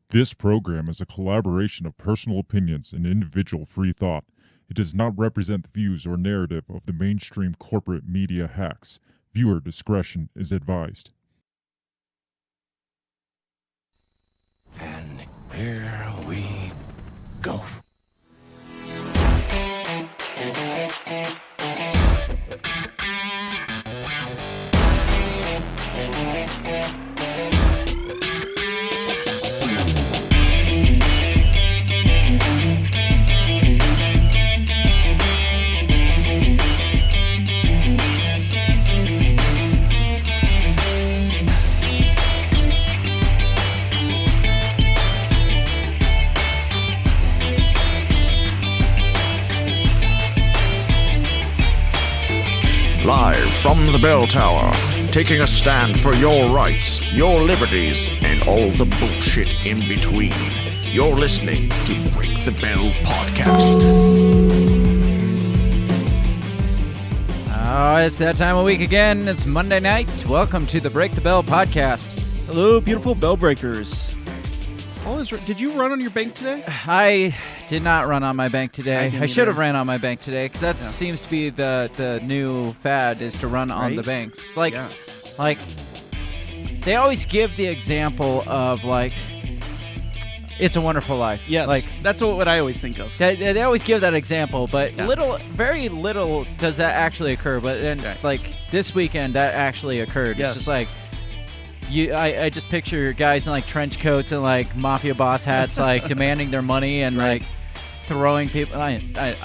This program is a collaboration of personal opinions and individual free thought. It does not represent the views or narrative of the mainstream corporate media hacks. Viewer discretion is advised. And here we go. Live from the bell tower, taking a stand for your rights, your liberties, and all the bullshit in between. You're listening to Break the Bell Podcast. Oh, it's that time of week again. It's Monday night. Welcome to the Break the Bell Podcast. Hello, beautiful bell breakers. Did you run on your bank today? I did not run on my bank today. didn't I should have either. ran on my bank today because that seems to be the new fad is to run on the Right? banks. Yeah. Like they always give the example of like It's a Wonderful Life. Yes. Like That's what I always think of. they always give that example, but Yeah. very little does that actually occur. But then like this weekend that actually occurred. Yes. It's just like I just picture guys in like trench coats and like mafia boss hats, like demanding their money and like throwing people. I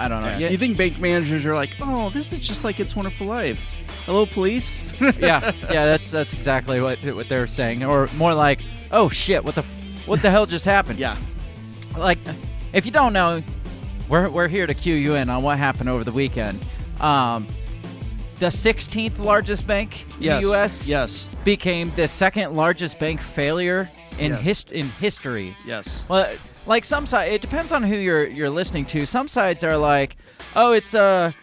don't know. Yeah. You think bank managers are like, oh, this is just like It's Wonderful Life. Hello, police. yeah, that's exactly what they're saying, or more like, oh shit, what the hell just happened? Yeah. Like, if you don't know, we're here to cue you in on what happened over the weekend. The 16th largest bank in the U.S. Yes. became the second largest bank failure in Yes. in history. Yes. Well, like some side, it depends on who you're listening to. Some sides are like, oh, it's the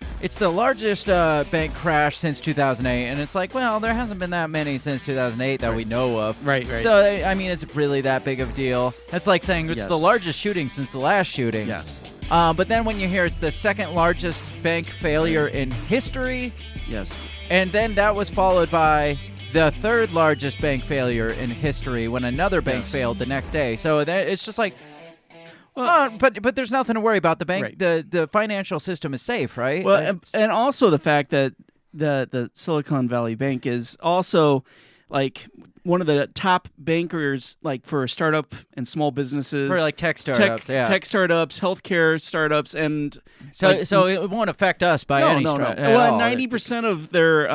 largest bank crash since 2008, and it's like, well, there hasn't been that many since 2008 that we know of. Right. So I mean, is it really that big of a deal? That's like saying it's Yes. the largest shooting since the last shooting. Yes. But then when you hear it's the second largest bank failure in history, Yes. and then that was followed by the third largest bank failure in history when another bank Yes. failed the next day. So it's just like, Well, but there's nothing to worry about. The bank, Right. the financial system is safe, right? Well, and also the fact that the Silicon Valley Bank is also like one of the top bankers, like for startup and small businesses, for like tech startups, tech startups, healthcare startups, and So like, so it won't affect us by any no. stretch. Well, 90% of their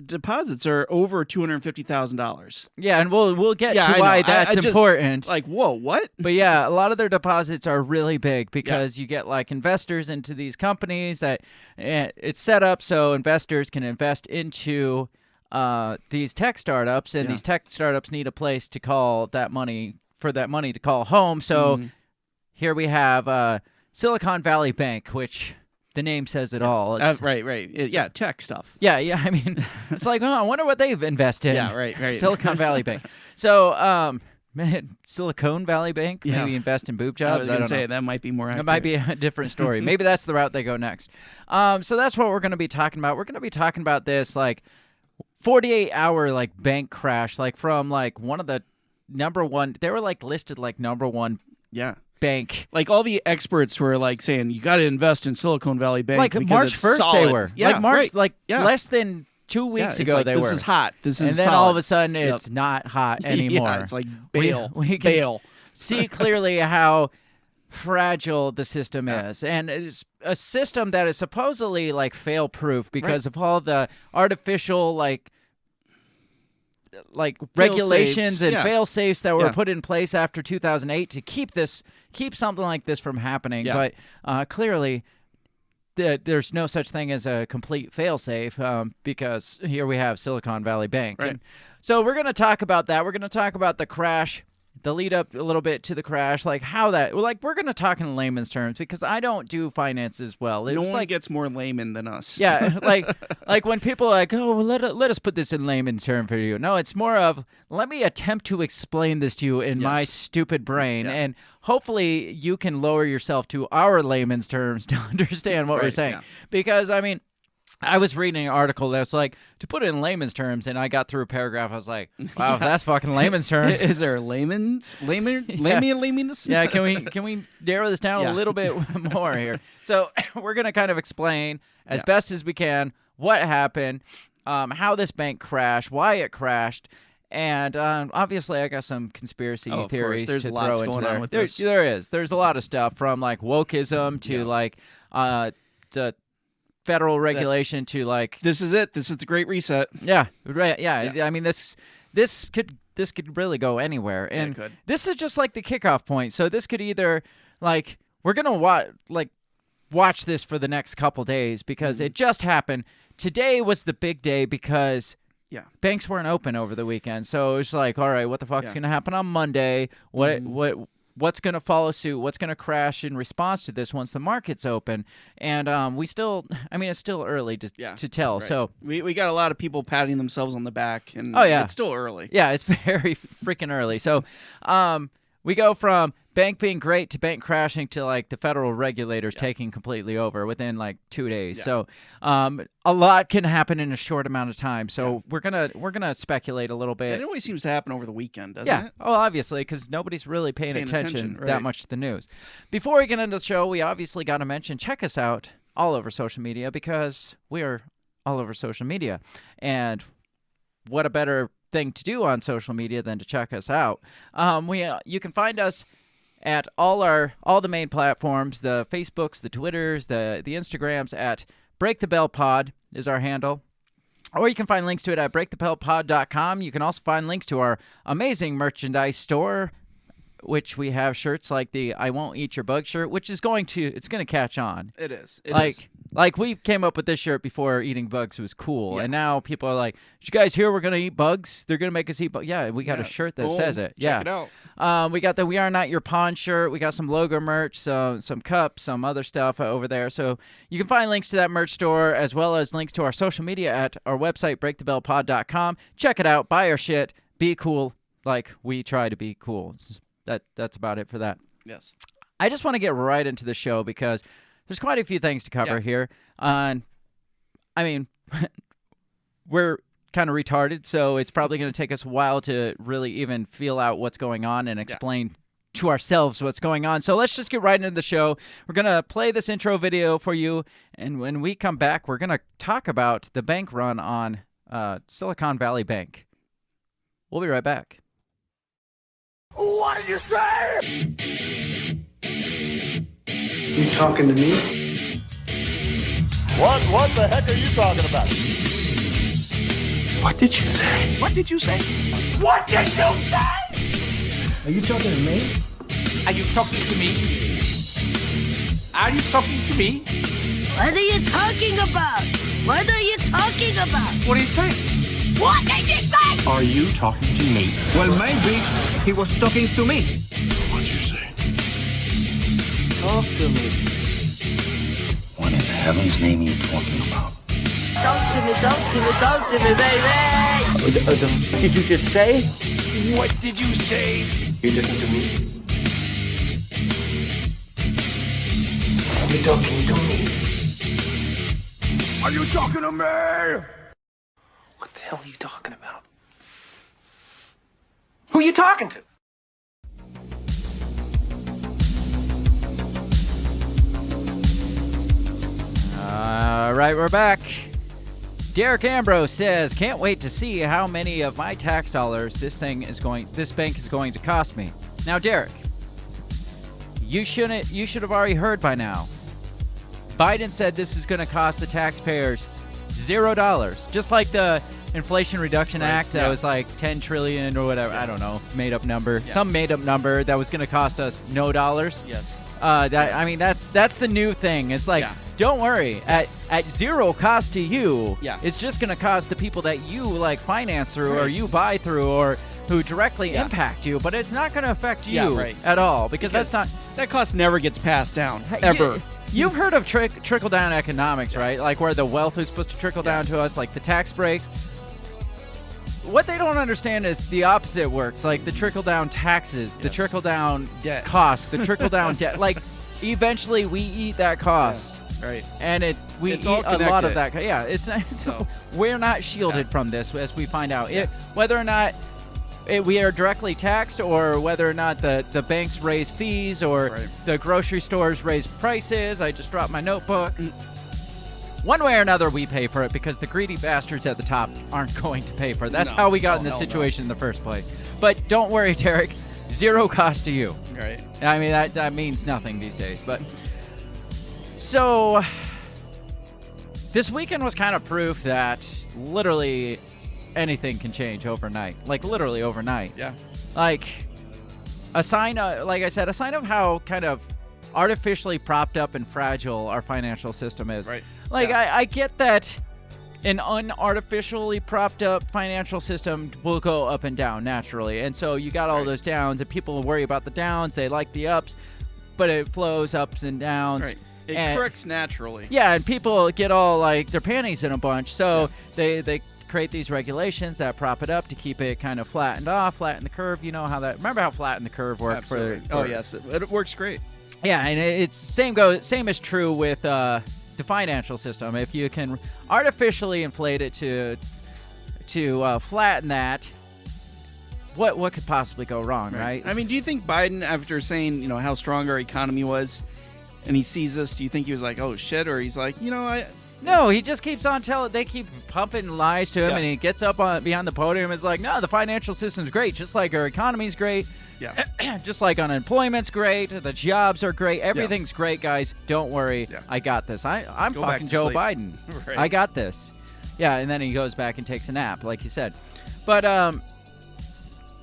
deposits are over $250,000. Yeah, and we'll get Yeah, to I know. why I that's just, important. Like, whoa, what? But yeah, a lot of their deposits are really big because you get like investors into these companies that it's set up so investors can invest into these tech startups, and these tech startups need a place to call that money to call home. So here we have Silicon Valley Bank, which the name says it all. It's, Right. Yeah, tech stuff. yeah. I mean, it's like, oh, I wonder what they've invested in. Yeah, right. Silicon Valley Bank. So, man, Silicon Valley Bank, Yeah. maybe invest in boob I jobs. was I going don't to say know. that might be more accurate. It might be a different story. Maybe that's the route they go next. So that's what we're going to be talking about. We're going to be talking about this like 48-hour like bank crash, like from like one of the number one. They were like listed like number one Yeah. bank. Like all the experts were like saying, you got to invest in Silicon Valley Bank. Like because March it's 1st, solid. they were. Yeah, like March, right. like Yeah. less than 2 weeks It's ago like, they this were. is hot. This is and then solid. all of a sudden it's not hot anymore. Yeah, it's like We- bail. we can bail. see clearly how fragile the system is, and it's a system that is supposedly like fail-proof because of all the artificial like regulations and yeah. fail-safes that were Yeah. put in place after 2008 to keep something like this from happening. Yeah. But clearly there's no such thing as a complete fail-safe because here we have Silicon Valley Bank. Right. And so we're going to talk about that. We're going to talk about the crash the lead up a little bit to the crash, like how that, like we're going to talk in layman's terms because I don't do finances well. It No was one like, gets more layman than us. yeah, like when people are like, oh, well, let us put this in layman's term for you. No, it's more of let me attempt to explain this to you in my stupid brain, and hopefully you can lower yourself to our layman's terms to understand what we're saying. Because I mean, I was reading an article that's like, to put it in layman's terms, and I got through a paragraph. I was like, wow, that's fucking layman's terms. Is there a layman's? Yeah, can we narrow this down a little bit more here? So we're going to kind of explain as best as we can what happened, how this bank crashed, why it crashed, and obviously I got some conspiracy theories. There's to lots throw going into on there. with this. There is. There's a lot of stuff from like wokeism to like the federal regulation to like this is it. This is the Great Reset. Yeah, right. Yeah. I mean, this could really go anywhere, and it could. This is just like the kickoff point. So this could either like we're gonna watch this for the next couple days because it just happened. Today was the big day because banks weren't open over the weekend, so it's like, all right, what the fuck's gonna happen on Monday? What's going to follow suit? What's going to crash in response to this once the market's open? And it's still early to tell. Right. So we got a lot of people patting themselves on the back, and it's still early. Yeah, it's very freaking early. So we go from bank being great to bank crashing to like the federal regulators taking completely over within like 2 days. So a lot can happen in a short amount of time. So we're gonna speculate a little bit. It always seems to happen over the weekend, doesn't it? Oh, obviously, because nobody's really paying attention right. that much to the news. Before we get into the show, we obviously got to mention, check us out all over social media because we are all over social media. And what a better thing to do on social media than to check us out. You can find us at all the main platforms, the Facebooks, the Twitters, the Instagrams at Break the Bell Pod is our handle. Or you can find links to it at breakthebellpod.com. You can also find links to our amazing merchandise store, which we have shirts like the I Won't Eat Your Bug shirt, which is going to catch on. It is. Like we came up with this shirt before eating bugs was cool, and now people are like, "Did you guys hear we're gonna eat bugs? They're gonna make us eat bugs." Yeah, we got a shirt that says it. Check it out. We got the We Are Not Your Pawn shirt. We got some logo merch, some cups, some other stuff over there. So you can find links to that merch store as well as links to our social media at our website, breakthebellpod.com. Check it out. Buy our shit. Be cool like we try to be cool. That's about it for that. Yes. I just want to get right into the show because there's quite a few things to cover here. I mean, we're kind of retarded, so it's probably going to take us a while to really even feel out what's going on and explain to ourselves what's going on. So let's just get right into the show. We're going to play this intro video for you, and when we come back, we're going to talk about the bank run on Silicon Valley Bank. We'll be right back. What did you say? You talking to me? What the heck are you talking about? What did you say? What did you say? What did you say? Are you talking to me? Are you talking to me? Are you talking to me? What are you talking about? What are you talking about? What are you saying? What did you say? Are you talking to me? Well, maybe he was talking to me. What did you say? Talk to me. What in heaven's name are you talking about? Talk to me, talk to me, talk to me, baby. What did you just say? What did you say? You listen to me. Are you talking to me? Are you talking to me? What the hell are you talking about? Who are you talking to? All right, we're back. Derek Ambrose says, "Can't wait to see how many of my tax dollars this bank is going to cost me." Now, Derek, you should have already heard by now. Biden said this is going to cost the taxpayers $0, just like the Inflation Reduction Act that was like 10 trillion or whatever. I don't know, made up number, some made up number that was going to cost us no dollars. Yes. I mean, that's the new thing. It's like, don't worry, at zero cost to you, it's just going to cost the people that you like finance through or you buy through or who directly Yeah. impact you, but it's not going to affect you Yeah, right. at all because that's not. That cost never gets passed down ever. You've heard of trickle down economics, right? Like where the wealth is supposed to trickle down to us, like the tax breaks. What they don't understand is the opposite works, like the trickle down taxes, the trickle down Debt. cost, the trickle down debt. Like eventually we eat that cost. Right. And we It's eat all a lot of connected. that. Yeah, it's not, So- we're not shielded from this as we find out. Whether or not we are directly taxed, or whether or not the banks raise fees, or Right. the grocery stores raise prices. I just dropped my notebook. One way or another, we pay for it because the greedy bastards at the top aren't going to pay for it. That's No. how we got in this Hell no. situation in the first place. But don't worry, Derek. Zero cost to you. Right. I mean, that means nothing these days. But so this weekend was kind of proof that literally anything can change overnight. Like literally overnight. Yeah. Like a sign, like I said, a sign of how kind of artificially propped up and fragile our financial system is. Right. Like Yeah. I get that an unartificially propped up financial system will go up and down naturally. And so you got all Right. those downs, and people worry about the downs. They like the ups, but it flows ups and downs. Right. It And- corrects naturally. Yeah, and people get all like their panties in a bunch. So they create these regulations that prop it up to keep it kind of flattened off, flatten the curve. You know how that? Remember how flatten the curve worked Absolutely. for? Oh yes, it works great. Yeah, and it's same is true with the financial system. If you can artificially inflate it to flatten that, what could possibly go wrong, right? I mean, do you think Biden, after saying how strong our economy was, and he sees this, do you think he was like, oh shit, or he's like, No, he just keeps on telling. They keep pumping lies to him, Yeah. and he gets up behind the podium and is like, "No, the financial system's great, just like our economy's great, yeah, just like unemployment's great, the jobs are great, everything's great, guys. Don't worry, Yeah. I got this. I'm Go back fucking to Joe sleep." Biden. Right. I got this." Yeah, and then he goes back and takes a nap, like you said. But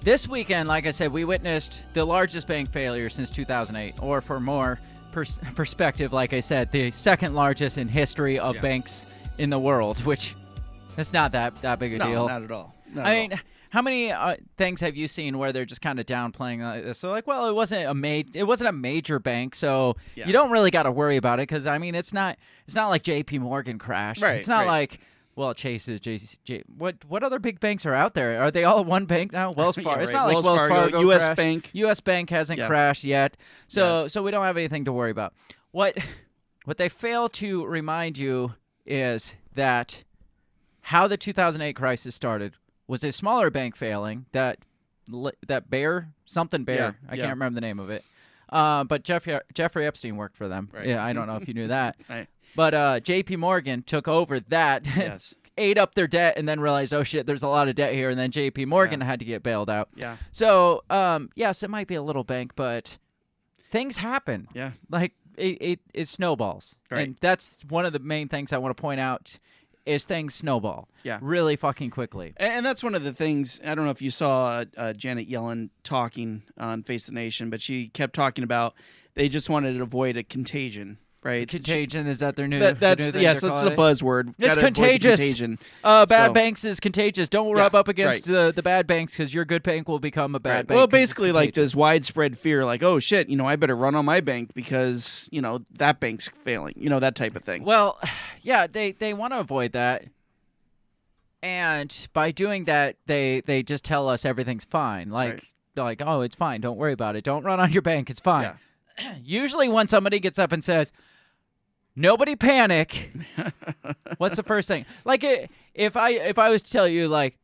this weekend, like I said, we witnessed the largest bank failure since 2008, or for more perspective, like I said, the second largest in history of Yeah. banks in the world, which is not that big a no, deal. not at all. I mean, how many things have you seen where they're just kind of downplaying this? So like, well, it wasn't a major bank, so Yeah. you don't really got to worry about it because I mean, it's not like J.P. Morgan crashed. Right, It's not right. like. Well, Chase is what other big banks are out there? Are they all one bank now? Wells Yeah, Fargo. It's right. not like Wells Wells Fargo, Fargo, US crashed. Bank. U.S. Bank hasn't Yeah. crashed yet, so we don't have anything to worry about. What they fail to remind you is that how the 2008 crisis started was a smaller bank failing that Bear. Yeah, I yeah. can't remember the name of it. But Jeffrey Epstein worked for them. Right. Yeah, I don't know if you knew that. Right. But J.P. Morgan took over that, Yes. ate up their debt, and then realized, oh shit, there's a lot of debt here, and then J.P. Morgan had to get bailed out. Yeah. So yes, it might be a little bank, but things happen. Yeah. Like it snowballs, Right. and that's one of the main things I want to point out is things snowball. Yeah. Really fucking quickly. And that's one of the things. I don't know if you saw Janet Yellen talking on Face the Nation, but she kept talking about they just wanted to avoid a contagion, right? Contagion is that their new? That's the new thing yes, they're that's the calling it? buzzword. It's Gotta avoid the contagious. contagion. Bad So- banks is contagious. Don't Yeah, rub up against right. the bad banks because your good bank will become a bad Right. bank. Well, 'cause it's basically, like contagious. this widespread fear, like, oh shit, I better run on my bank because that bank's failing, that type of thing. Well, yeah, they want to avoid that. And by doing that, they just tell us everything's fine. Like, oh, it's fine. Don't worry about it. Don't run on your bank. It's fine. Usually when somebody gets up and says, nobody panic, what's the first thing? Like, if I was to tell you, like,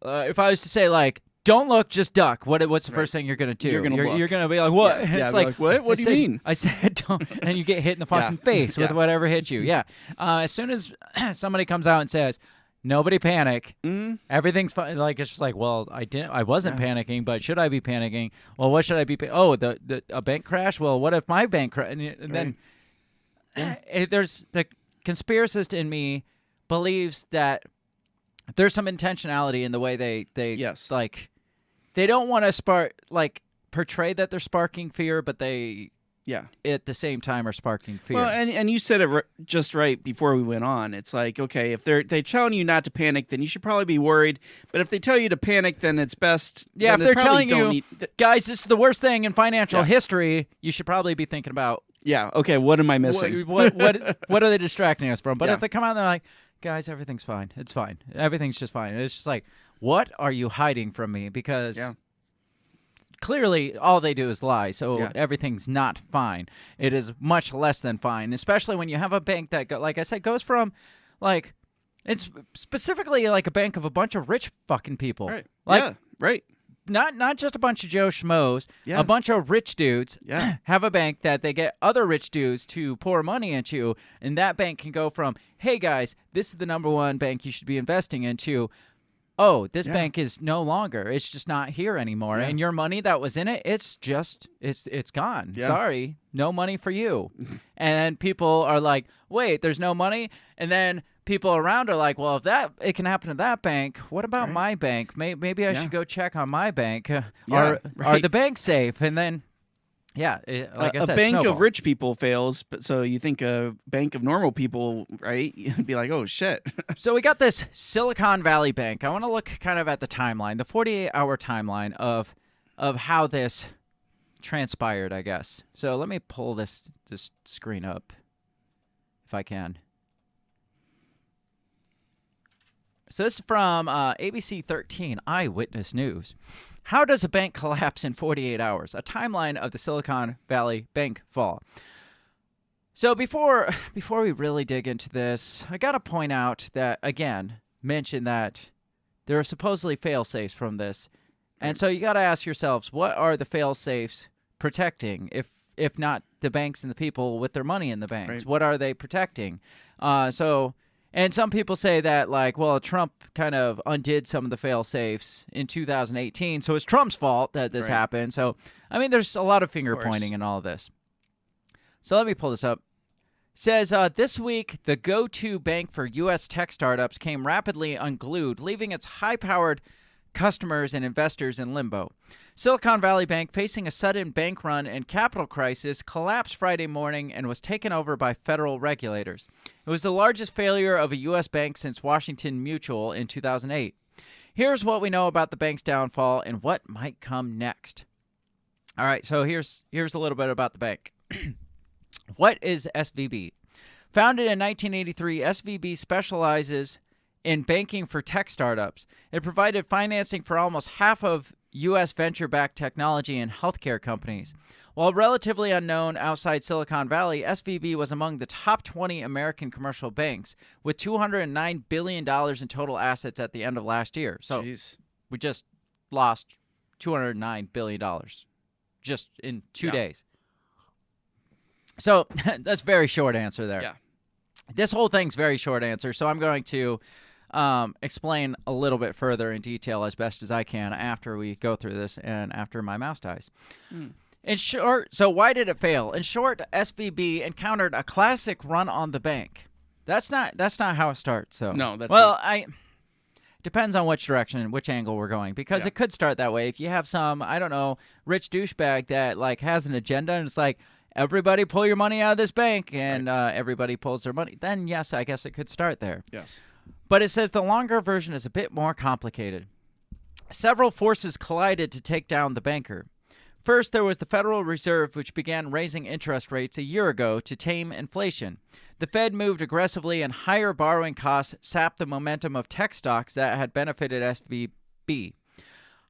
if I was to say, like, don't look, just duck. What's the first thing you're gonna do? You're gonna look. You're gonna be like, what? Yeah, It's yeah, like, like, what? What I do you said- mean? I said don't, and you get hit in the fucking face with Yeah. whatever hit you. Yeah. As soon as somebody comes out and says, nobody panic, everything's fine. Like it's just like, well, I wasn't panicking, but should I be panicking? Well, what should I be? Oh, a bank crash. Well, what if my bank crash? And then there's the conspiracist in me believes that there's some intentionality in the way they Yes. like they don't want to portray that they're sparking fear, but they at the same time are sparking fear. Well, and you said it just right before we went on. It's like, okay, if they're telling you not to panic, then you should probably be worried. But if they tell you to panic, then it's best. Yeah, if then they're they probably telling don't you, need- guys, this is the worst thing in financial history, you should probably be thinking about yeah, okay, what am I missing? what are they distracting us from? But Yeah. if they come out and they're like, guys, everything's fine. It's fine. Everything's just fine. It's just like, what are you hiding from me? Because clearly all they do is lie, so everything's not fine. It is much less than fine, especially when you have a bank that, like I said, goes from, like, it's specifically like a bank of a bunch of rich fucking people. Right. Like, yeah, right. Not just a bunch of Joe Schmoes, Yeah. a bunch of rich dudes Yeah. have a bank that they get other rich dudes to pour money into, and that bank can go from, hey guys, this is the number one bank you should be investing into, oh, this bank is no longer, it's just not here anymore, and your money that was in it, it's gone. Yeah. Sorry, no money for you. And people are like, wait, there's no money? And then people around are like, well, if it can happen to that bank, what about my bank? Maybe I should go check on my bank. Are the banks safe? And then, like I said, a bank snowball. of rich people fails, but so you think a bank of normal people, right? You'd be like, oh shit. So we got this Silicon Valley Bank. I want to look kind of at the timeline, the 48-hour timeline of how this transpired, I guess. So let me pull this screen up if I can. So this is from ABC 13 Eyewitness News. How does a bank collapse in 48 hours? A timeline of the Silicon Valley Bank fall. So before we really dig into this, I got to point out that, again, mention that there are supposedly fail-safes from this. And so you got to ask yourselves, what are the fail-safes protecting, if not the banks and the people with their money in the banks? Right. What are they protecting? And some people say that, like, well, Trump kind of undid some of the fail-safes in 2018, so it's Trump's fault that this happened. So, I mean, there's a lot of finger-pointing in all of this. So let me pull this up. Says, this week, the go-to bank for U.S. tech startups came rapidly unglued, leaving its high-powered customers and investors in limbo. Silicon Valley Bank, facing a sudden bank run and capital crisis, collapsed Friday morning and was taken over by federal regulators. It was the largest failure of a U.S. bank since Washington Mutual in 2008. Here's what we know about the bank's downfall and what might come next. All right, so here's a little bit about the bank. What is SVB? Founded in 1983, SVB specializes in banking for tech startups. It provided financing for almost half of U.S. venture-backed technology and healthcare companies. While relatively unknown outside Silicon Valley, SVB was among the top 20 American commercial banks, with $209 billion in total assets at the end of last year. So we just lost $209 billion just in 2 days. So that's very short answer there. Yeah. This whole thing's very short answer, so I'm going to explain a little bit further in detail as best as I can after we go through this and after my mouse dies. In short, so why did it fail? In short, SVB encountered a classic run on the bank. That's not how it starts. So No, that's depends on which direction, which angle we're going, because it could start that way. If you have some, I don't know, rich douchebag that like has an agenda and it's like, everybody pull your money out of this bank, and everybody pulls their money, then yes, I guess it could start there. Yes. But it says the longer version is a bit more complicated. Several forces collided to take down the banker. First, there was the Federal Reserve, which began raising interest rates a year ago to tame inflation. The Fed moved aggressively, and higher borrowing costs sapped the momentum of tech stocks that had benefited SVB.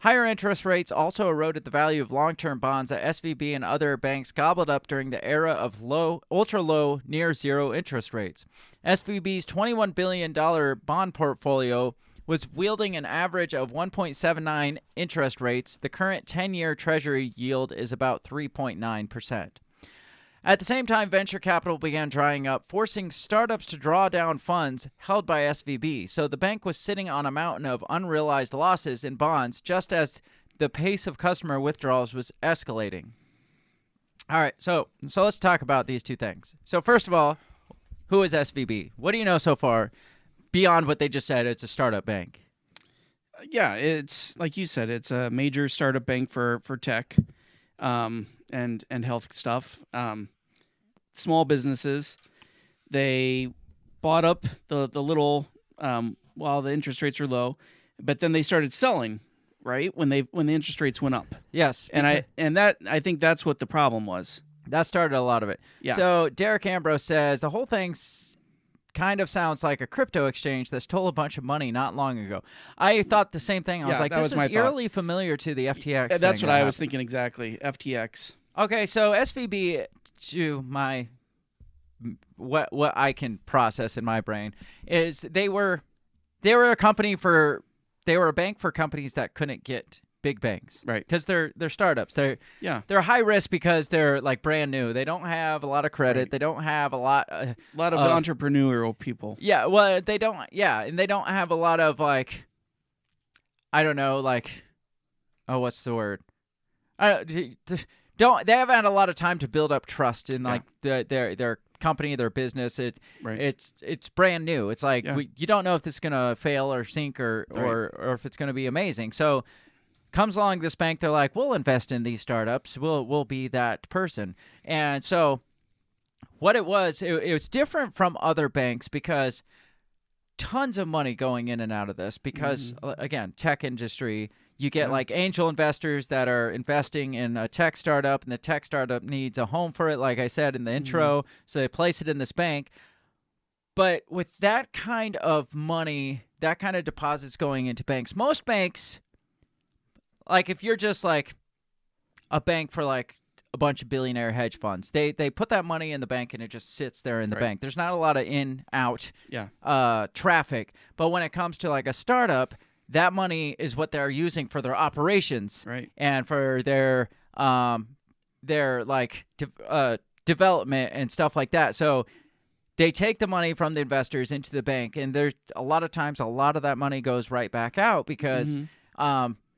Higher interest rates also eroded the value of long-term bonds that SVB and other banks gobbled up during the era of ultra-low, near-zero interest rates. SVB's $21 billion bond portfolio was wielding an average of 1.79 interest rates. The current 10-year Treasury yield is about 3.9%. At the same time, venture capital began drying up, forcing startups to draw down funds held by SVB. So the bank was sitting on a mountain of unrealized losses in bonds just as the pace of customer withdrawals was escalating. All right, so let's talk about these two things. So first of all, who is SVB? What do you know so far beyond what they just said? It's a startup bank. Yeah, it's like you said, it's a major startup bank for tech. and health stuff. Small businesses, they bought up the little while the interest rates were low, but then they started selling right when the interest rates went up. Yes, And I think that's what the problem was. that started a lot of it. Yeah. So Derek Ambrose says the whole thing kind of sounds like a crypto exchange that stole a bunch of money not long ago. I thought the same thing. I was Yeah, like, that this was is my thought. eerily familiar to the FTX. That's thing what that I was happened. thinking exactly. FTX. Okay, so SVB, to my what I can process in my brain is they were a bank for companies that couldn't get big banks, Right. Because they're startups. They're high risk because they're like brand new. They don't have a lot of credit. Right. They don't have a lot A lot of entrepreneurial people. Yeah, well, they don't. Yeah, and they don't have a lot of like, I don't know, like, oh, what's the word? They haven't had a lot of time to build up trust in like their company, their business. It's brand new. It's like you don't know if this is gonna fail or sink or if it's gonna be amazing. So comes along this bank, they're like, we'll invest in these startups. We'll be that person. And so what it was different from other banks because tons of money going in and out of this because again, tech industry, you get like angel investors that are investing in a tech startup and the tech startup needs a home for it, like I said in the intro, so they place it in this bank. But with that kind of money, that kind of deposits going into banks, most banks, like if you're just like a bank for like a bunch of billionaire hedge funds, they put that money in the bank and it just sits there in the bank. There's not a lot of in out traffic. But when it comes to like a startup, that money is what they're using for their operations and for their like development and stuff like that. So they take the money from the investors into the bank, and there's a lot of times a lot of that money goes right back out because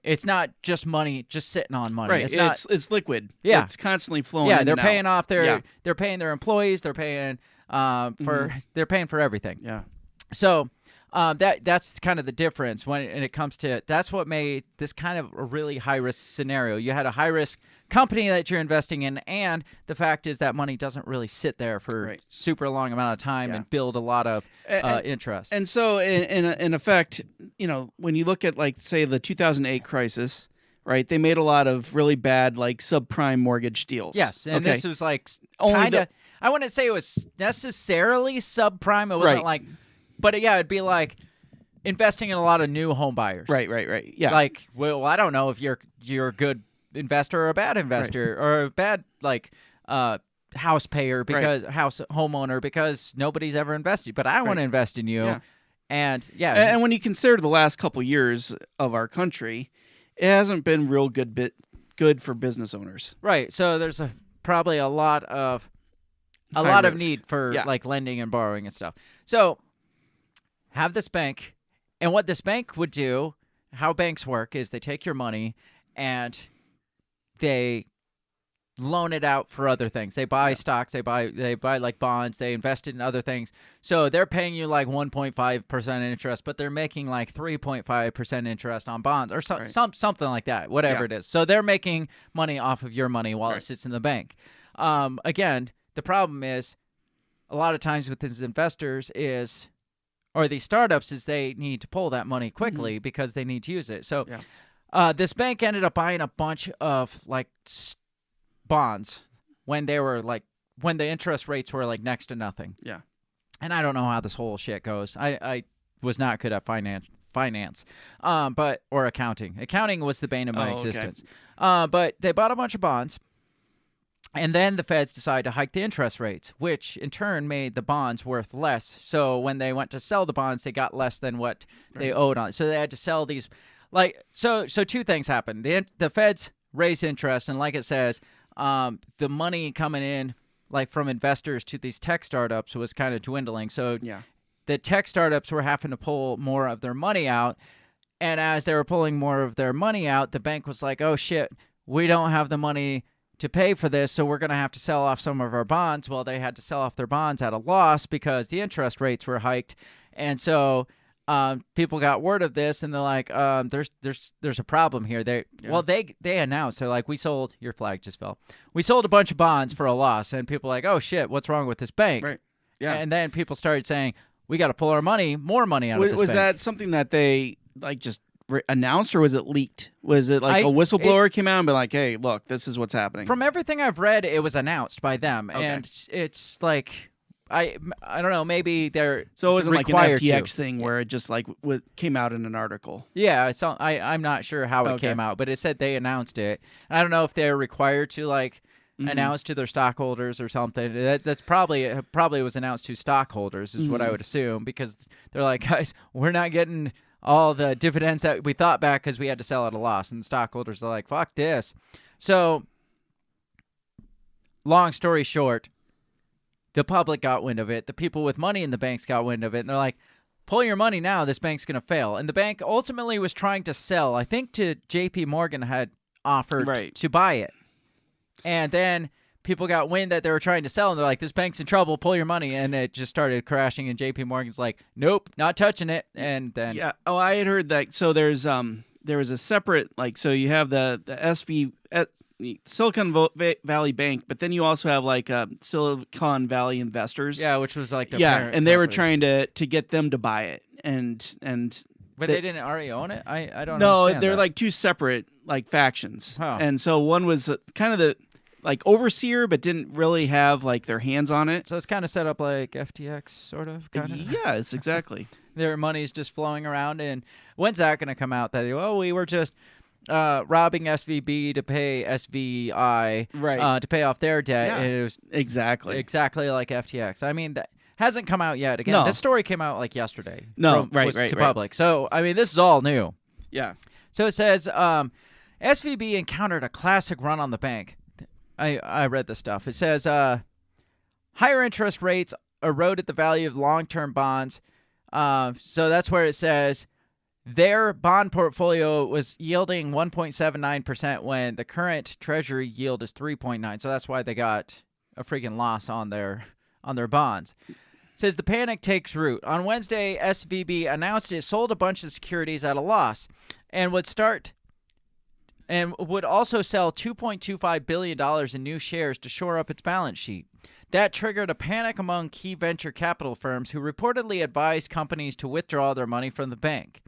it's not just money just sitting on money. Right. It's liquid. Yeah. It's constantly flowing. Yeah, in they're and paying out. off they're paying their employees, they're paying they're paying for everything. Yeah. So that's kind of the difference when it comes to that's what made this kind of a really high risk scenario. You had a high risk company that you're investing in, and the fact is that money doesn't really sit there for super long amount of time and build a lot of interest. And so in effect, when you look at like say the 2008 crisis, right? They made a lot of really bad like subprime mortgage deals. Yes, and this was like kind of I wouldn't say it was necessarily subprime. It wasn't like. But it'd be like investing in a lot of new home buyers. Right. Yeah. Like, well, I don't know if you're a good investor or a bad investor or a bad like house payer because homeowner because nobody's ever invested. But I want to invest in you. Yeah. And when you consider the last couple years of our country, it hasn't been real good for business owners. Right. So there's probably a lot of need for like lending and borrowing and stuff. So have this bank, and what this bank would do, how banks work is they take your money and they loan it out for other things. They buy stocks, they buy like bonds, they invest in other things. So they're paying you like 1.5% interest, but they're making like 3.5% interest on bonds or something like that, whatever it is. So they're making money off of your money while it sits in the bank. Again, the problem is a lot of times with these investors or these startups is they need to pull that money quickly because they need to use it. So this bank ended up buying a bunch of like bonds when the interest rates were like next to nothing. Yeah. And I don't know how this whole shit goes. I was not good at finance, or accounting. Accounting was the bane of my existence. But they bought a bunch of bonds. And then the feds decided to hike the interest rates, which in turn made the bonds worth less. So when they went to sell the bonds, they got less than what they owed on it. So they had to sell these. So two things happened. The feds raised interest, and like it says, the money coming in like from investors to these tech startups was kind of dwindling. So the tech startups were having to pull more of their money out. And as they were pulling more of their money out, the bank was like, oh, shit, we don't have the money to pay for this, so we're going to have to sell off some of our bonds. Well, they had to sell off their bonds at a loss because the interest rates were hiked. And so people got word of this, and they're like, there's a problem here. Well, they announced, they're like, we sold, your flag just fell. We sold a bunch of bonds for a loss, and people are like, oh shit, what's wrong with this bank? Right. Yeah. And then people started saying, we got to pull our money, more money out of this Was bank. that something that they like just announced, or was it leaked? Was it like a whistleblower came out and be like, hey, look, this is what's happening? From everything I've read, it was announced by them, and it's like, I don't know, maybe they're so it wasn't like an required FTX to. thing where it just like came out in an article. Yeah, it's I'm not sure how it came out, but it said they announced it. I don't know if they're required to like announce to their stockholders or something. That's probably was announced to stockholders is what I would assume, because they're like, guys, we're not getting all the dividends that we thought back because we had to sell at a loss, and the stockholders are like, fuck this. So, long story short, the public got wind of it. The people with money in the banks got wind of it, and they're like, pull your money now. This bank's going to fail. And the bank ultimately was trying to sell. I think to J.P. Morgan had offered to buy it. And then people got wind that they were trying to sell, and they're like, this bank's in trouble. Pull your money. And it just started crashing, and J.P. Morgan's like, nope, not touching it. And then... Yeah. Oh, I had heard that. So there was a separate, like, so you have the Silicon Valley Bank, but then you also have like Silicon Valley Investors. Yeah, which was like the and they were trying to get them to buy it, but they didn't already own it. I don't. No, understand they're that. like two separate like factions, Oh. and so one was kind of the like overseer, but didn't really have like their hands on it. So it's kind of set up like FTX, sort of. Kind of. Yeah, it's exactly. Their money's just flowing around, and when's that going to come out? That we were just robbing SVB to pay SVI, to pay off their debt. Yeah, and it was exactly like FTX. I mean, that hasn't come out yet. Again, No. this story came out like yesterday. No, to public. So I mean, this is all new. Yeah. So it says SVB encountered a classic run on the bank. I read this stuff. It says higher interest rates eroded the value of long-term bonds. So that's where it says their bond portfolio was yielding 1.79% when the current treasury yield is 3.9. So that's why they got a freaking loss on their bonds. It says the panic takes root. On Wednesday, SVB announced it sold a bunch of securities at a loss and would also sell $2.25 billion in new shares to shore up its balance sheet. That triggered a panic among key venture capital firms who reportedly advised companies to withdraw their money from the bank.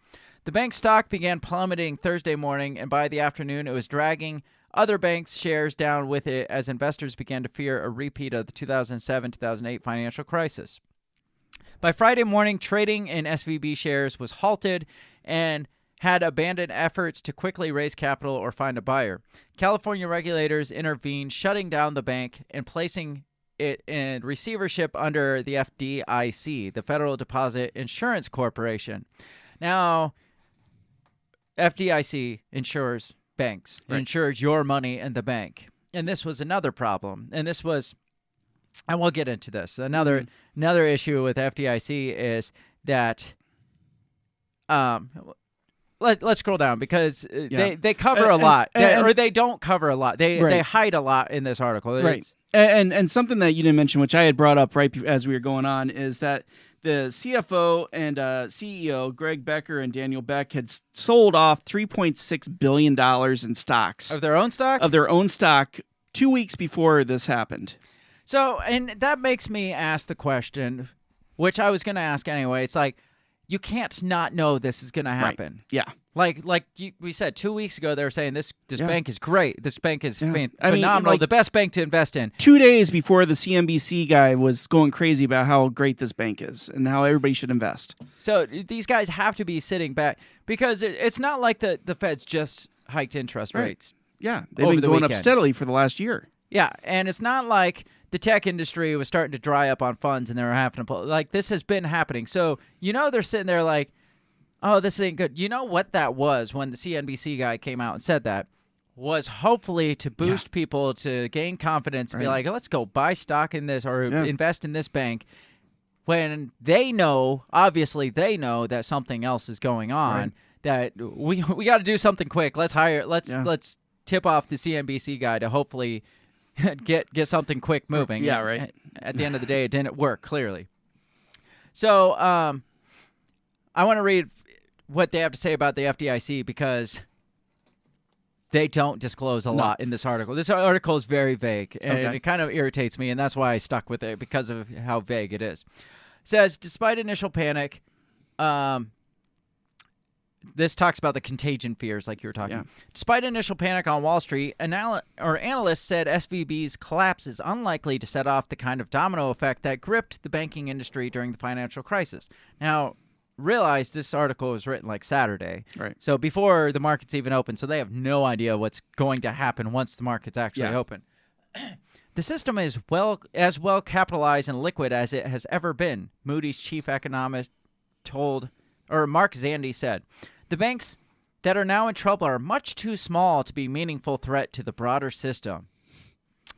The bank's stock began plummeting Thursday morning, and by the afternoon, it was dragging other banks' shares down with it as investors began to fear a repeat of the 2007-2008 financial crisis. By Friday morning, trading in SVB shares was halted and had abandoned efforts to quickly raise capital or find a buyer. California regulators intervened, shutting down the bank and placing it in receivership under the FDIC, the Federal Deposit Insurance Corporation. Now, FDIC insures banks. It insures your money in the bank. And this was another problem. And this was, and we'll get into this. Another issue with FDIC is that, let's scroll down because they cover a lot, or they don't cover a lot. They hide a lot in this article. Right. And something that you didn't mention, which I had brought up right as we were going on, is that the CFO and CEO, Greg Becker and Daniel Beck, had sold off $3.6 billion in stocks. Of their own stock? Of their own stock 2 weeks before this happened. So, and that makes me ask the question, which I was going to ask anyway. It's like, you can't not know this is going to happen. Right. Yeah. Like we said 2 weeks ago, they were saying this bank is great. This bank is phenomenal. I mean, like, the best bank to invest in. 2 days before the CNBC guy was going crazy about how great this bank is and how everybody should invest. So these guys have to be sitting back because it's not like the Fed's just hiked interest rates. Yeah, they've been going up steadily for the last year. Yeah, and it's not like the tech industry was starting to dry up on funds and they were having to pull. Like, this has been happening. So, they're sitting there like, oh, this ain't good. You know what that was when the CNBC guy came out and said that? Was hopefully to boost people to gain confidence and be like, let's go buy stock in this or invest in this bank. When they know, obviously they know that something else is going on, that we got to do something quick. Let's tip off the CNBC guy to hopefully get something quick moving. Yeah, right. At the end of the day, it didn't work, clearly. So, I want to read what they have to say about the FDIC because they don't disclose a lot in this article. This article is very vague, and it kind of irritates me, and that's why I stuck with it, because of how vague it is. It says, despite initial panic, this talks about the contagion fears like you were talking. Yeah. Despite initial panic on Wall Street, analysts said SVB's collapse is unlikely to set off the kind of domino effect that gripped the banking industry during the financial crisis. Now, realize this article was written like Saturday. Right. So before the markets even open, so they have no idea what's going to happen once the markets actually open. The system is as well capitalized and liquid as it has ever been, Moody's chief economist Mark Zandi said. The banks that are now in trouble are much too small to be a meaningful threat to the broader system.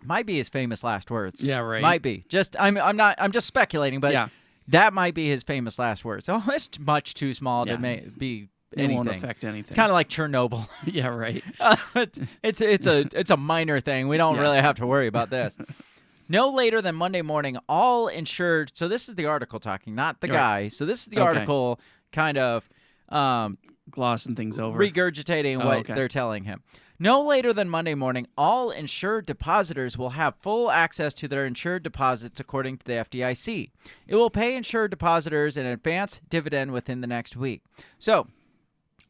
Might be his famous last words. Yeah, right. Might be. I'm just speculating, but that might be his famous last words. Oh, it's much too small to be anything. It won't affect anything. It's kind of like Chernobyl. Yeah, right. It's a minor thing. We don't really have to worry about this. No later than Monday morning, all insured. So this is the article talking, not the guy. So this is the article kind of glossing things over, regurgitating what they're telling him. No later than Monday morning, all insured depositors will have full access to their insured deposits, according to the FDIC. It will pay insured depositors an advance dividend within the next week. So,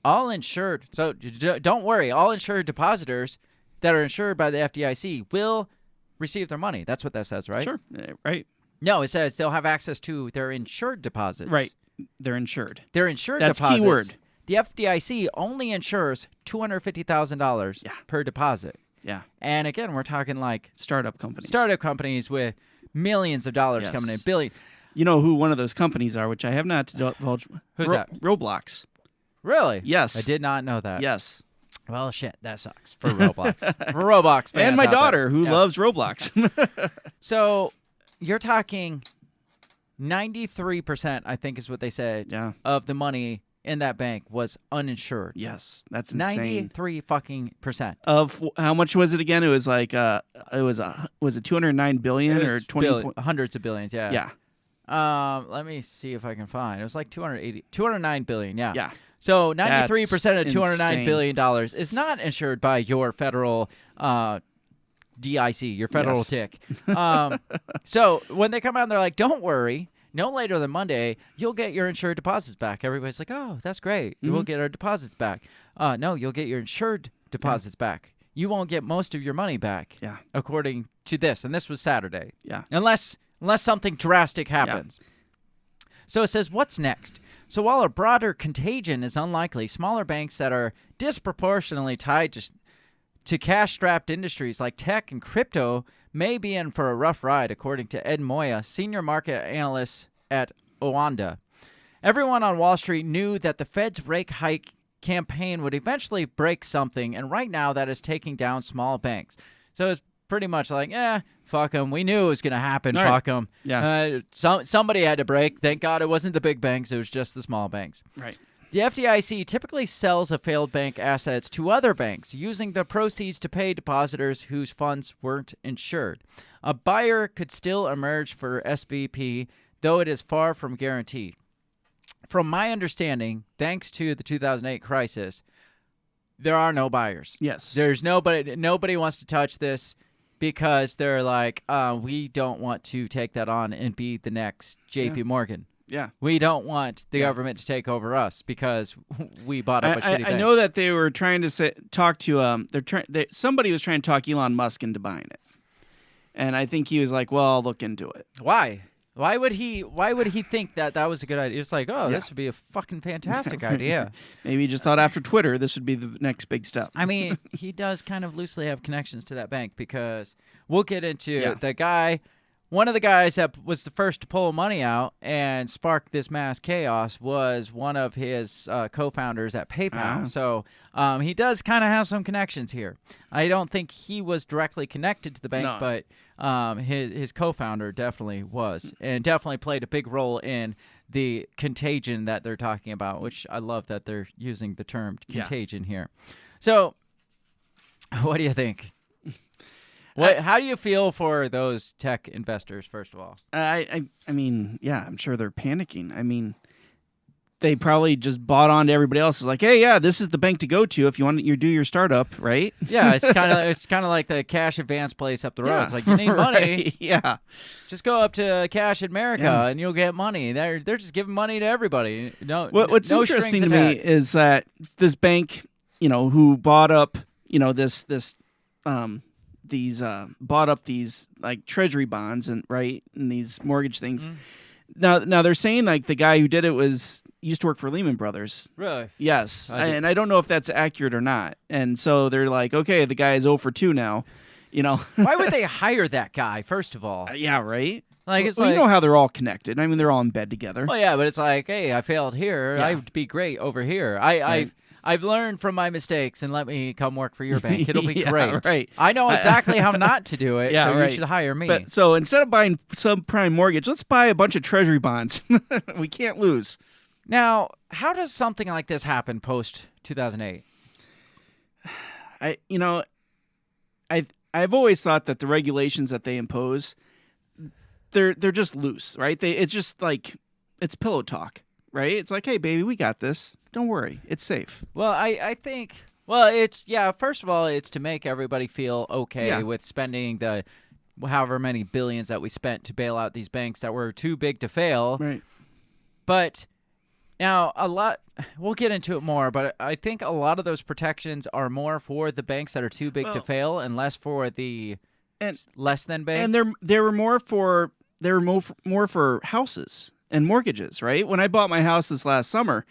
all insured. So don't worry. All insured depositors that are insured by the FDIC will receive their money. That's what that says, right? Sure. Right. No, it says they'll have access to their insured deposits. Right. They're insured. They're insured That's deposits. keyword. The FDIC only insures $250,000 per deposit. Yeah. And again, we're talking like startup companies. Startup companies with millions of dollars coming in, billions. You know who one of those companies are, which I have not divulged. Who's that? Roblox. Really? Yes. I did not know that. Yes. Well, shit, that sucks for Roblox. For Roblox fans and my out daughter, there. who loves Roblox. So you're talking 93%, I think is what they said, of the money in that bank was uninsured. Yes, that's insane. 93% Of how much was it again? It was like was it 209 billion or 20 hundreds of billions, Yeah. Let me see if I can find. It was like 209 billion, yeah. Yeah. So 93% of $209 billion dollars is not insured by your federal DIC, your federal TIC. So when they come out and they're like, don't worry, no later than Monday, you'll get your insured deposits back. Everybody's like, oh, that's great. We'll get our deposits back. No, you'll get your insured deposits back. You won't get most of your money back, according to this. And this was Saturday. Yeah. Unless something drastic happens. Yeah. So it says, what's next? So while a broader contagion is unlikely, smaller banks that are disproportionately tied to cash-strapped industries like tech and crypto may be in for a rough ride, according to Ed Moya, senior market analyst at Oanda. Everyone on Wall Street knew that the Fed's rate hike campaign would eventually break something, and right now that is taking down small banks. So it's pretty much like, fuck them. We knew it was going to happen. Fuck them. Yeah. Somebody had to break. Thank God it wasn't the big banks. It was just the small banks. Right. The FDIC typically sells a failed bank assets to other banks, using the proceeds to pay depositors whose funds weren't insured. A buyer could still emerge for SVP, though it is far from guaranteed. From my understanding, thanks to the 2008 crisis, there are no buyers. Yes. There's nobody wants to touch this because they're like, we don't want to take that on and be the next JP Morgan. Yeah. We don't want the government to take over us because we bought up a shitty bank. I know that they were trying to talk to somebody was trying to talk Elon Musk into buying it. And I think he was like, well, I'll look into it. Why? Why would he think that was a good idea? It's like, this would be a fucking fantastic idea. Maybe he just thought after Twitter this would be the next big step. I mean, he does kind of loosely have connections to that bank because we'll get into the guy. One of the guys that was the first to pull money out and spark this mass chaos was one of his co-founders at PayPal. So he does kind of have some connections here. I don't think he was directly connected to the bank, but his co-founder definitely was and definitely played a big role in the contagion that they're talking about, which I love that they're using the term contagion here. So what do you think? How do you feel for those tech investors, first of all? I mean, I'm sure they're panicking. I mean, they probably just bought on to everybody else. It's like, hey, yeah, this is the bank to go to if you want to do your startup, right? Yeah, it's kind of like the Cash Advance place up the road. Yeah. It's like, you need money, Right, yeah. just go up to Cash America Yeah. and you'll get money. They're just giving money to everybody. No, What's no interesting to strings me attached. is that this bank, who bought up, bought up these like treasury bonds and these mortgage things. Now they're saying like the guy who did it used to work for Lehman Brothers. Really? Yes, I did- and I don't know if that's accurate or not. And so they're like, okay, the guy is 0 for 2 now. Why would they hire that guy? First of all, Yeah, right. like it's Well, like, you know how they're all connected. I mean, they're all in bed together. well, yeah, but it's like, hey, I failed here. Yeah. I'd be great over here. I've learned from my mistakes, and let me come work for your bank. It'll be Yeah, great. right. I know exactly how not to do it. Yeah, so right. you should hire me. But so instead of buying subprime mortgage, let's buy a bunch of treasury bonds. We can't lose. Now, how does something like this happen post 2008? I've always thought that the regulations that they impose, they're just loose, right? It's just like it's pillow talk, right? It's like, hey, baby, we got this. Don't worry, it's safe. Well, I think, well, it's, yeah, first of all, it's to make everybody feel okay Yeah. with spending the however many billions that we spent to bail out these banks that were too big to fail. Right. But now we'll get into it more, but I think a lot of those protections are more for the banks that are too big to Well, fail and less for the less than banks. And they were more for houses and mortgages, right? When I bought my house this last summer,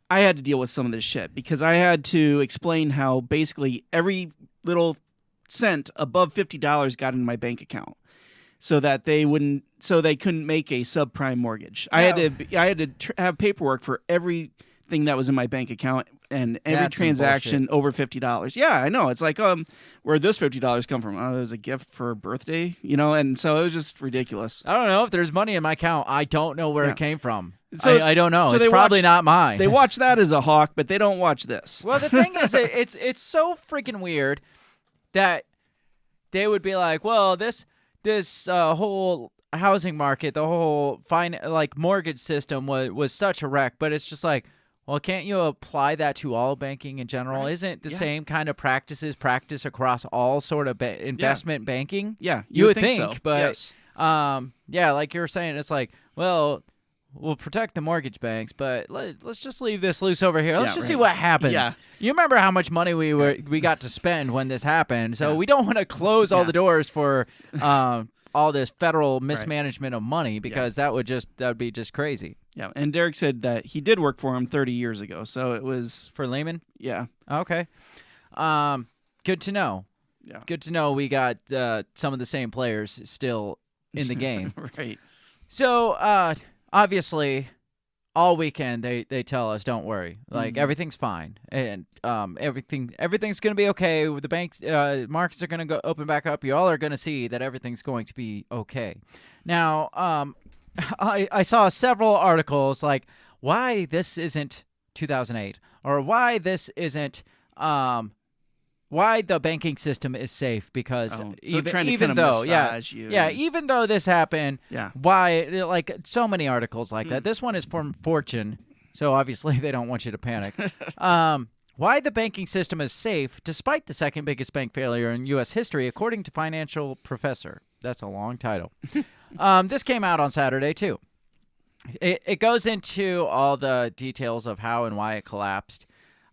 I had to deal with some of this shit because I had to explain how basically every little cent above $50 got in my bank account, so that they couldn't make a subprime mortgage. I had to have paperwork for everything that was in my bank account and every That's some transaction over $50. Yeah, I know. It's like, where'd this $50 come from? Oh, it was a gift for a birthday, and so it was just ridiculous. I don't know if there's money in my account. I don't know where Yeah. it came from. So- I don't know. so It's they probably watch- not mine. They watch that as a hawk, but they don't watch this. Well, the thing is, it's so freaking weird that they would be like, well, this whole housing market, the whole mortgage system was such a wreck, but it's just like, well, can't you apply that to all banking in general? Right. Isn't the Yeah. same kind of practices practiced across all sort of investment banking? Yeah, You would think so. but Yes. yeah, like you were saying, it's like, well, we'll protect the mortgage banks, but let's just leave this loose over here. Let's Yeah, just see right. what happens. Yeah. You remember how much money we got to spend when this happened, so Yeah. we don't want to close all Yeah. the doors for all this federal mismanagement of money because that would be just crazy. Yeah, and Derek said that he did work for him 30 years ago, so it was For Lehman? yeah. Okay. Good to know. Yeah. Good to know we got some of the same players still in the game. Right. So, obviously, all weekend they tell us, don't worry, like everything's fine, and everything's gonna be okay. The banks, markets are gonna go open back up. You all are gonna see that everything's going to be okay. Now, I saw several articles like why this isn't 2008 or why this isn't why the banking system is safe because So even, trying to even kinda though massage you yeah and- even though this happened Yeah. why like so many articles like that. This one is from Fortune, so obviously they don't want you to panic. Why the banking system is safe despite the second biggest bank failure in U.S. history, according to Financial Professor. That's a long title. This came out on Saturday too. It goes into all the details of how and why it collapsed,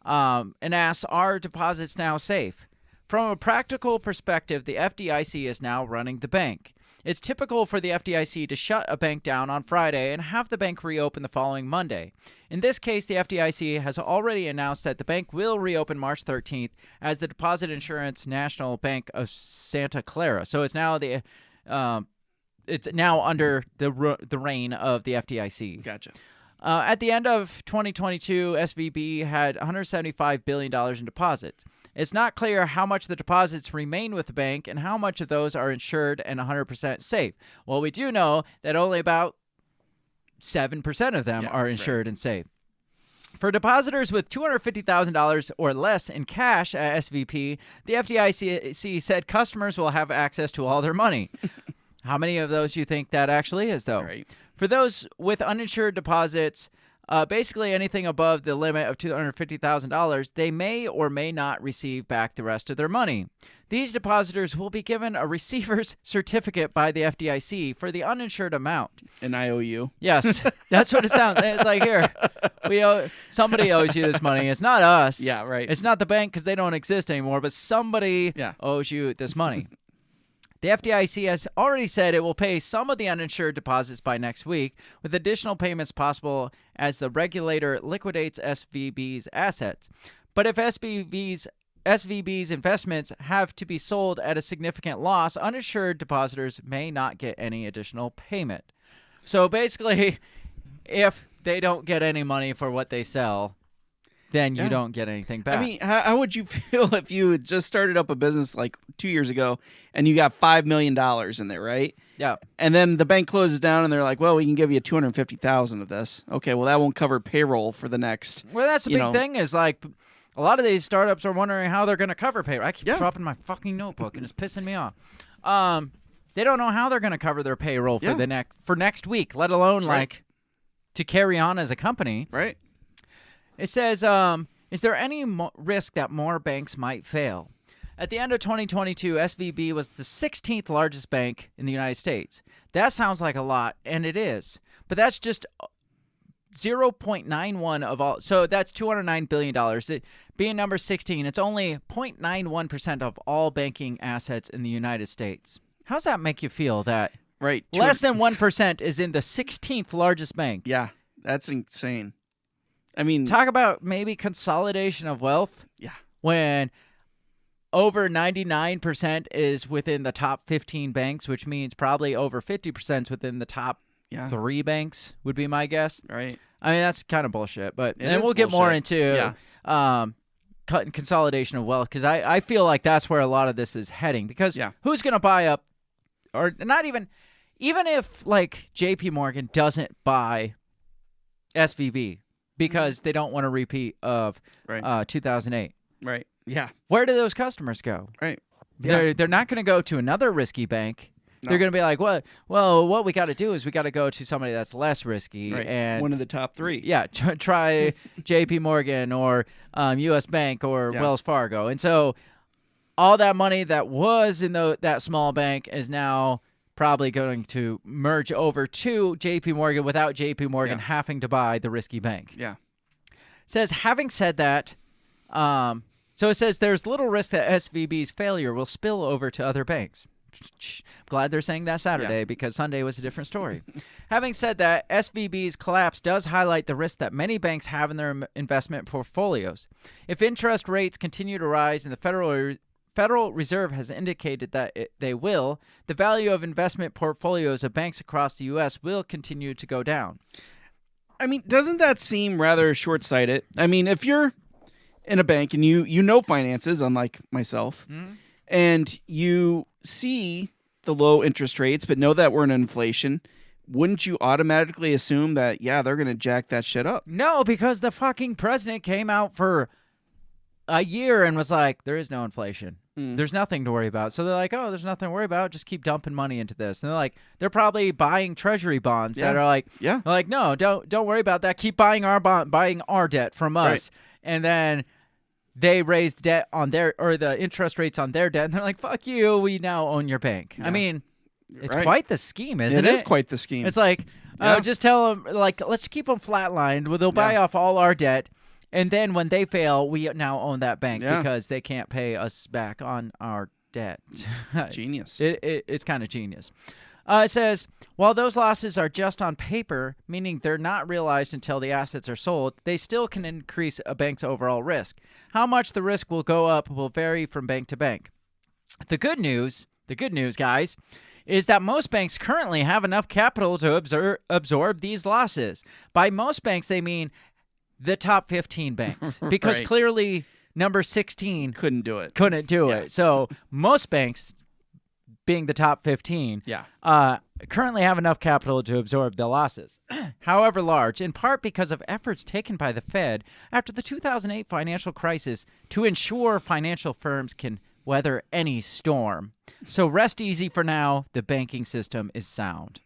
and asks, are deposits now safe? From a practical perspective, the FDIC is now running the bank. It's typical for the FDIC to shut a bank down on Friday and have the bank reopen the following Monday. In this case, the FDIC has already announced that the bank will reopen March 13th as the Deposit Insurance National Bank of Santa Clara. So it's now it's now under the reign of the FDIC. Gotcha. At the end of 2022, SVB had $175 billion in deposits. It's not clear how much the deposits remain with the bank and how much of those are insured and 100% safe. Well, we do know that only about 7% of them are insured and safe. For depositors with $250,000 or less in cash at SVP, the FDIC said customers will have access to all their money. How many of those do you think that actually is, though? Right. For those with uninsured deposits, Basically, anything above the limit of $250,000, they may or may not receive back the rest of their money. These depositors will be given a receiver's certificate by the FDIC for the uninsured amount. An IOU. Yes, that's what it sounds. It's like, here, somebody owes you this money. It's not us. Yeah, right. It's not the bank because they don't exist anymore, but somebody owes you this money. The FDIC has already said it will pay some of the uninsured deposits by next week, with additional payments possible as the regulator liquidates SVB's assets. But if SVB's investments have to be sold at a significant loss, uninsured depositors may not get any additional payment. So basically, if they don't get any money for what they sell, then you don't get anything back. I mean, how would you feel if you had just started up a business like 2 years ago and you got $5 million in there, right? Yeah. And then the bank closes down and they're like, well, we can give you $250,000 of this. Okay, well, that won't cover payroll for the next. Well, that's the big thing is like a lot of these startups are wondering how they're going to cover payroll. I keep dropping my fucking notebook and it's pissing me off. They don't know how they're going to cover their payroll for next week, let alone like to carry on as a company. Right. It says, is there any risk that more banks might fail? At the end of 2022, SVB was the 16th largest bank in the United States. That sounds like a lot, and it is. But that's just 0.91 of all. So that's $209 billion. Being number 16, it's only 0.91% of all banking assets in the United States. How's that make you feel that less than 1% is in the 16th largest bank? Yeah, that's insane. I mean, talk about maybe consolidation of wealth. Yeah. When over 99% is within the top 15 banks, which means probably over 50% is within the top 3 banks, would be my guess. Right. I mean, that's kind of bullshit. But then we'll get more into consolidation of wealth, because I feel like that's where a lot of this is heading. Because who's going to buy up, or not even if like JP Morgan doesn't buy SVB, because they don't want a repeat of 2008. Right. Yeah. Where do those customers go? Right. They're not going to go to another risky bank. No. They're going to be like, what we got to do is we got to go to somebody that's less risky. Right. And one of the top 3. Yeah. Try JP Morgan or U.S. Bank or Wells Fargo. And so all that money that was in that small bank is now probably going to merge over to JP Morgan without JP Morgan having to buy the risky bank. Yeah. It says, having said that, so it says there's little risk that SVB's failure will spill over to other banks. Glad they're saying that Saturday because Sunday was a different story. Having said that, SVB's collapse does highlight the risk that many banks have in their investment portfolios. If interest rates continue to rise and the Federal Reserve has indicated that they will, the value of investment portfolios of banks across the U.S. will continue to go down. I mean, doesn't that seem rather short-sighted? I mean, if you're in a bank and you know finances, unlike myself, and you see the low interest rates but know that we're in inflation, wouldn't you automatically assume that, they're going to jack that shit up? No, because the fucking president came out for a year and was like, there is no inflation. There's nothing to worry about. So they're like, oh, there's nothing to worry about. Just keep dumping money into this. And they're probably buying treasury bonds that are like, no, don't worry about that. Keep buying our debt from us. Right. And then they raised debt on the interest rates on their debt. And they're like, fuck you. We now own your bank. Yeah. I mean, it's quite the scheme, isn't it? It is quite the scheme. It's like, just tell them, like, let's keep them flatlined. They'll buy off all our debt. And then when they fail, we now own that bank because they can't pay us back on our debt. Genius. It's kind of genius. It says, while those losses are just on paper, meaning they're not realized until the assets are sold, they still can increase a bank's overall risk. How much the risk will go up will vary from bank to bank. The good news, guys, is that most banks currently have enough capital to absorb these losses. By most banks, they mean the top 15 banks, because clearly number 16 couldn't do it. So most banks, being the top 15, currently have enough capital to absorb the losses, however large, in part because of efforts taken by the Fed after the 2008 financial crisis to ensure financial firms can weather any storm. So rest easy for now. The banking system is sound.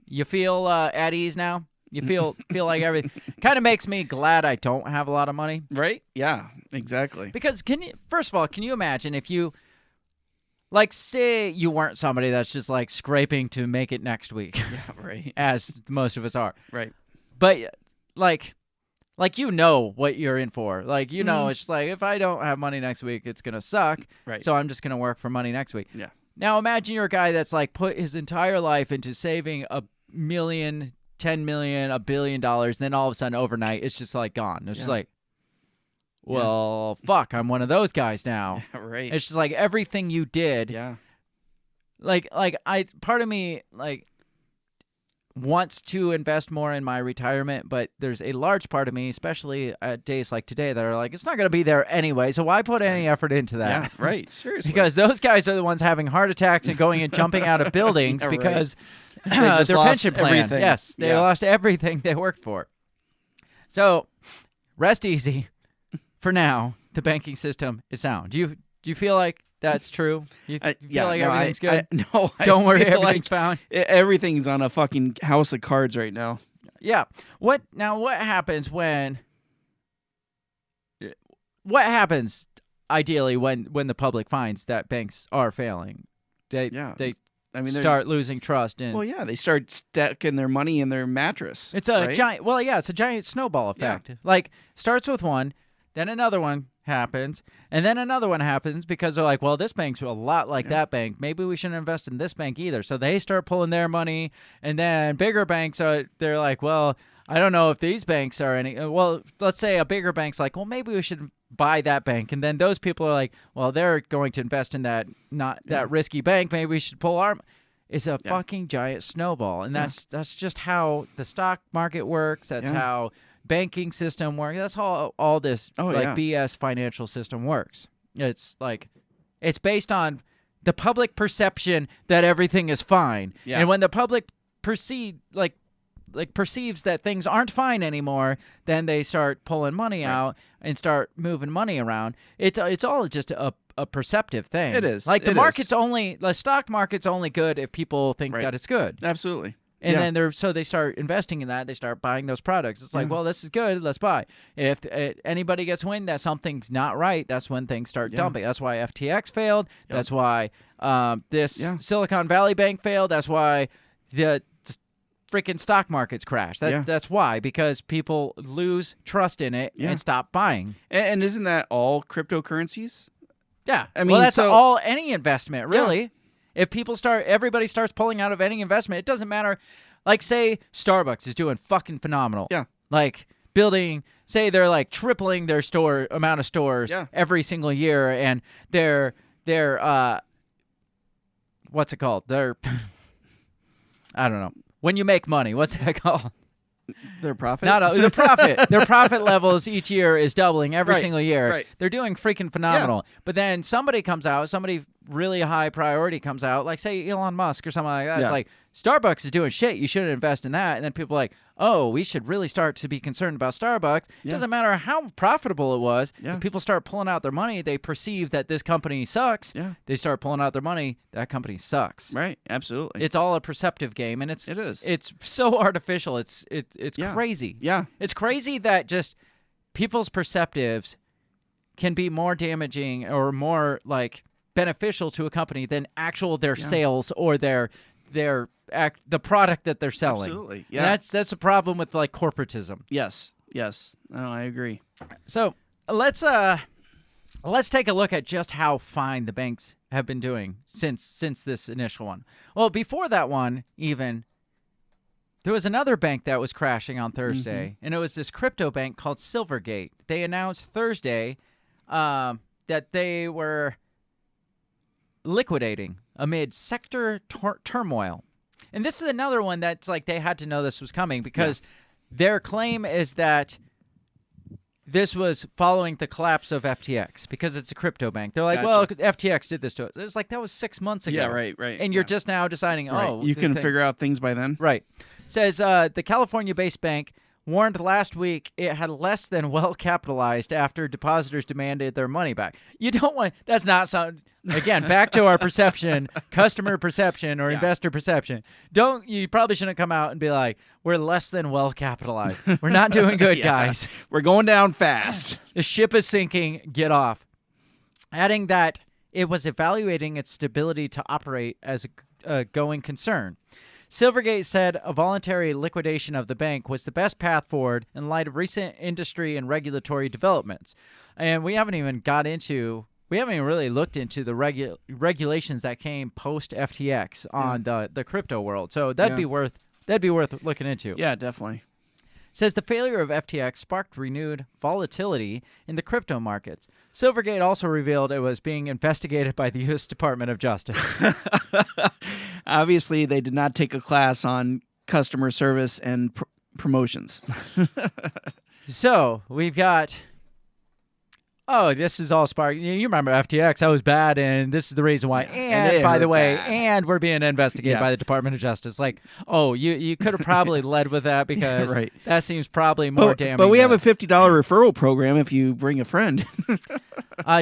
You feel at ease now? You feel like everything kind of makes me glad I don't have a lot of money. Right? Yeah, exactly. Because first of all, can you imagine if you, like, say you weren't somebody that's just like scraping to make it next week, Yeah, right. as most of us are, Right. but like you know what you're in for. Like, you know, it's just like, if I don't have money next week, it's gonna suck. Right. So I'm just gonna work for money next week. Yeah. Now imagine you're a guy that's like put his entire life into saving $1 million, $10 million, $1 billion, and then all of a sudden overnight it's just like gone. It's just like, well, fuck, I'm one of those guys now. Yeah, right. It's just like everything you did. Yeah. Like part of me like wants to invest more in my retirement, but there's a large part of me, especially at days like today, that are like, it's not going to be there anyway, so why put any effort into that? Yeah, right. Seriously. Because those guys are the ones having heart attacks and going and jumping out of buildings Yeah, right. because just their lost pension plan. everything. Yes, they Yeah. lost everything they worked for. So rest easy. For now, the banking system is sound. Do you feel like that's true? You feel like everything's good? No, Don't worry, feel everything's found. Everything's on a fucking house of cards right now. Yeah. What happens when? What happens ideally when the public finds that banks are failing? They I mean, start losing trust in. Well, yeah, they start stacking their money in their mattress. It's a right? giant. Well, yeah, it's a giant snowball effect. Like, starts with one, then another one happens, and then another one happens because they're like, well, this bank's a lot like that bank. Maybe we shouldn't invest in this bank either. So they start pulling their money, and then bigger banks they're like, well, I don't know if these banks are any. Well, let's say a bigger bank's like, well, maybe we should buy that bank, and then those people are like, well, they're going to invest in that that risky bank. Maybe we should pull our. It's a fucking giant snowball, and that's just how the stock market works. That's how banking system works. That's how all this BS financial system works. It's like it's based on the public perception that everything is fine, and when the public perceives that things aren't fine anymore, then they start pulling money out and start moving money around. It's all just a perceptive thing. It is. Like the stock market's only good if people think that it's good. Absolutely. And then they start investing in that. They start buying those products. It's like, well, this is good. Let's buy. If anybody gets wind that something's not right, that's when things start dumping. That's why FTX failed. That's why this Silicon Valley Bank failed. That's why the freaking stock markets crash. That's why, because people lose trust in it and stop buying. And isn't that all cryptocurrencies? Yeah. I mean, well, that's so- all any investment, really. Yeah. If everybody starts pulling out of any investment, it doesn't matter. Like, say Starbucks is doing fucking phenomenal. Yeah. Like say they're like tripling their amount of stores every single year, and they're what's it called? They're I don't know. When you make money, what's that called? Their profit? The profit. Their profit levels each year is doubling every single year. Right. They're doing freaking phenomenal. But then somebody really high priority comes out, like say Elon Musk or something like that. It's like, Starbucks is doing shit. You shouldn't invest in that. And then people are like, oh, we should really start to be concerned about Starbucks. It doesn't matter how profitable it was. If people start pulling out their money, they perceive that this company sucks. They start pulling out their money. That company sucks. Right. Absolutely. It's all a perceptive game, and it is. It's so artificial. It's crazy. Yeah. It's crazy that just people's perceptives can be more damaging or more like beneficial to a company than their sales or the product that they're selling. Absolutely. Yeah. And that's a problem with like corporatism. Yes. No, I agree. So let's take a look at just how fine the banks have been doing since this initial one. Well, before that one, even there was another bank that was crashing on Thursday, and it was this crypto bank called Silvergate. They announced Thursday that they were liquidating amid sector turmoil. And this is another one that's like they had to know this was coming because their claim is that this was following the collapse of FTX because it's a crypto bank. They're like, well, FTX did this to us. It's like that was 6 months ago. Yeah, right. And you're just now deciding, you can figure out things by then. Right. Says the California-based bank warned last week it had less than well capitalized after depositors demanded their money back. You don't want that's not something. Again, back to our perception, customer perception or investor perception. You probably shouldn't come out and be like, we're less than well capitalized. We're not doing good, guys. We're going down fast. The ship is sinking. Get off. Adding that it was evaluating its stability to operate as a going concern. Silvergate said a voluntary liquidation of the bank was the best path forward in light of recent industry and regulatory developments. And we haven't even really looked into the regulations that came post FTX on the crypto world. So that'd be worth looking into. Yeah, definitely. Says the failure of FTX sparked renewed volatility in the crypto markets. Silvergate also revealed it was being investigated by the U.S. Department of Justice. Obviously, they did not take a class on customer service and promotions. So we've got. Oh, this is all spark. You remember FTX? That was bad, and this is the reason why. And by the way, and we're being investigated by the Department of Justice. Like, you could have probably led with that because that seems probably more damning. But we have a $50 referral program if you bring a friend.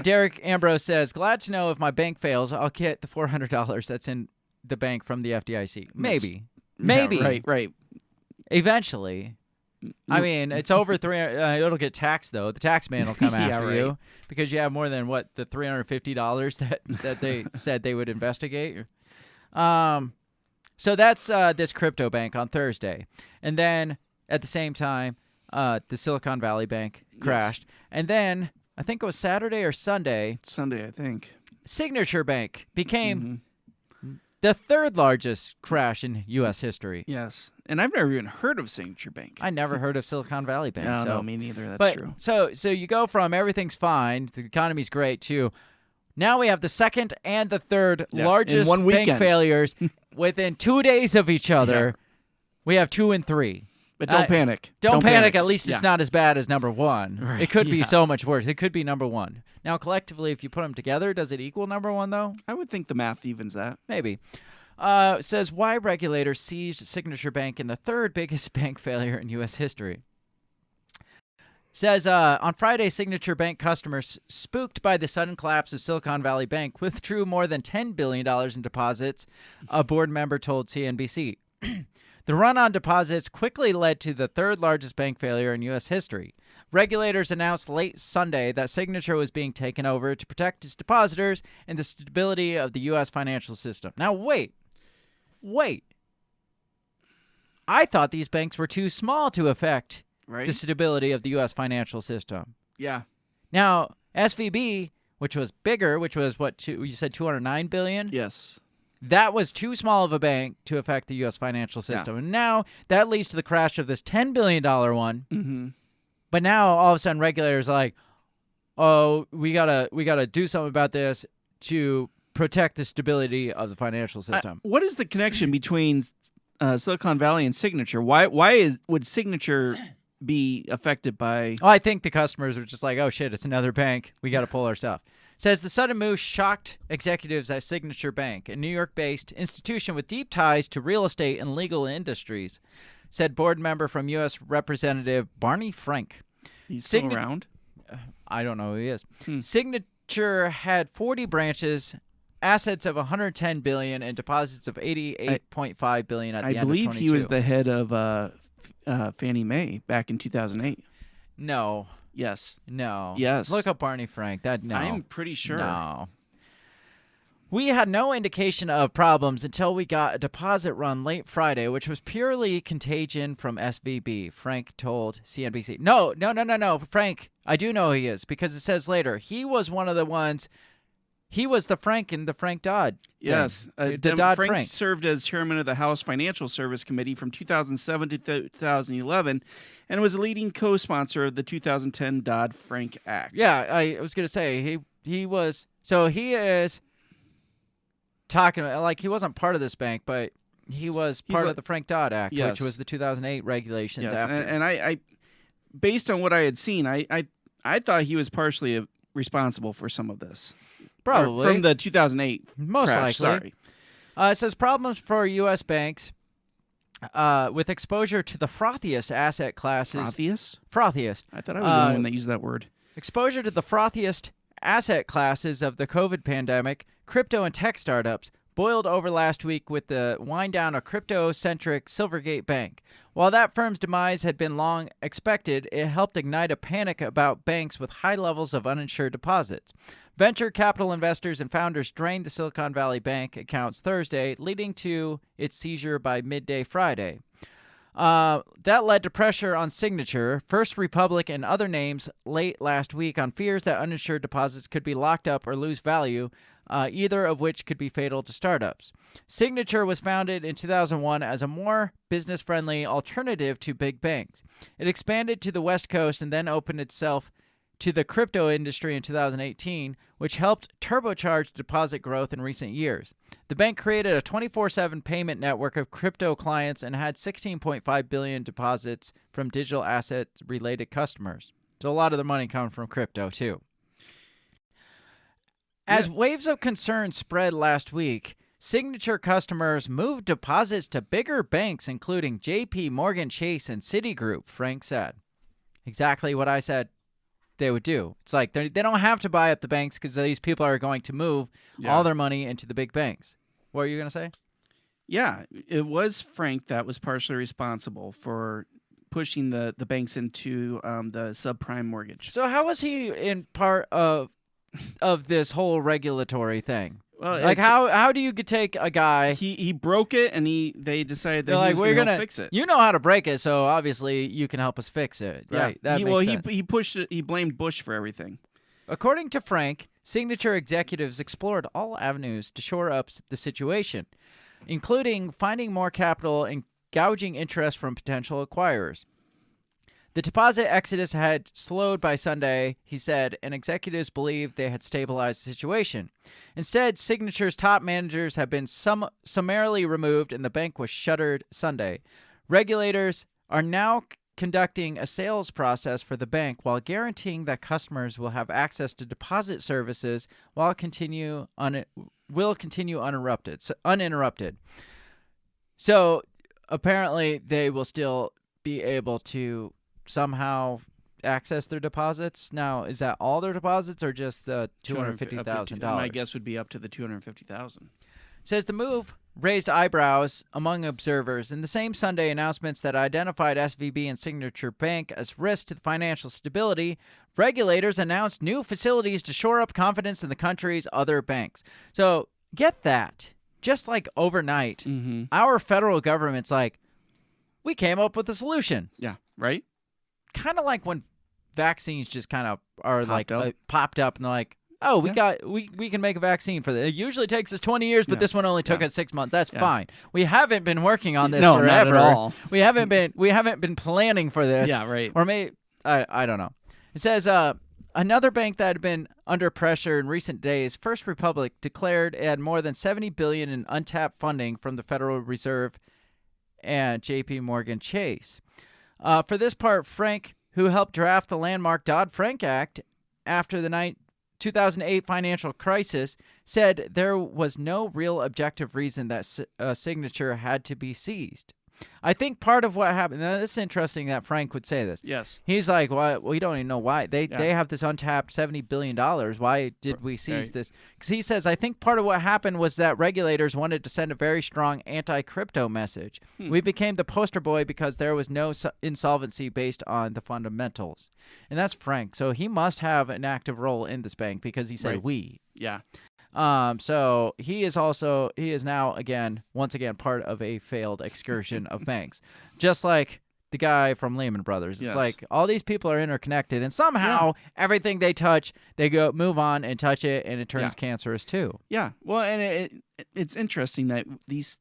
Derek Ambrose says, glad to know if my bank fails, I'll get the $400 that's in the bank from the FDIC. Maybe. Yeah, right. Eventually. I mean, it's over it'll get taxed though. The tax man will come after you because you have more than the $350 that they said they would investigate. So that's this crypto bank on Thursday, and then at the same time, the Silicon Valley Bank crashed, and then I think it was Saturday or Sunday. Sunday, I think. Signature Bank became the third largest crash in U.S. history. Yes. And I've never even heard of Signature Bank. I never heard of Silicon Valley Bank. No, me neither. That's true. So you go from everything's fine, the economy's great, to now we have the second and the third largest bank failures within 2 days of each other. Yeah. We have 2 and 3. But don't panic. Don't panic. At least it's not as bad as number 1. Right. It could be so much worse. It could be number 1. Now, collectively, if you put them together, does it equal number 1, though? I would think the math evens that. Maybe. Says why regulators seized Signature Bank in the third biggest bank failure in U.S. history. Says on Friday, Signature Bank customers spooked by the sudden collapse of Silicon Valley Bank withdrew more than $10 billion in deposits, a board member told CNBC. The run on deposits quickly led to the third largest bank failure in U.S. history. Regulators announced late Sunday that Signature was being taken over to protect its depositors and the stability of the U.S. financial system. Now, wait. I thought these banks were too small to affect the stability of the U.S. financial system. Yeah. Now, SVB, which was bigger, which was you said $209 billion? Yes. That was too small of a bank to affect the U.S. financial system. Yeah. And now that leads to the crash of this $10 billion one. Mm-hmm. But now all of a sudden regulators are like, oh, we gotta do something about this to protect the stability of the financial system. What is the connection between Silicon Valley and Signature? Why would Signature be affected by? Oh, I think the customers were just like, oh shit, it's another bank. We got to pull our stuff. Says the sudden move shocked executives at Signature Bank, a New York-based institution with deep ties to real estate and legal industries, said board member from U.S. Representative Barney Frank. He's still around? I don't know who he is. Signature had 40 branches, assets of $110 billion, and deposits of $88.5 billion at the end of 2022. I believe he was the head of Fannie Mae back in 2008. No. Yes. No. Yes. Look up Barney Frank. No. I'm pretty sure. No. We had no indication of problems until we got a deposit run late Friday, which was purely contagion from SVB, Frank told CNBC. No. Frank, I do know who he is because it says later. He was one of the ones. He was the Frank in the Frank Dodd. Yes. Dodd-Frank served as chairman of the House Financial Service Committee from 2007 to 2011 and was a leading co-sponsor of the 2010 Dodd-Frank Act. Yeah, I was going to say, he was. So he is talking, like he wasn't part of this bank, but he was part of the Frank Dodd Act, which was the 2008 regulations. Yes, after. And I, based on what I had seen, I thought he was partially responsible for some of this. Probably. From the 2008 Most crash, likely. sorry. It says problems for U.S. banks with exposure to the frothiest asset classes. Frothiest? Frothiest. I thought I was the only one that used that word. Exposure to the frothiest asset classes of the COVID pandemic, crypto and tech startups boiled over last week with the wind down of crypto-centric Silvergate Bank. While that firm's demise had been long expected, it helped ignite a panic about banks with high levels of uninsured deposits. Venture capital investors and founders drained the Silicon Valley Bank accounts Thursday, leading to its seizure by midday Friday. That led to pressure on Signature, First Republic, and other names late last week on fears that uninsured deposits could be locked up or lose value, either of which could be fatal to startups. Signature was founded in 2001 as a more business-friendly alternative to big banks. It expanded to the West Coast and then opened itself to the crypto industry in 2018, which helped turbocharge deposit growth in recent years. The bank created a 24/7 payment network of crypto clients and had 16.5 billion deposits from digital asset-related customers. So a lot of the money comes from crypto, too. As waves of concern spread last week, Signature customers moved deposits to bigger banks, including JP Morgan Chase and Citigroup, Frank said. Exactly what I said they would do. It's like they don't have to buy up the banks because these people are going to move all their money into the big banks. What are you going to say? Yeah, it was Frank that was partially responsible for pushing the banks into the subprime mortgage. So how was he in part of this whole regulatory thing? Well, like how do you take a guy? He broke it, and they decided that he was going to fix it. You know how to break it, so obviously you can help us fix it, right? Yeah. That makes sense. He pushed it. He blamed Bush for everything. According to Frank, Signature executives explored all avenues to shore up the situation, including finding more capital and gouging interest from potential acquirers. The deposit exodus had slowed by Sunday, he said, and executives believed they had stabilized the situation. Instead, Signature's top managers have been summarily removed and the bank was shuttered Sunday. Regulators are now conducting a sales process for the bank while guaranteeing that customers will have access to deposit services will continue uninterrupted. So apparently they will still be able to somehow access their deposits. Now, is that all their deposits or just the $250,000? My guess would be up to the $250,000. Says the move raised eyebrows among observers. In the same Sunday announcements that identified SVB and Signature Bank as risks to financial stability, regulators announced new facilities to shore up confidence in the country's other banks. So get that. Just like overnight, our federal government's like, we came up with a solution. Yeah, right? Kind of like when vaccines just kind of are popped up and they're like, oh, we can make a vaccine for this. It usually takes us 20 years, but this one only took us 6 months. That's fine. We haven't been working on this forever. Not at all. We haven't been planning for this. Yeah, right. Or maybe I don't know. It says another bank that had been under pressure in recent days, First Republic, declared it had more than $70 billion in untapped funding from the Federal Reserve and JP Morgan Chase. For this part, Frank, who helped draft the landmark Dodd-Frank Act after the 2008 financial crisis, said there was no real objective reason that Signature had to be seized. I think part of what happened, now this is interesting that Frank would say this. Yes. He's like, well, we don't even know why. They have this untapped $70 billion. Why did we seize this? Because he says, I think part of what happened was that regulators wanted to send a very strong anti-crypto message. We became the poster boy because there was no insolvency based on the fundamentals. And that's Frank. So he must have an active role in this bank because he said we. Yeah. So he is now once again part of a failed excursion of banks, just like the guy from Lehman Brothers. It's like all these people are interconnected, and somehow everything they touch, they move on and touch it, and it turns cancerous too. Yeah. Well, and it's interesting that it's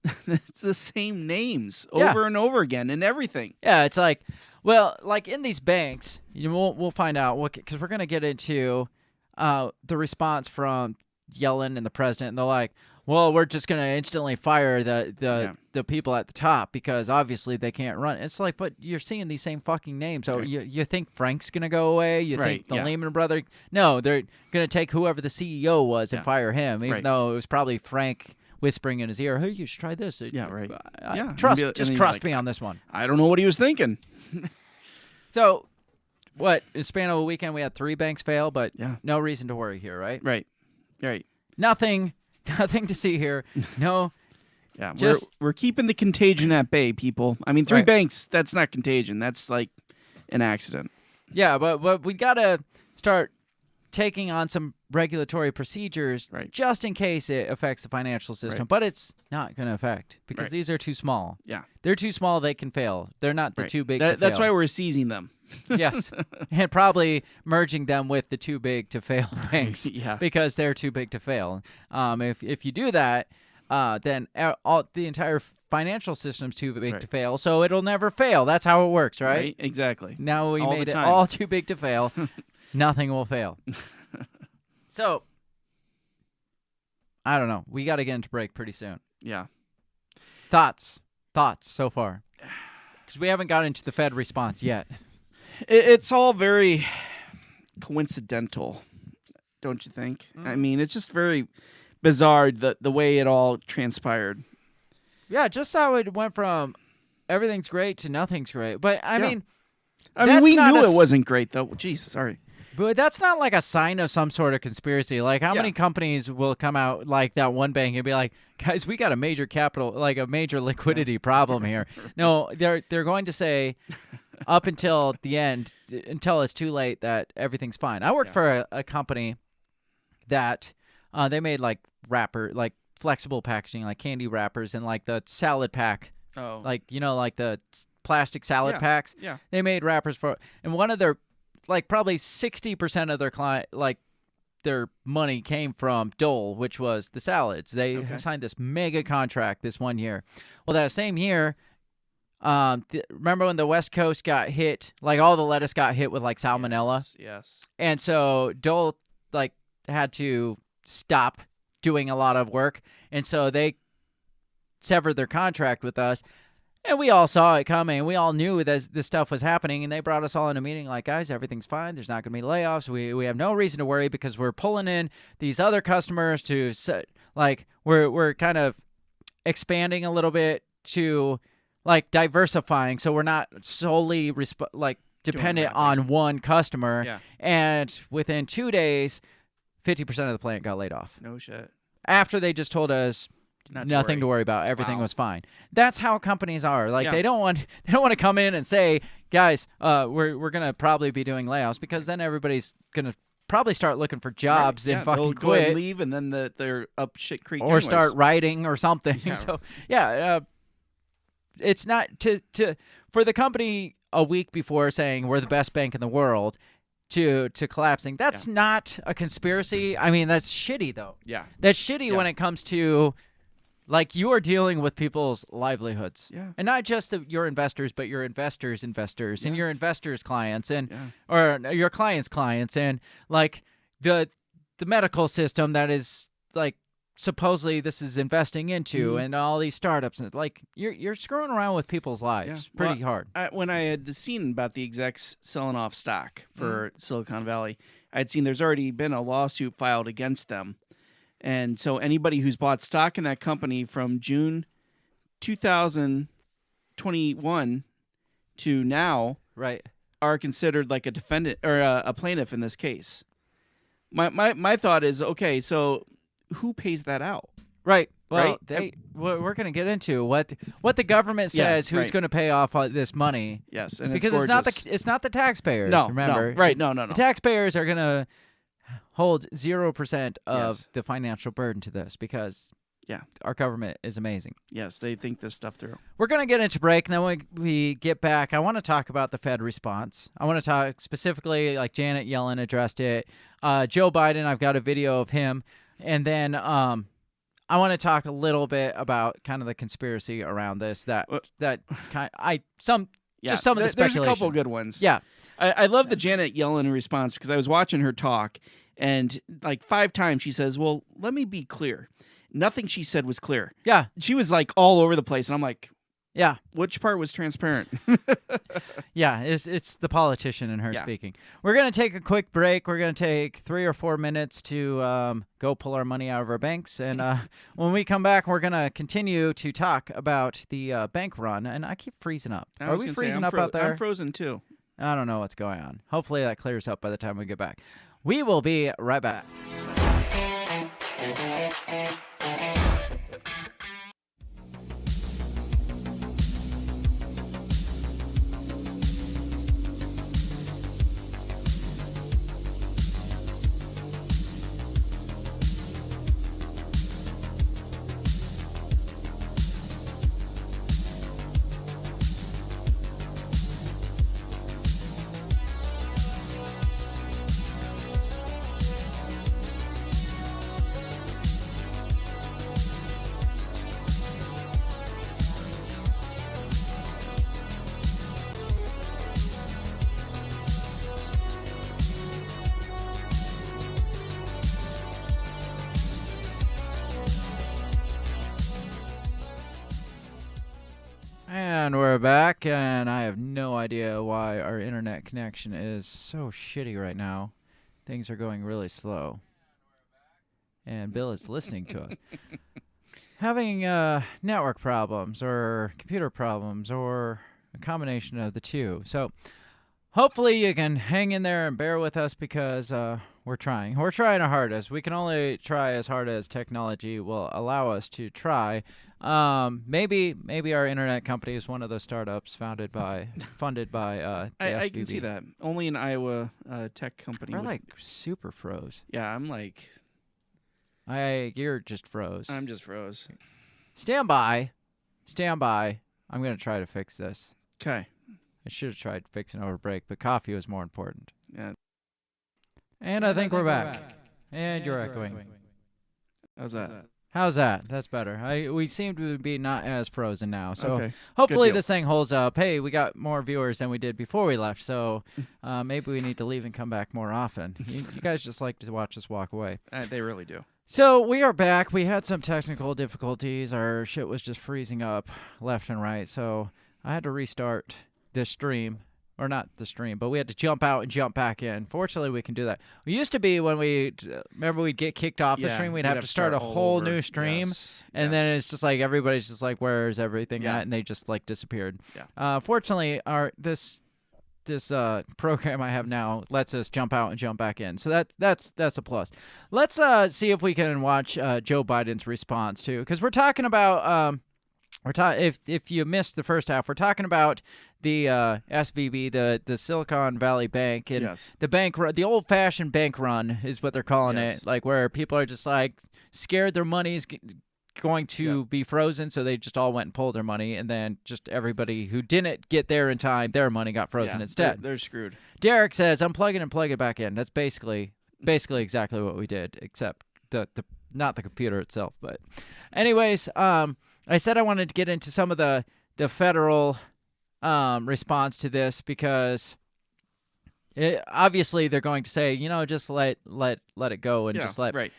the same names over and over again and everything. Yeah, it's like, well, like in these banks, we'll find out because we're gonna get into the response from Yellen and the president, and they're like, well, we're just going to instantly fire the people at the top because obviously they can't run. It's like, but you're seeing these same fucking names. So you think Frank's going to go away? You think the Lehman Brothers? No, they're going to take whoever the CEO was and fire him, even though it was probably Frank whispering in his ear, "Hey, you should try this." Yeah, right. Yeah, Trust, and just he's trust like, me on this one. I don't know what he was thinking. So, what in the span of a weekend we had 3 banks fail, but Yeah. no reason to worry here, right? Right. Nothing to see here. No. Yeah, Just- we're keeping the contagion at bay, people. I mean, 3 Right. banks, that's not contagion. That's like an accident. Yeah, but we gotta start taking on some regulatory procedures Right. just in case it affects the financial system. Right. But it's not going to affect because Right. these are too small. Yeah. They're too small, they can fail. They're not the Right. too big to That's fail. why we're seizing them. Yes. And probably merging them with the too big to fail banks Yeah. because they're too big to fail. If you do that, then the entire financial system's too big Right. to fail, so it'll never fail. That's how it works, right? Exactly. Now we All the made it time. all too big to fail. Nothing will fail. So, I don't know. We got to get into break pretty soon. Yeah. Thoughts so far? Because we haven't got into the Fed response yet. It's all very coincidental, don't you think? I mean, it's just very bizarre the way it all transpired. Yeah, just how it went from everything's great to nothing's great. But I Yeah. mean, I mean, that's we not knew a it s- wasn't great, though. Jeez, sorry. but that's not like a sign of some sort of conspiracy. Like, how Yeah. many companies will come out like that one bank and be like, "Guys, we got a major a major liquidity problem here." No, they're going to say up until the end, until it's too late, that everything's fine. I worked for a company that they made like flexible packaging, like candy wrappers and like the salad pack, Oh. like like the plastic salad Yeah. packs. Yeah. They made wrappers for, and one of their probably 60% of their client their money came from Dole, which was the salads. They signed this mega contract this one year. Well, that same year, remember when the West Coast got hit, like all the lettuce got hit with like salmonella, Yes. and so Dole had to stop doing a lot of work, and so they severed their contract with us. And we all saw it coming. We all knew that this stuff was happening, and they brought us all in a meeting like, guys, everything's fine. There's not going to be layoffs. We have no reason to worry because we're pulling in these other customers to we're kind of expanding a little bit to diversifying, so we're not solely dependent on one customer. Yeah. And within 2 days, 50% of the plant got laid off No shit. after they just told us nothing to worry about. Everything Wow. was fine. That's how companies are. Yeah. They don't want to come in and say, guys, we're gonna probably be doing layoffs, because then everybody's gonna probably start looking for jobs and they'll fucking go ahead and quit leave, and then they're up shit creek or anyways. start writing or something. Yeah. So it's not for the company a week before saying we're the best bank in the world to collapsing. That's not a conspiracy. I mean, that's shitty though. Yeah. That's shitty when it comes to you are dealing with people's livelihoods. Yeah. And not just your investors, but your investors' investors and your investors' clients and Yeah. or your clients' clients and the medical system that is supposedly this is investing into and all these startups, and you're screwing around with people's lives pretty hard. When I had seen about the execs selling off stock for Silicon Valley, I had seen there's already been a lawsuit filed against them. And so anybody who's bought stock in that company from June 2021 to now Right. are considered like a defendant or a plaintiff in this case. My thought is, okay, so who pays that out? Right. Well, Right? we're going to get into what the government Yeah, says who's right. going to pay off this money. Yes, and Because it's gorgeous. it's not the taxpayers. No, remember. no, right, no. The taxpayers are going to hold 0% of Yes. the financial burden to this because our government is amazing. Yes, they think this stuff through. We're going to get into break, and then when we get back, I want to talk about the Fed response. I want to talk specifically, Janet Yellen addressed it. Joe Biden, I've got a video of him. And then I want to talk a little bit about kind of the conspiracy around this. Some of the speculation. There's a couple good ones. Yeah. I love the Janet Yellen response because I was watching her talk, and 5 times she says, well, let me be clear. Nothing she said was clear. Yeah. She was all over the place, and I'm like, Yeah. Which part was transparent? Yeah, it's the politician in her Yeah. speaking. We're going to take a quick break. We're going to take 3 or 4 minutes to go pull our money out of our banks. And when we come back, we're going to continue to talk about the bank run. And I keep freezing up. I Are was we gonna say, freezing I'm up out there? I'm frozen too. I don't know what's going on. Hopefully that clears up by the time we get back. We will be right back. And we're back, and I have no idea why our internet connection is so shitty right now. Things are going really slow. And Bill is listening to us. Having network problems or computer problems or a combination of the two. So hopefully you can hang in there and bear with us because we're trying. We're trying our hardest. We can only try as hard as technology will allow us to try. Maybe our internet company is one of those startups funded by the I can SVB. see that. Only an Iowa tech company. We're would- like super froze. yeah, I'm like, You're just froze. I'm just froze. Stand by. I'm gonna try to fix this. Okay. I should have tried fixing over break, but coffee was more important. Yeah. And I think we're back. And you're echoing. How's that? How's that? That's better. We seem to be not as frozen now. So Okay. hopefully Good deal. this thing holds up. Hey, we got more viewers than we did before we left, so maybe we need to leave and come back more often. You guys just like to watch us walk away. They really do. So we are back. We had some technical difficulties. Our shit was just freezing up left and right, so I had to restart this stream. Or not the stream, but we had to jump out and jump back in. Fortunately, we can do that. We used to be when remember we'd get kicked off the stream, we'd have to start a all whole over. new stream. Yes, And yes. then it's just like everybody's just like, where's everything Yeah. at? And they just like disappeared. Yeah. Fortunately, this program I have now lets us jump out and jump back in. So that's a plus. Let's see if we can watch Joe Biden's response too, because we're talking about if you missed the first half, we're talking about the SVB, the Silicon Valley Bank, and Yes. the old-fashioned bank run is what they're calling Yes. it, like where people are just like scared their money's going to be frozen, so they just all went and pulled their money, and then just everybody who didn't get there in time, their money got frozen Yeah, instead. They're screwed. Derek says, unplug it and plug it back in. That's basically exactly what we did, except the not the computer itself. But anyways, I said I wanted to get into some of the federal response to this because obviously they're going to say, just let it go and just let right.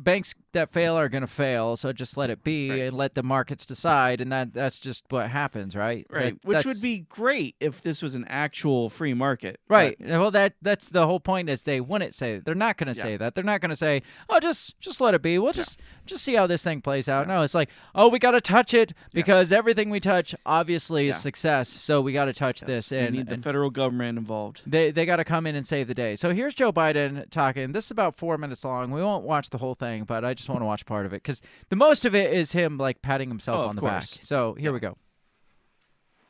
banks that fail are going to fail, so just let it be and let the markets decide, and that's just what happens, right? Right. Which would be great if this was an actual free market. Right. Well, that's the whole point is they wouldn't say it. They're not going to say that. They're not going to say, "Oh, just let it be. We'll just see how this thing plays out." No, it's like, "Oh, we got to touch it because everything we touch obviously is success. So we got to touch this." We And need the federal government involved. they got to come in and save the day. So here's Joe Biden talking. This is about 4 minutes long. We won't watch the whole thing, but I just want to watch part of it because the most of it is him like patting himself on the back. So here we go.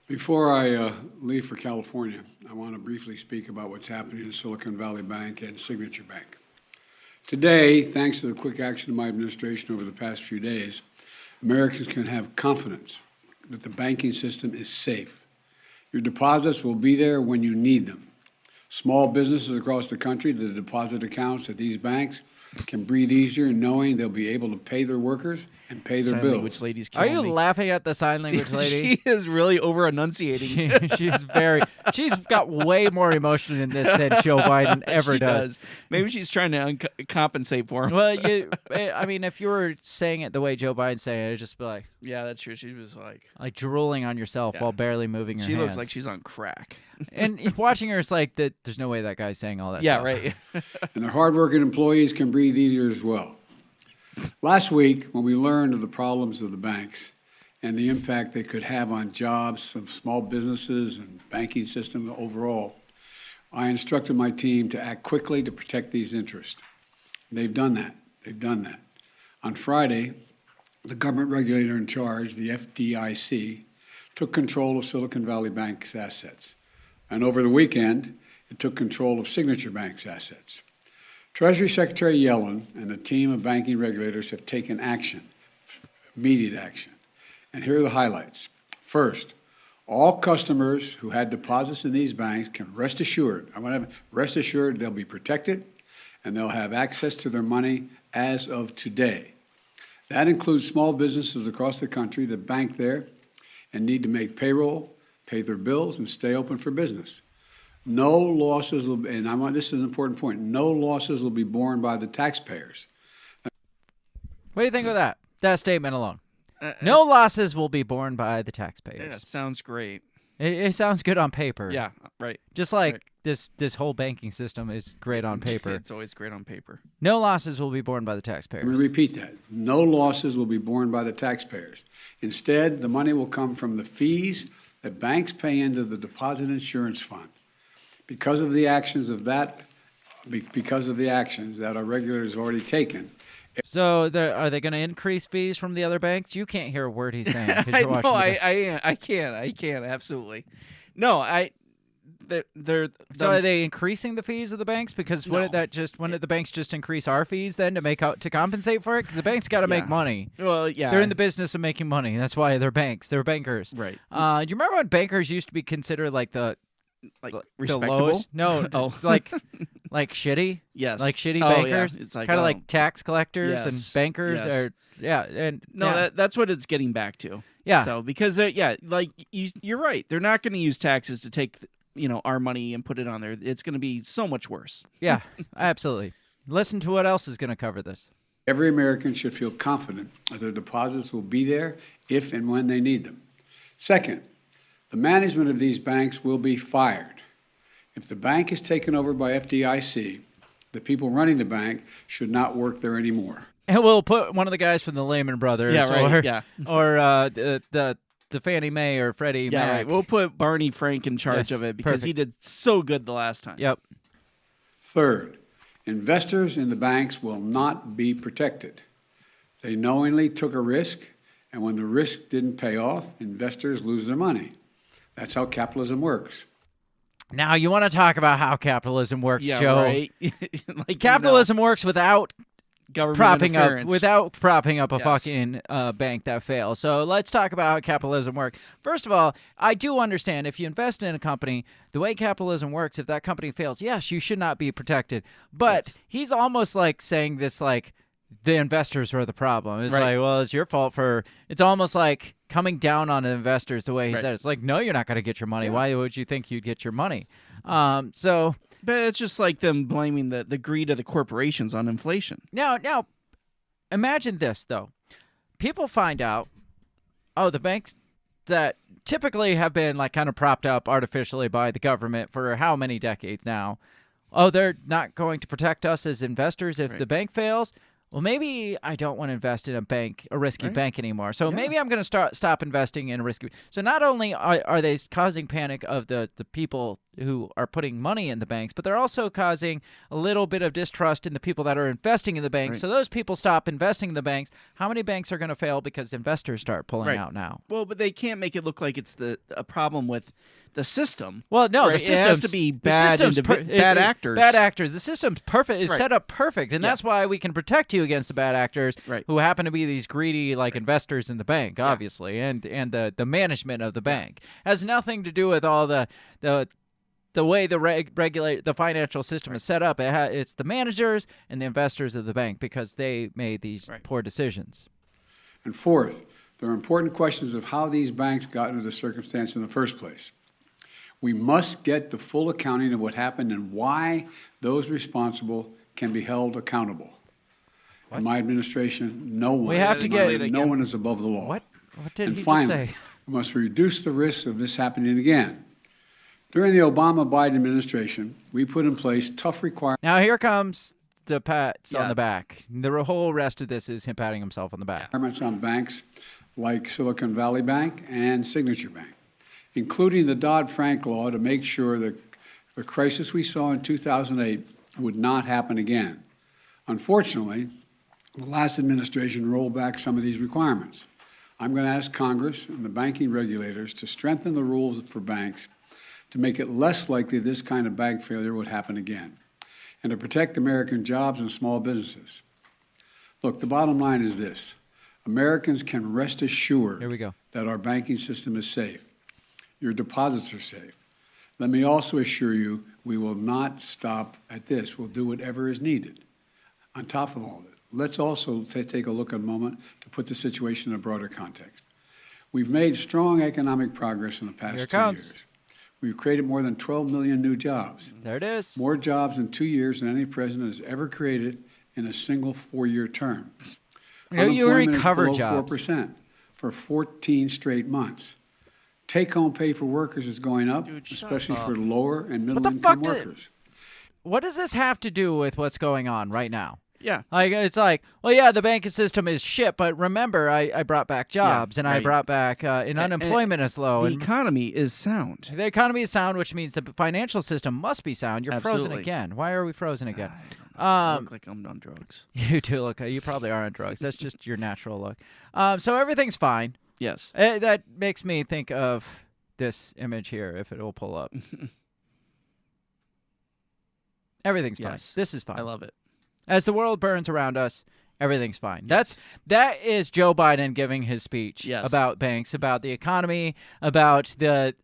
Before I leave for California, I want to briefly speak about what's happening in Silicon Valley Bank and Signature Bank. Today, thanks to the quick action of my administration over the past few days, Americans can have confidence that the banking system is safe. Your deposits will be there when you need them. Small businesses across the country, the deposit accounts at these banks can breathe easier knowing they'll be able to pay their workers and pay their Sign bills. language lady's Are killing you me. laughing at the sign language lady? She is really over enunciating. She's got way more emotion in this than Joe Biden ever She does. Maybe she's trying to compensate for him. Well, I mean, if you were saying it the way Joe Biden's saying it, it'd just be Yeah, that's true. She was like drooling on yourself while barely moving her she hands. looks like she's on crack. And watching her, it's like that. There's no way that guy's saying all that. Yeah, stuff. right. And their hardworking employees can breathe easier as well. Last week, when we learned of the problems of the banks and the impact they could have on jobs of small businesses and banking system overall, I instructed my team to act quickly to protect these interests. They've done that. On Friday, the government regulator in charge, the FDIC, took control of Silicon Valley Bank's assets. And over the weekend, it took control of Signature Bank's assets. Treasury Secretary Yellen and a team of banking regulators have taken action, immediate action. And here are the highlights. First, all customers who had deposits in these banks can rest assured they'll be protected and they'll have access to their money as of today. That includes small businesses across the country that bank there and need to make payroll, pay their bills, and stay open for business. No losses will, this is an important point, no losses will be borne by the taxpayers. What do you think of that statement alone? No losses will be borne by the taxpayers. Yeah, sounds great. It sounds good on paper. Yeah, right. Just like this whole banking system is great on paper. It's always great on paper. No losses will be borne by the taxpayers. Let me repeat that. No losses will be borne by the taxpayers. Instead, the money will come from the fees that banks pay into the Deposit Insurance Fund. Because of the actions that our regulators have already taken. So are they going to increase fees from the other banks? You can't hear a word he's saying. 'Cause I you're watching know. the- I can't. Absolutely. No. They're So are they increasing the fees of the banks? Because wouldn't the banks just increase our fees then to compensate for it? Because the banks got to make money. Well, yeah. They're in the business of making money. That's why they're banks. They're bankers. Right. You remember when bankers used to be considered like the respectable? lowest? No. Oh. like shitty. Yes. Like shitty Oh, yeah. bankers. It's like kind of oh. like tax collectors Yes. and bankers Yes. are. Yeah. And No, yeah. that's what it's getting back to. Yeah. So because like you're right. They're not going to use taxes to take our money and put it on there. It's going to be so much worse. Yeah, absolutely. Listen to what else is going to cover this. Every American should feel confident that their deposits will be there if and when they need them. Second, the management of these banks will be fired. If the bank is taken over by FDIC, the people running the bank should not work there anymore. And we'll put one of the guys from the Lehman Brothers, Yeah, right, or yeah. or the Fannie Mae or Freddie Yeah, Mac. right. We'll put Barney Frank in charge Yes, of it because he did so good the last time. Yep. Third, investors in the banks will not be protected. They knowingly took a risk, and when the risk didn't pay off, investors lose their money. That's how capitalism works. Now you want to talk about how capitalism works, Yeah, Joe? right. Like, Capitalism works without government propping up interference. a Yes. fucking bank that fails. So let's talk about how capitalism works. First of all, I do understand if you invest in a company, the way capitalism works, if that company fails, yes, you should not be protected. But Yes. he's almost like saying this like the investors were the problem. It's Right. like, well, it's your fault for. It's almost like coming down on the investors the way he Right. said. It's like, no, you're not going to get your money. Yeah. Why would you think you'd get your money? So. But it's just like them blaming the greed of the corporations on inflation. Now, imagine this, though. People find out, the banks that typically have been like kind of propped up artificially by the government for how many decades now, they're not going to protect us as investors if the bank fails. Well, maybe I don't want to invest in a risky bank anymore. So maybe I'm going to stop investing in a risky. So not only are they causing panic of the people who are putting money in the banks, but they're also causing a little bit of distrust in the people that are investing in the banks. Right. So those people stop investing in the banks. How many banks are going to fail because investors start pulling out now? Well, but they can't make it look like it's a problem with the system. Well, no, right? the It has to system's- be the bad system's bad actors. Bad actors. The system's perfect. Is Right. set up perfect, and Yeah. that's why we can protect you against the bad actors Right. who happen to be these greedy investors in the bank, obviously, and the management of the bank has nothing to do with all the the way the the financial system is set up. It's the managers and the investors of the bank because they made these poor decisions. And fourth, there are important questions of how these banks got into the circumstance in the first place. We must get the full accounting of what happened and why those responsible can be held accountable. In my administration, no one is above the law. What did and he finally, just say? we must reduce the risks of this happening again. During the Obama-Biden administration, we put in place tough requirements. Now here comes the pats on the back. The whole rest of this is him patting himself on the back. On banks like Silicon Valley Bank and Signature Bank, including the Dodd-Frank law to make sure that the crisis we saw in 2008 would not happen again. Unfortunately, the last administration rolled back some of these requirements. I'm going to ask Congress and the banking regulators to strengthen the rules for banks to make it less likely this kind of bank failure would happen again, and to protect American jobs and small businesses. Look, the bottom line is this. Americans can rest assured that our banking system is safe. Your deposits are safe. Let me also assure you we will not stop at this. We'll do whatever is needed. On top of all this, let's also take a look at a moment to put the situation in a broader context. We've made strong economic progress in the past 2 years. We've created more than 12 million new jobs. There it is. More jobs in 2 years than any president has ever created in a single 4-year term. You recover is below jobs. 4% for 14 straight months. Take-home pay for workers is going up, especially for lower and middle-income workers. What does this have to do with what's going on right now? Yeah. It's like, well, yeah, the banking system is shit, but remember, I brought back jobs, and I brought back, unemployment is low. The economy is sound. The economy is sound, which means the financial system must be sound. You're frozen again. Why are we frozen again? I look like I'm on drugs. You do look. You probably are on drugs. That's just your natural look. So everything's fine. Yes. That makes me think of this image here, if it will pull up. Everything's fine. This is fine. I love it. As the world burns around us, everything's fine. That is Joe Biden giving his speech about banks, about the economy, about the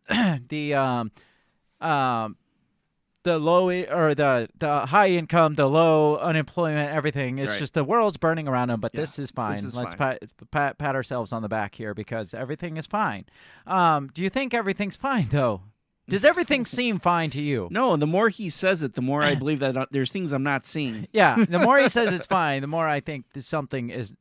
low or the high income, the low unemployment, everything. It's just the world's burning around him, but this is fine. Let's pat ourselves on the back here because everything is fine. Do you think everything's fine though? Does everything seem fine to you? No, and the more he says it, the more I believe that there's things I'm not seeing. Yeah, the more he says it's fine, the more I think something is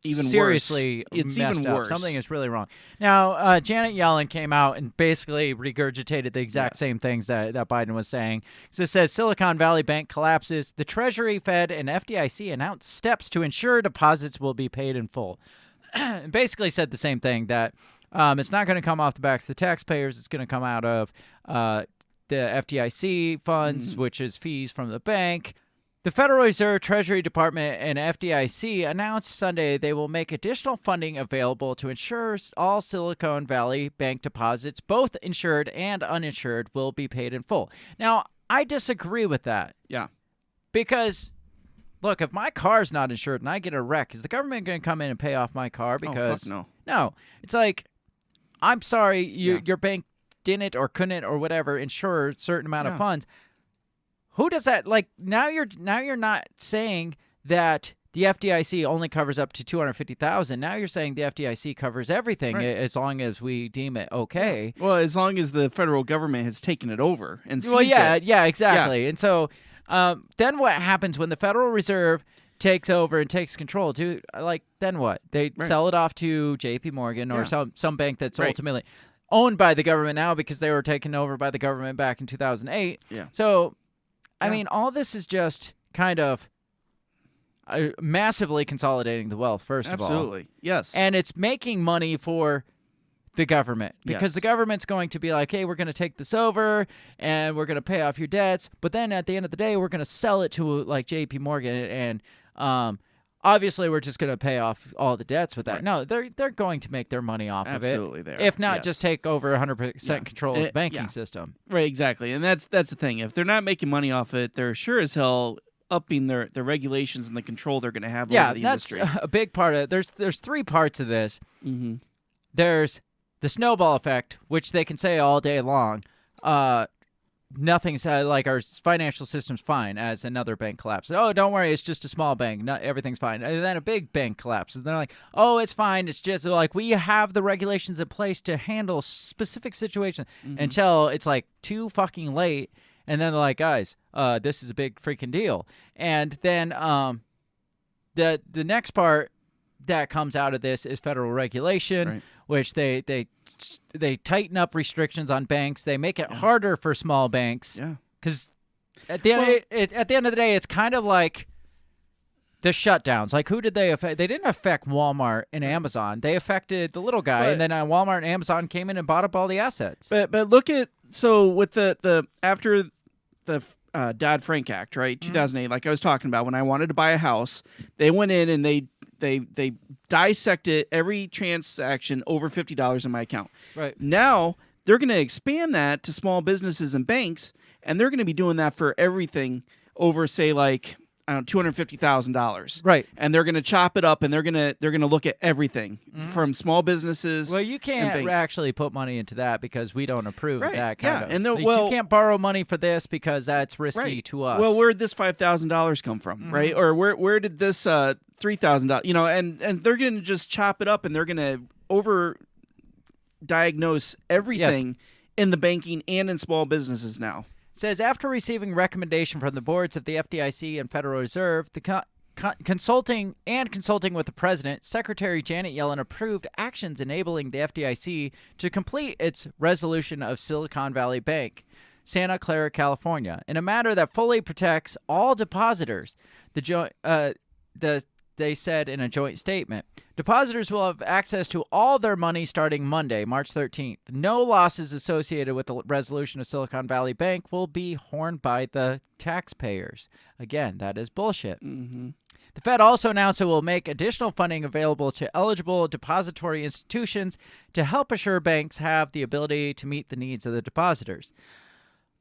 even seriously worse. It's messed even up. worse. Something is really wrong. Now, Janet Yellen came out and basically regurgitated the exact same things that Biden was saying. So it says Silicon Valley Bank collapses. The Treasury, Fed, and FDIC announced steps to ensure deposits will be paid in full. And basically said the same thing, that it's not going to come off the backs of the taxpayers. It's going to come out of the FDIC funds, which is fees from the bank. The Federal Reserve, Treasury Department, and FDIC announced Sunday they will make additional funding available to ensure all Silicon Valley Bank deposits, both insured and uninsured, will be paid in full. Now, I disagree with that. Yeah. Because, look, if my car's not insured and I get a wreck, is the government going to come in and pay off my car? Because fuck no. No. It's like, I'm sorry, your bank didn't or couldn't or whatever insure a certain amount of funds. Who does that? Like, now you're not saying that the FDIC only covers up to $250,000. Now you're saying the FDIC covers everything as long as we deem it okay. Yeah. Well, as long as the federal government has taken it over and seized it. Yeah, exactly. Yeah. And so then what happens when the Federal Reserve takes over and takes control? Then what? They sell it off to J.P. Morgan or some bank that's ultimately owned by the government now because they were taken over by the government back in 2008. Yeah. So, I mean, all this is just kind of massively consolidating the wealth, first of all. Absolutely. Yes. And it's making money for the government because the government's going to be like, hey, we're going to take this over and we're going to pay off your debts. But then at the end of the day, we're going to sell it to like J.P. Morgan and obviously we're just going to pay off all the debts with that. No, they're going to make their money off of it. Absolutely, they are. If not, just take over 100% control of the banking system. Right, exactly. And that's the thing. If they're not making money off it, they're sure as hell upping their regulations and the control they're going to have over the industry. Yeah, that's a big part of it. There's three parts of this. Mm-hmm. There's the snowball effect, which they can say all day long. nothing's like our financial system's fine as another bank collapses. Oh, don't worry, it's just a small bank. No, everything's fine. And then a big bank collapses. They're like, oh, it's fine. It's just like we have the regulations in place to handle specific situations until it's like too fucking late. And then they're like, guys, this is a big freaking deal. And then the next part that comes out of this is federal regulation, which they tighten up restrictions on banks. They make it harder for small banks. Yeah. Because at the end of the day, it's kind of like the shutdowns. Like, who did they affect? They didn't affect Walmart and Amazon. They affected the little guy, and then Walmart and Amazon came in and bought up all the assets. But look at with the after the Dodd-Frank Act, right? 2008, like I was talking about, when I wanted to buy a house, they went in and they dissected every transaction over $50 in my account. Right. Now they're going to expand that to small businesses and banks, and they're going to be doing that for everything over, say, like, I don't know, $250,000. Right. And they're going to chop it up, and they're going to look at everything from small businesses. Well, you can't actually put money into that because we don't approve that kind of. And you can't borrow money for this because that's risky to us. Well, where'd this $5,000 come from, right? Or where did this $3,000? You know, and they're going to just chop it up, and they're going to over diagnose everything in the banking and in small businesses now. Says after receiving recommendation from the boards of the FDIC and Federal Reserve, the consulting with the president, Secretary Janet Yellen approved actions enabling the FDIC to complete its resolution of Silicon Valley Bank, Santa Clara, California, in a manner that fully protects all depositors. They said in a joint statement, depositors will have access to all their money starting Monday, March 13th. No losses associated with the resolution of Silicon Valley Bank will be borne by the taxpayers. Again, that is bullshit. The Fed also announced it will make additional funding available to eligible depository institutions to help assure banks have the ability to meet the needs of the depositors.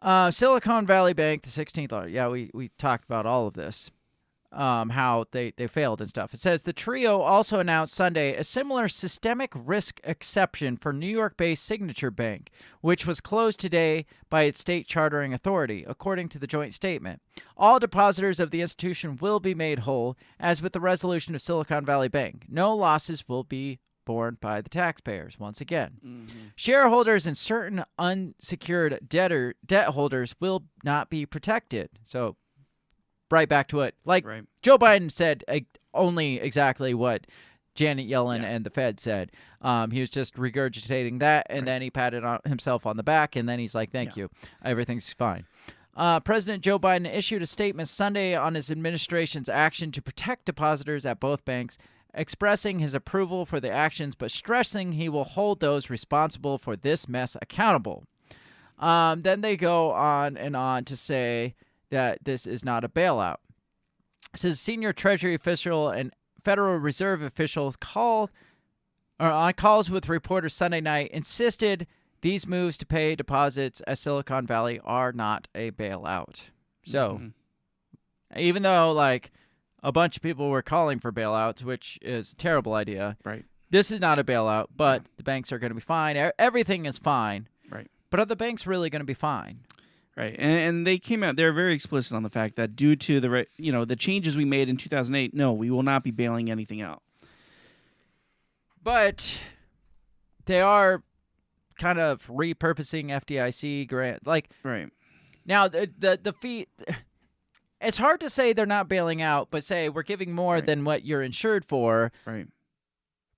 Silicon Valley Bank, the 16th. Yeah, we talked about all of this. How they failed and stuff. It says the trio also announced Sunday a similar systemic risk exception for New York-based Signature Bank, which was closed today by its state chartering authority, according to the joint statement. All depositors of the institution will be made whole, as with the resolution of Silicon Valley Bank. No losses will be borne by the taxpayers, once again. Shareholders and certain unsecured debt holders will not be protected. So, right back to it. Like Joe Biden said only exactly what Janet Yellen and the Fed said. He was just regurgitating that, and then he patted himself on the back, and then he's like, thank you. Everything's fine. President Joe Biden issued a statement Sunday on his administration's action to protect depositors at both banks, expressing his approval for the actions, but stressing he will hold those responsible for this mess accountable. Then they go on and on to say that this is not a bailout. It says senior Treasury official and Federal Reserve officials on calls with reporters Sunday night insisted these moves to pay deposits at Silicon Valley are not a bailout. So, even though like a bunch of people were calling for bailouts, which is a terrible idea, this is not a bailout, but the banks are going to be fine. Everything is fine. But are the banks really going to be fine? Right, and they came out. They're very explicit on the fact that due to the changes we made in 2008, no, we will not be bailing anything out. But they are kind of repurposing FDIC grant, like now the fee. It's hard to say they're not bailing out, but say we're giving more than what you're insured for.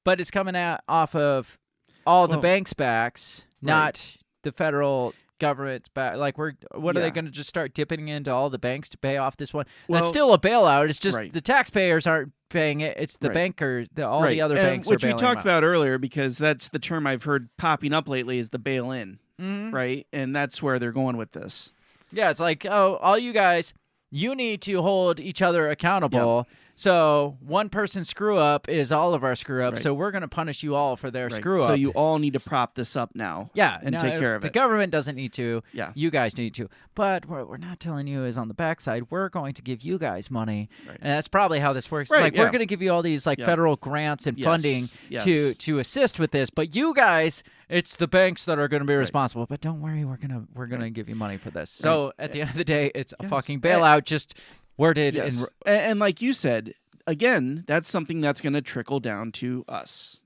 But it's coming out off of all the banks' backs, not the federal government's back. Like what are they going to just start dipping into all the banks to pay off this one? That's still a bailout. It's just the taxpayers aren't paying it. It's the bankers, all the other banks, which are we talked about earlier, because that's the term I've heard popping up lately is the bail-in, right? And that's where they're going with this. Yeah, it's like, oh, all you guys, you need to hold each other accountable So one person's screw up is all of our screw up. Right. So we're going to punish you all for their Right. screw up. So you all need to prop this up now. Yeah, and no, take care of the it. government doesn't need to. Yeah. You guys need to. But what we're not telling you is on the backside, we're going to give you guys money. Right. And that's probably how this works. Right, It's like yeah. we're going to give you all these like Yeah. federal grants and Yes, funding yes. to assist with this. But you guys, it's the banks that are going to be responsible. But don't worry, we're gonna give you money for this. So at the end of the day, it's a fucking bailout, just worded Yes. in. And like you said, again, that's something that's going to trickle down to us,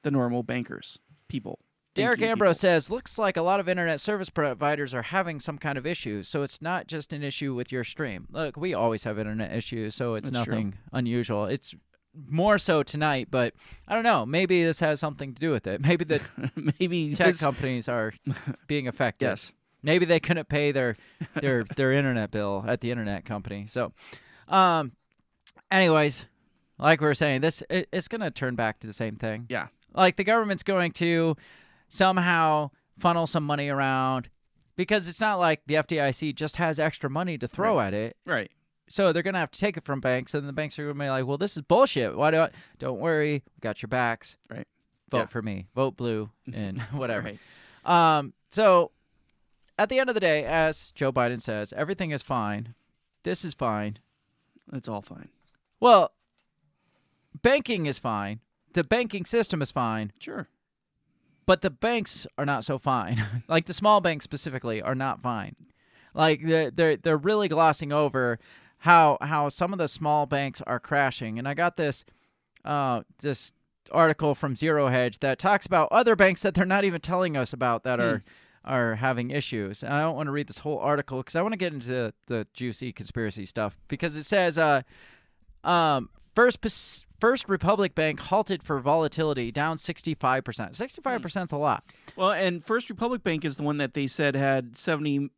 the normal bankers, people. Derek banking Ambrose people. says, looks like a lot of internet service providers are having some kind of issue, so it's not just an issue with your stream. Look, we always have internet issues, so it's That's nothing unusual. It's more so tonight, but I don't know. Maybe this has something to do with it. Maybe the Maybe tech this- companies are being affected. Yes. Maybe they couldn't pay their internet bill at the internet company. So, anyways, like we were saying, it's going to turn back to the same thing. Yeah. Like the government's going to somehow funnel some money around because it's not like the FDIC just has extra money to throw at it. Right. So they're going to have to take it from banks, and the banks are going to be like, well, this is bullshit. Why do I? Don't worry. We got your backs. Right. Vote Yeah. for me. Vote blue and whatever. Right. So at the end of the day, as Joe Biden says, everything is fine. This is fine. It's all fine. Well, banking is fine. The banking system is fine. Sure. But the banks are not so fine. Like the small banks specifically are not fine. Like they're really glossing over how some of the small banks are crashing. And I got this this article from Zero Hedge that talks about other banks that they're not even telling us about that are having issues. And I don't want to read this whole article because I want to get into the juicy conspiracy stuff because it says First Republic Bank halted for volatility, down 65%. 65% is a lot. Well, and First Republic Bank is the one that they said had 70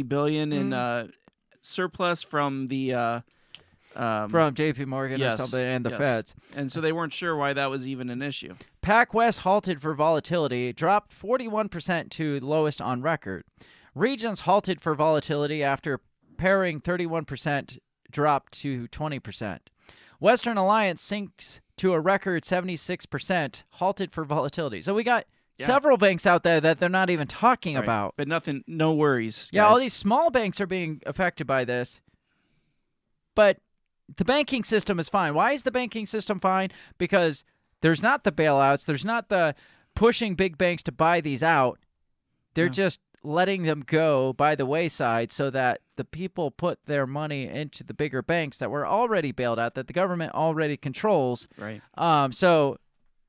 billion in surplus from the From J.P. Morgan or something and the Feds. And so they weren't sure why that was even an issue. PacWest halted for volatility, dropped 41% to lowest on record. Regions halted for volatility after pairing 31% dropped to 20%. Western Alliance sinks to a record 76%, halted for volatility. So we got several banks out there that they're not even talking about. But nothing, no worries. Yeah, guys. all these small banks are being affected by this. But the banking system is fine. Why is the banking system fine? Because there's not the bailouts. There's not the pushing big banks to buy these out. They're just letting them go by the wayside so that the people put their money into the bigger banks that were already bailed out, that the government already controls. Right. So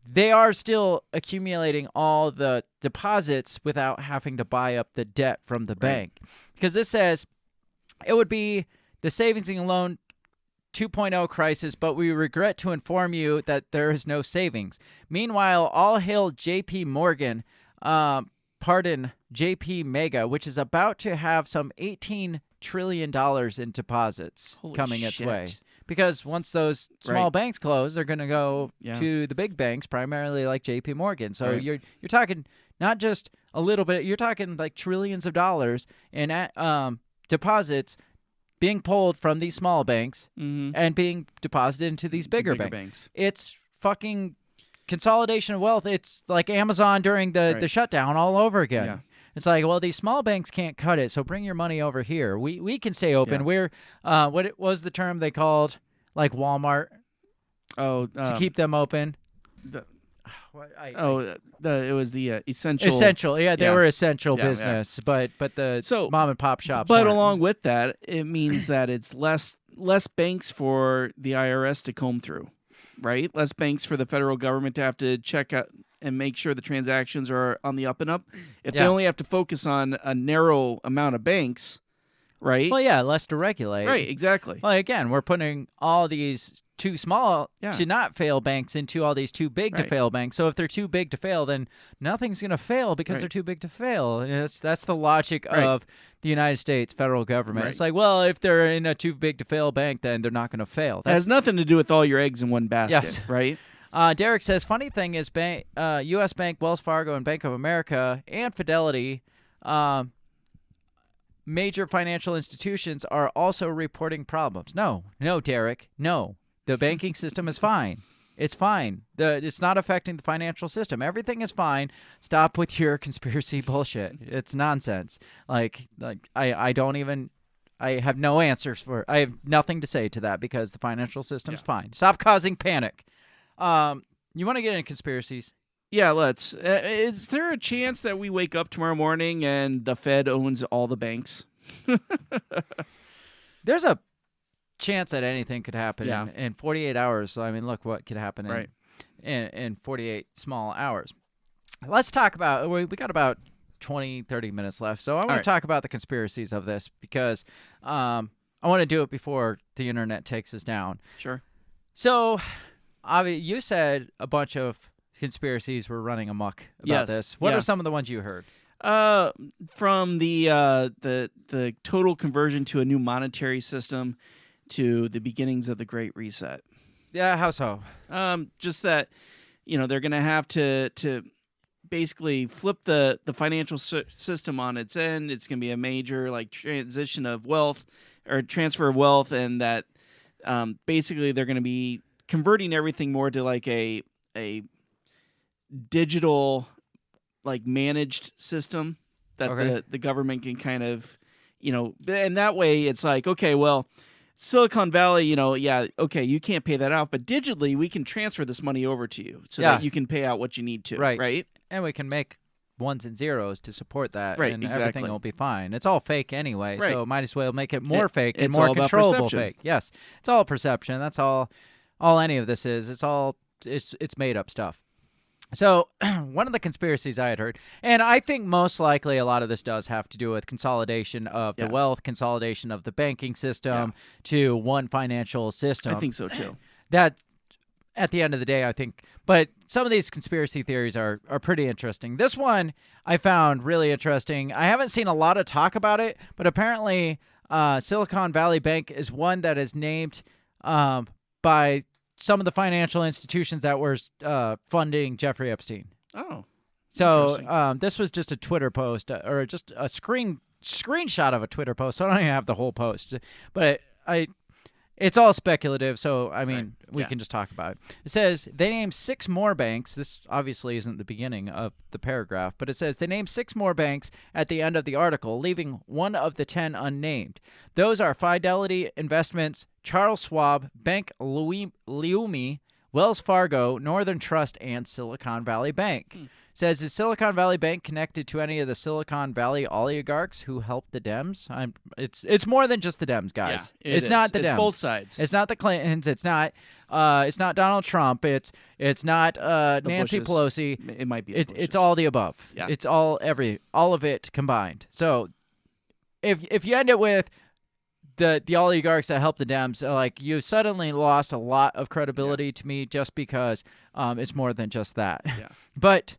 they are still accumulating all the deposits without having to buy up the debt from the bank. Because this says it would be the savings and loan 2.0 crisis, but we regret to inform you that there is no savings. Meanwhile, all hail J.P. Morgan, JP Mega, which is about to have some $18 trillion in deposits coming its way. Because once those small banks close, they're going to go to the big banks, primarily like J.P. Morgan. So you're talking not just a little bit, you're talking like trillions of dollars in deposits being pulled from these small banks and being deposited into these bigger banks. It's fucking consolidation of wealth. It's like Amazon during the shutdown all over again. Yeah. It's like, well, these small banks can't cut it, so bring your money over here. We can stay open. Yeah. We're what was the term they called like Walmart? To keep them open. it was the essential. Essential, yeah, they were essential business, but the mom and pop shops. But weren't. along with that, it means that it's less banks for the IRS to comb through, right? Less banks for the federal government to have to check out and make sure the transactions are on the up and up. If they only have to focus on a narrow amount of banks, right? Well, yeah, less to regulate. Right, exactly. Well, again, we're putting all these too small to not fail banks into all these too big to fail banks. So if they're too big to fail, then nothing's going to fail because they're too big to fail. And that's the logic of the United States federal government. It's like, well, if they're in a too big to fail bank, then they're not going to fail. It has nothing to do with all your eggs in one basket, right? Derek says, funny thing is U.S. Bank, Wells Fargo, and Bank of America, and Fidelity, major financial institutions are also reporting problems. No, Derek, no. The banking system is fine. It's fine. It's not affecting the financial system. Everything is fine. Stop with your conspiracy bullshit. It's nonsense. Like I don't even. I have no answers for. I have nothing to say to that because the financial system's fine. Stop causing panic. You want to get into conspiracies? Yeah, let's. Is there a chance that we wake up tomorrow morning and the Fed owns all the banks? There's a chance that anything could happen Yeah. in 48 hours. So, I mean, look what could happen Right. in 48 small hours. Let's talk about, we got about 20, 30 minutes left. So I want All to right. talk about the conspiracies of this because I want to do it before the internet takes us down. Sure. So Avi, you said a bunch of conspiracies were running amok about Yes. this. What Yeah. are some of the ones you heard? From the total conversion to a new monetary system to the beginnings of the Great Reset. Yeah, how so? Just that, they're going to have to basically flip the financial system on its end. It's going to be a major transition of wealth or transfer of wealth, and that basically they're going to be converting everything more to like a digital managed system that the government can kind of, and that way it's like, okay, well, Silicon Valley, you can't pay that out, but digitally we can transfer this money over to you so that you can pay out what you need to, right? And we can make ones and zeros to support that, Right, and exactly. everything will be fine. It's all fake anyway, Right. so might as well make it more fake and it's more all about controllable perception. fake. Yes, it's all perception. That's all any of this is. It's made up stuff. So one of the conspiracies I had heard, and I think most likely a lot of this does have to do with consolidation of the wealth, consolidation of the banking system to one financial system. I think so too. That, at the end of the day, I think. But some of these conspiracy theories are pretty interesting. This one I found really interesting. I haven't seen a lot of talk about it, but apparently Silicon Valley Bank is one that is named by some of the financial institutions that were funding Jeffrey Epstein. Oh. So this was just a Twitter post or just a screenshot of a Twitter post. So I don't even have the whole post, but it's all speculative. So I mean, we can just talk about it. It says they named 6 more banks. This obviously isn't the beginning of the paragraph, but it says they named 6 more banks at the end of the article, leaving one of the 10 unnamed. Those are Fidelity Investments, Charles Schwab, Bank Leumi, Wells Fargo, Northern Trust, and Silicon Valley Bank. Says, is Silicon Valley Bank connected to any of the Silicon Valley oligarchs who helped the Dems? It's more than just the Dems, guys. Yeah, it's not the Dems. It's both sides. It's not the Clintons. It's not Donald Trump. It's not Nancy Bushes. Pelosi. It might be. It's all the above. Yeah. It's all of it combined. So if you end it with the oligarchs that help the Dems, you suddenly lost a lot of credibility to me just because it's more than just that. Yeah. But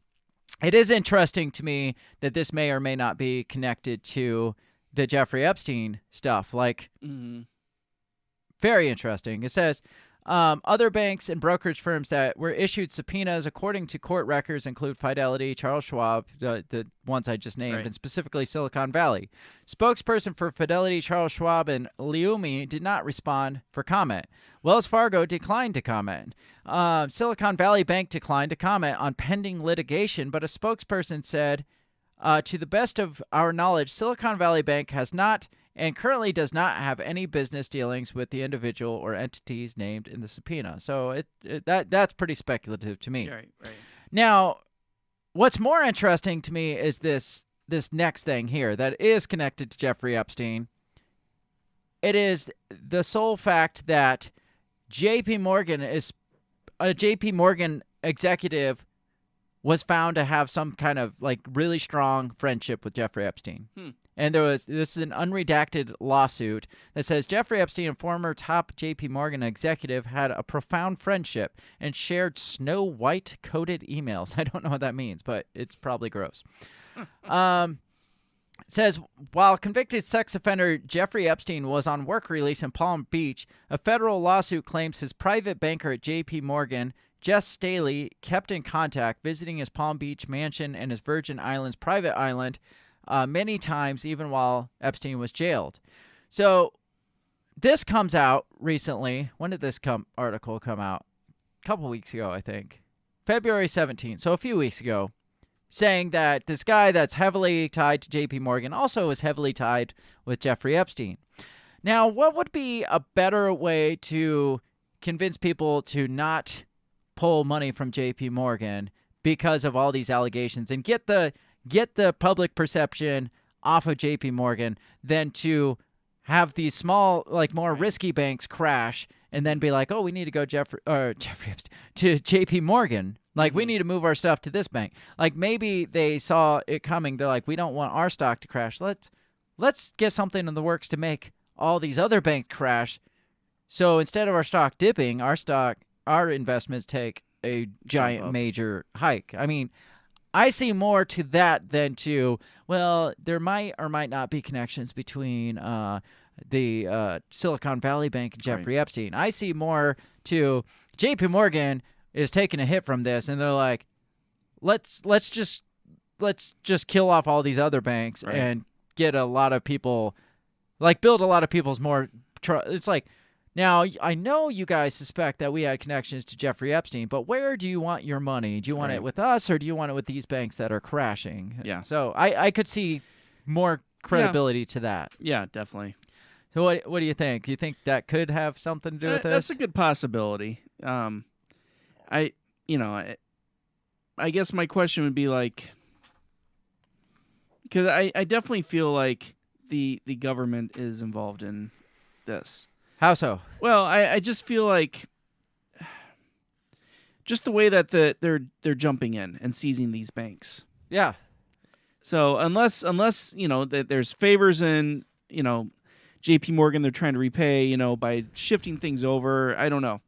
it is interesting to me that this may or may not be connected to the Jeffrey Epstein stuff. Very interesting. It says other banks and brokerage firms that were issued subpoenas according to court records include Fidelity, Charles Schwab, the ones I just named, and specifically Silicon Valley. Spokesperson for Fidelity, Charles Schwab, and Leumi did not respond for comment. Wells Fargo declined to comment. Silicon Valley Bank declined to comment on pending litigation, but a spokesperson said, to the best of our knowledge, Silicon Valley Bank has not and currently does not have any business dealings with the individual or entities named in the subpoena. So that's pretty speculative to me. Right. Now, what's more interesting to me is this next thing here that is connected to Jeffrey Epstein. It is the sole fact that J.P. Morgan executive was found to have some kind of really strong friendship with Jeffrey Epstein. And this is an unredacted lawsuit that says Jeffrey Epstein, a former top J.P. Morgan executive, had a profound friendship and shared Snow White coded emails. I don't know what that means, but it's probably gross. It says, while convicted sex offender Jeffrey Epstein was on work release in Palm Beach, a federal lawsuit claims his private banker at J.P. Morgan, Jess Staley, kept in contact, visiting his Palm Beach mansion and his Virgin Islands private island many times, even while Epstein was jailed. So this comes out recently. When did this article come out? A couple weeks ago, I think. February 17th, so a few weeks ago, saying that this guy that's heavily tied to J.P. Morgan also is heavily tied with Jeffrey Epstein. Now, what would be a better way to convince people to not pull money from J.P. Morgan because of all these allegations and get the public perception off of J.P. Morgan than to have these small, like more risky banks crash and then be like, oh, we need to go Jeffrey Epstein to J.P. Morgan. Like, we need to move our stuff to this bank. Like, maybe they saw it coming. They're like, we don't want our stock to crash. Let's get something in the works to make all these other banks crash. So instead of our stock dipping, our investments take a giant major hike. I mean, I see more to that than to, well, there might or might not be connections between the Silicon Valley Bank and Jeffrey Epstein. I see more to J.P. Morgan is taking a hit from this, and they're like, let's just kill off all these other banks and get a lot of people, like build a lot of people's more. It's like, now I know you guys suspect that we had connections to Jeffrey Epstein, but where do you want your money? Do you want it with us, or do you want it with these banks that are crashing? Yeah. So I could see more credibility to that. Yeah, definitely. So what do you think? Do you think that could have something to do with this? That's a good possibility. I guess my question would be like, because I definitely feel like the government is involved in this. How so? Well, I just feel like just the way that they're jumping in and seizing these banks. Yeah. So unless that there's favors in J.P. Morgan they're trying to repay by shifting things over. I don't know.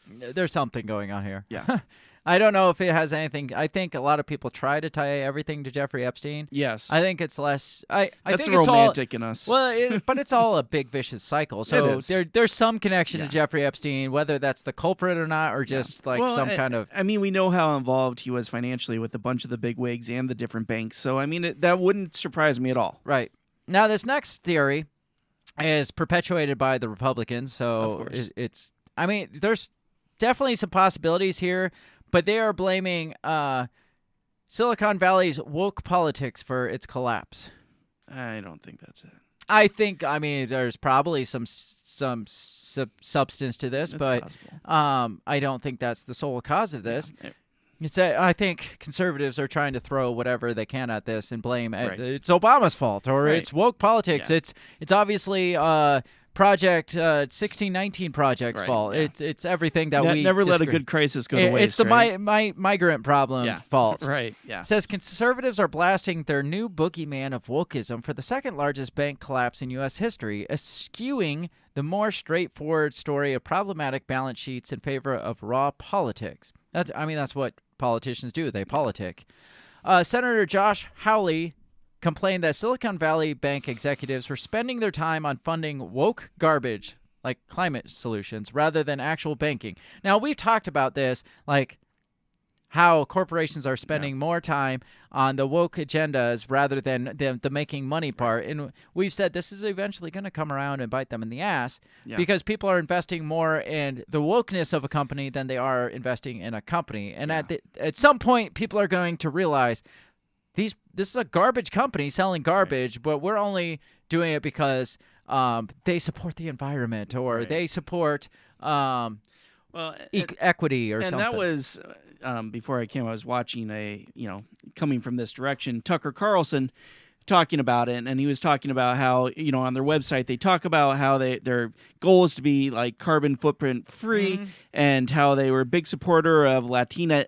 There's something going on here. Yeah. I don't know if it has anything. I think a lot of people try to tie everything to Jeffrey Epstein. Yes. I think it's less. I That's think romantic in us. Well, but it's all a big vicious cycle. So there's some connection to Jeffrey Epstein, whether that's the culprit or not, or just kind of. I mean, we know how involved he was financially with a bunch of the big wigs and the different banks. So I mean, that wouldn't surprise me at all. Right. Now, this next theory is perpetuated by the Republicans. So Of course. it's. I mean, there's definitely some possibilities here. But they are blaming Silicon Valley's woke politics for its collapse. I don't think that's it. I mean, there's probably some substance to this, but possible. I don't think that's the sole cause of this. Yeah. I think conservatives are trying to throw whatever they can at this and blame it's Obama's fault or it's woke politics. Yeah. It's obviously Project 1619 Project's fault. Yeah. It's everything that we never let a disagree. good crisis go to waste. It's the migrant problem fault. Right. Yeah. It says conservatives are blasting their new boogeyman of wokeism for the second largest bank collapse in U.S. history, eschewing the more straightforward story of problematic balance sheets in favor of raw politics. That's what politicians do. They politic. Senator Josh Hawley complained that Silicon Valley Bank executives were spending their time on funding woke garbage like climate solutions rather than actual banking. Now, we've talked about this, like how corporations are spending more time on the woke agendas rather than the making money part. And we've said this is eventually going to come around and bite them in the ass because people are investing more in the wokeness of a company than they are investing in a company. And at some point, people are going to realize this is a garbage company selling garbage, but we're only doing it because they support the environment or they support equity or something. And that was before I came. I was watching coming from this direction, Tucker Carlson talking about it, and he was talking about how on their website they talk about how their goal is to be like carbon footprint free, and how they were a big supporter of Latinx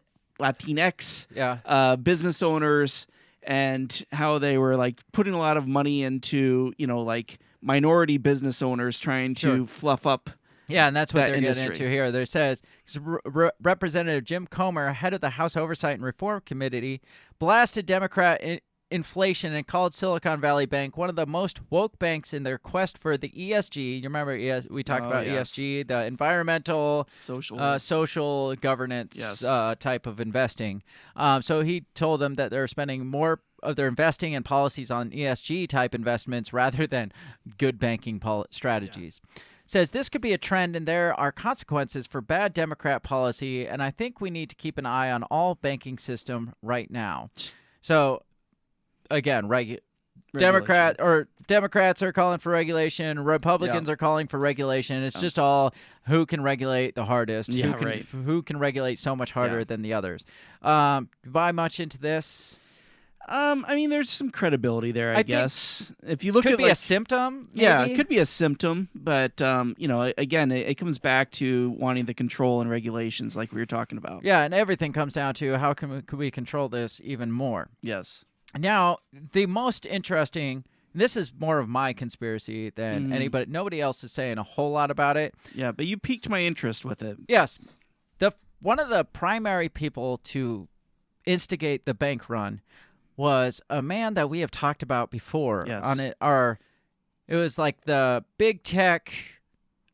business owners. And how they were like putting a lot of money into, like minority business owners trying to fluff up. Yeah, and that's what they're industry. getting into here. There says Representative Jim Comer, head of the House Oversight and Reform Committee, blasted Democrat inflation and called Silicon Valley Bank one of the most woke banks in their quest for the ESG. You remember we talked about ESG, the environmental, social governance type of investing. So he told them that they're spending more of their investing and policies on ESG type investments rather than good banking strategies. Says this could be a trend and there are consequences for bad Democrat policy, and I think we need to keep an eye on all banking system right now. So again, Democrats are calling for regulation, Republicans are calling for regulation. It's just all who can regulate the hardest, who can regulate so much harder than the others. Buy much into this? I mean, there's some credibility there, I guess. If you look could at be a symptom. Maybe? Yeah, it could be a symptom, but again, it comes back to wanting the control and regulations, like we were talking about. Yeah, and everything comes down to how can we control this even more? Yes. Now, the most interesting. This is more of my conspiracy than anybody. Nobody else is saying a whole lot about it. Yeah, but you piqued my interest with it. Yes, one of the primary people to instigate the bank run was a man that we have talked about before. Yes. On it, it was like the big tech.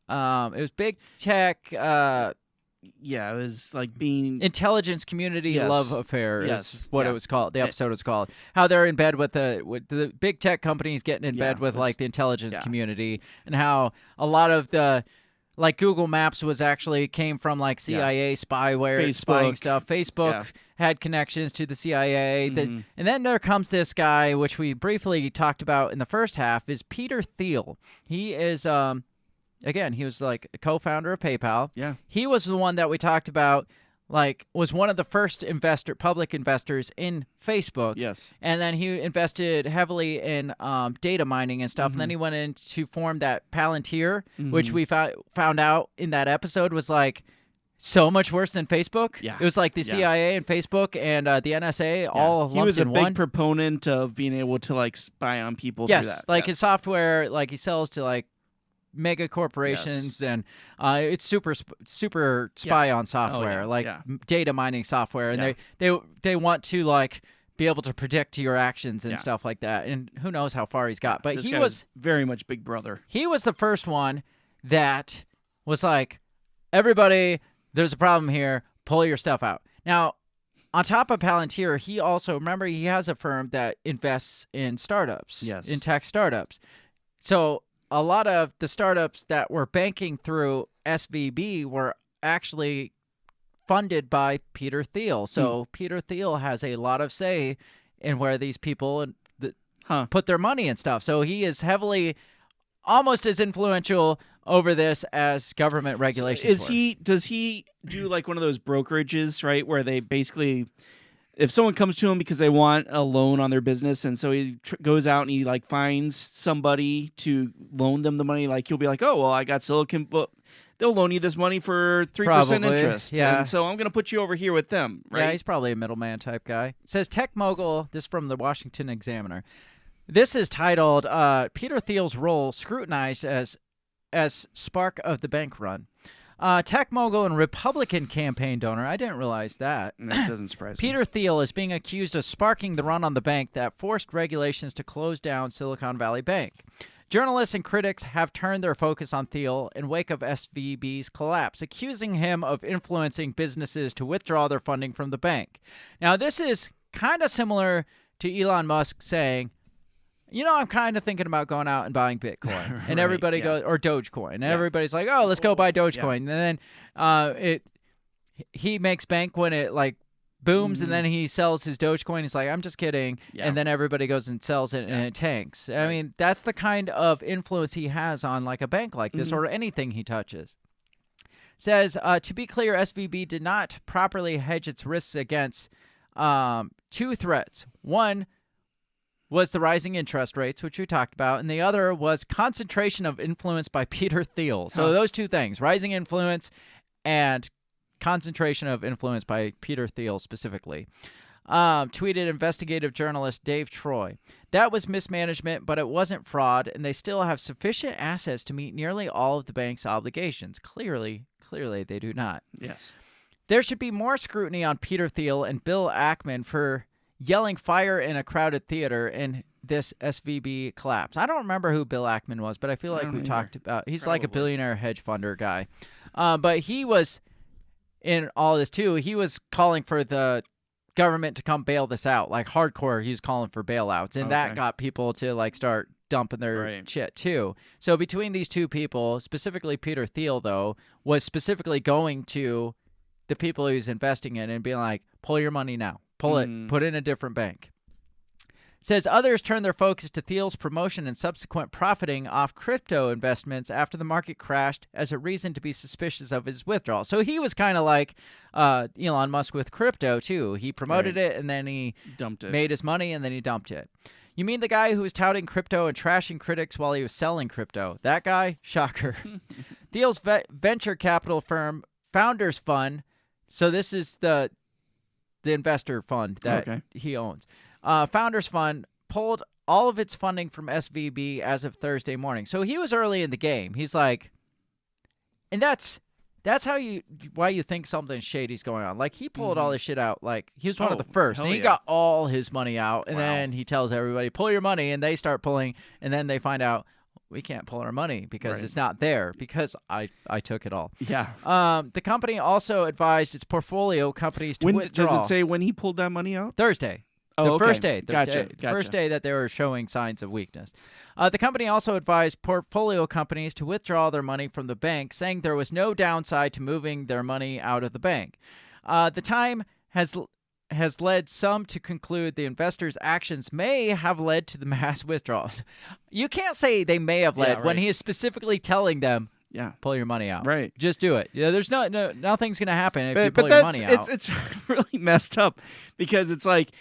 It was big tech. Yeah, it was like being intelligence community love affair. Is what it was called. The episode was called. How they're in bed with the big tech companies getting in bed with like the intelligence community, and how a lot of the. Like Google Maps came from like CIA spyware, spying stuff. Facebook had connections to the CIA. And then there comes this guy, which we briefly talked about in the first half, is Peter Thiel. He is, again, he was like a co-founder of PayPal. Yeah. He was the one that we talked about, like was one of the first public investors in Facebook. Yes. And then he invested heavily in data mining and stuff. And then he went in to form that Palantir, which we found out in that episode was like so much worse than Facebook. Yeah. It was like the CIA and Facebook and the NSA all lumped in one. He was a big proponent of being able to like spy on people through that. Like his software, like he sells to like mega corporations and it's super spy on software, data mining software, and they want to like be able to predict your actions and stuff like that. And who knows how far he's got, but he was very much Big Brother. He was the first one that was like, everybody, there's a problem here, pull your stuff out. Now, on top of Palantir, he also, remember, he has a firm that invests in startups, in tech startups. So a lot of the startups that were banking through SVB were actually funded by Peter Thiel. So Peter Thiel has a lot of say in where these people put their money and stuff. So he is heavily, almost as influential over this as government regulations. Does he do like one of those brokerages, right, where they basically, if someone comes to him because they want a loan on their business, and so he goes out and he like finds somebody to loan them the money, like he'll be like, oh, well, I got Silicon, but they'll loan you this money for 3% interest. Yeah. And so I'm going to put you over here with them, right? Yeah, he's probably a middleman type guy. It says tech mogul, this from the Washington Examiner. This is titled Peter Thiel's Role Scrutinized as Spark of the Bank Run. Tech mogul and Republican campaign donor. I didn't realize that. That doesn't surprise me. Peter Thiel is being accused of sparking the run on the bank that forced regulations to close down Silicon Valley Bank. Journalists and critics have turned their focus on Thiel in wake of SVB's collapse, accusing him of influencing businesses to withdraw their funding from the bank. Now, this is kind of similar to Elon Musk saying, I'm kind of thinking about going out and buying Bitcoin. And everybody goes, or Dogecoin. And everybody's like, oh, let's go buy Dogecoin. And then he makes bank when it like booms, and then he sells his Dogecoin. He's like, I'm just kidding. Yeah. And then everybody goes and sells it, and it tanks. I mean, that's the kind of influence he has on like a bank like this or anything he touches. Says, to be clear, SVB did not properly hedge its risks against two threats. One was the rising interest rates, which we talked about, and the other was concentration of influence by Peter Thiel. So those two things, rising influence and concentration of influence by Peter Thiel specifically. Tweeted investigative journalist Dave Troy. That was mismanagement, but it wasn't fraud, and they still have sufficient assets to meet nearly all of the bank's obligations. Clearly they do not. Yes. There should be more scrutiny on Peter Thiel and Bill Ackman for yelling fire in a crowded theater in this SVB collapse. I don't remember who Bill Ackman was, but I feel like we talked about, he's like a billionaire hedge funder guy. But he was in all this too. He was calling for the government to come bail this out. Like hardcore, he was calling for bailouts, and that got people to like start dumping their shit too. So between these two people, specifically Peter Thiel, though, was specifically going to the people he was investing in and being like, pull your money now. Pull it. Put it in a different bank. Says others turned their focus to Thiel's promotion and subsequent profiting off crypto investments after the market crashed as a reason to be suspicious of his withdrawal. So he was kind of like Elon Musk with crypto, too. He promoted it, and then he dumped it, made his money, and then he dumped it. You mean the guy who was touting crypto and trashing critics while he was selling crypto? That guy? Shocker. Thiel's venture capital firm, Founders Fund, so this is the investor fund that he owns. Founders Fund pulled all of its funding from SVB as of Thursday morning. So he was early in the game. He's like, and that's why you think something shady's going on. Like he pulled all this shit out. Like he was one of the first. And he got all his money out, and then he tells everybody, pull your money, and they start pulling, and then they find out we can't pull our money because it's not there because I took it all. Yeah. The company also advised its portfolio companies to withdraw. Does it say when he pulled that money out? Thursday. Oh, the first day. Gotcha. The first day that they were showing signs of weakness. The company also advised portfolio companies to withdraw their money from the bank, saying there was no downside to moving their money out of the bank. The time has led some to conclude the investors' actions may have led to the mass withdrawals. You can't say they may have led when he is specifically telling them, pull your money out. Right. Just do it. There's nothing's going to happen if you pull your money out. It's really messed up because it's like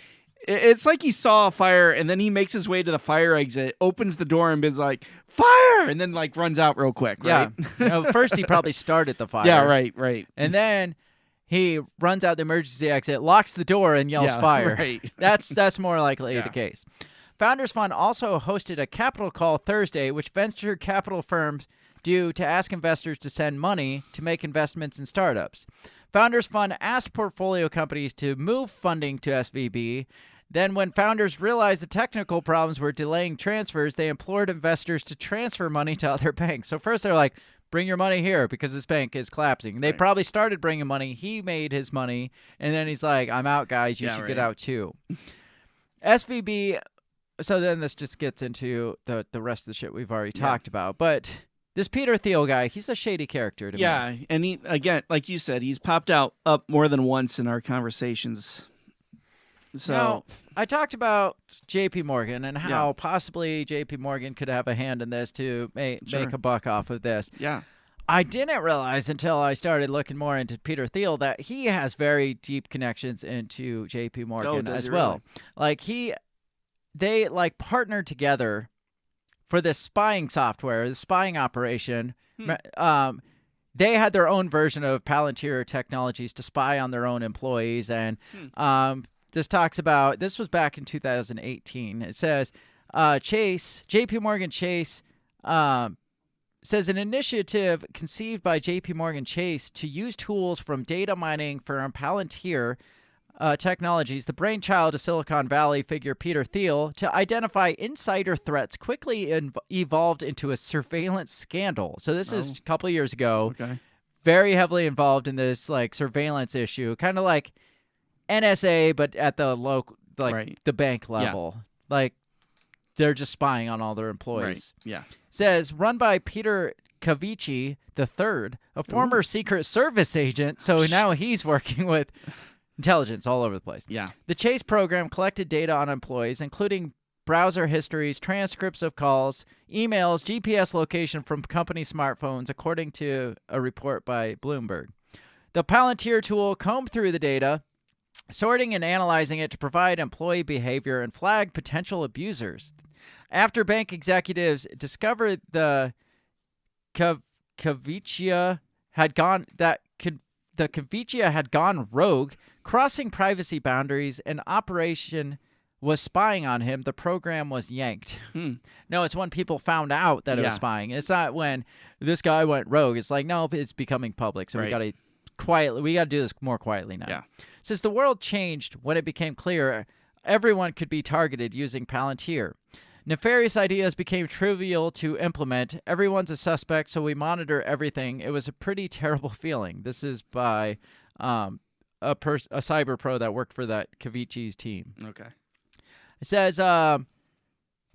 he saw a fire and then he makes his way to the fire exit, opens the door and is like, fire! And then like runs out real quick, right? Yeah. First he probably started the fire. Yeah, right. And then he runs out the emergency exit, locks the door, and yells fire. Right. That's more likely the case. Founders Fund also hosted a capital call Thursday, which venture capital firms do to ask investors to send money to make investments in startups. Founders Fund asked portfolio companies to move funding to SVB. Then when founders realized the technical problems were delaying transfers, they implored investors to transfer money to other banks. So first they're like, bring your money here because this bank is collapsing. They probably started bringing money. He made his money. And then he's like, I'm out, guys. You should get out too. SVB. So then this just gets into the rest of the shit we've already talked about. But this Peter Thiel guy, he's a shady character to me. Yeah. And he, again, like you said, he's popped up more than once in our conversations. So now, I talked about J.P. Morgan and how possibly J.P. Morgan could have a hand in this to make a buck off of this. Yeah. I didn't realize until I started looking more into Peter Thiel that he has very deep connections into J.P. Morgan as well. Really? Like they like partnered together for this spying software, the spying operation. They had their own version of Palantir Technologies to spy on their own employees, and this talks about, this was back in 2018. It says, J.P. Morgan Chase says an initiative conceived by J.P. Morgan Chase to use tools from data mining firm Palantir Technologies, the brainchild of Silicon Valley figure Peter Thiel, to identify insider threats quickly evolved into a surveillance scandal. So this is a couple of years ago. Okay. Very heavily involved in this like surveillance issue, kind of like NSA, but at the local, like the bank level. Like they're just spying on all their employees. Right. Yeah. Says run by Peter Cavici III, a former Secret Service agent. So now he's working with intelligence all over the place. Yeah. The Chase program collected data on employees, including browser histories, transcripts of calls, emails, GPS location from company smartphones, according to a report by Bloomberg. The Palantir tool combed through the data, sorting and analyzing it to provide employee behavior and flag potential abusers. After bank executives discovered the Cavicia had gone rogue, crossing privacy boundaries, and operation was spying on him, the program was yanked. No, it's when people found out that it was spying. It's not when this guy went rogue. It's like, no, it's becoming public, so we got to do this more quietly now. Yeah. Since the world changed when it became clear everyone could be targeted using Palantir. Nefarious ideas became trivial to implement. Everyone's a suspect, so we monitor everything. It was a pretty terrible feeling. This is by a cyber pro that worked for that Kavici's team. Okay. It says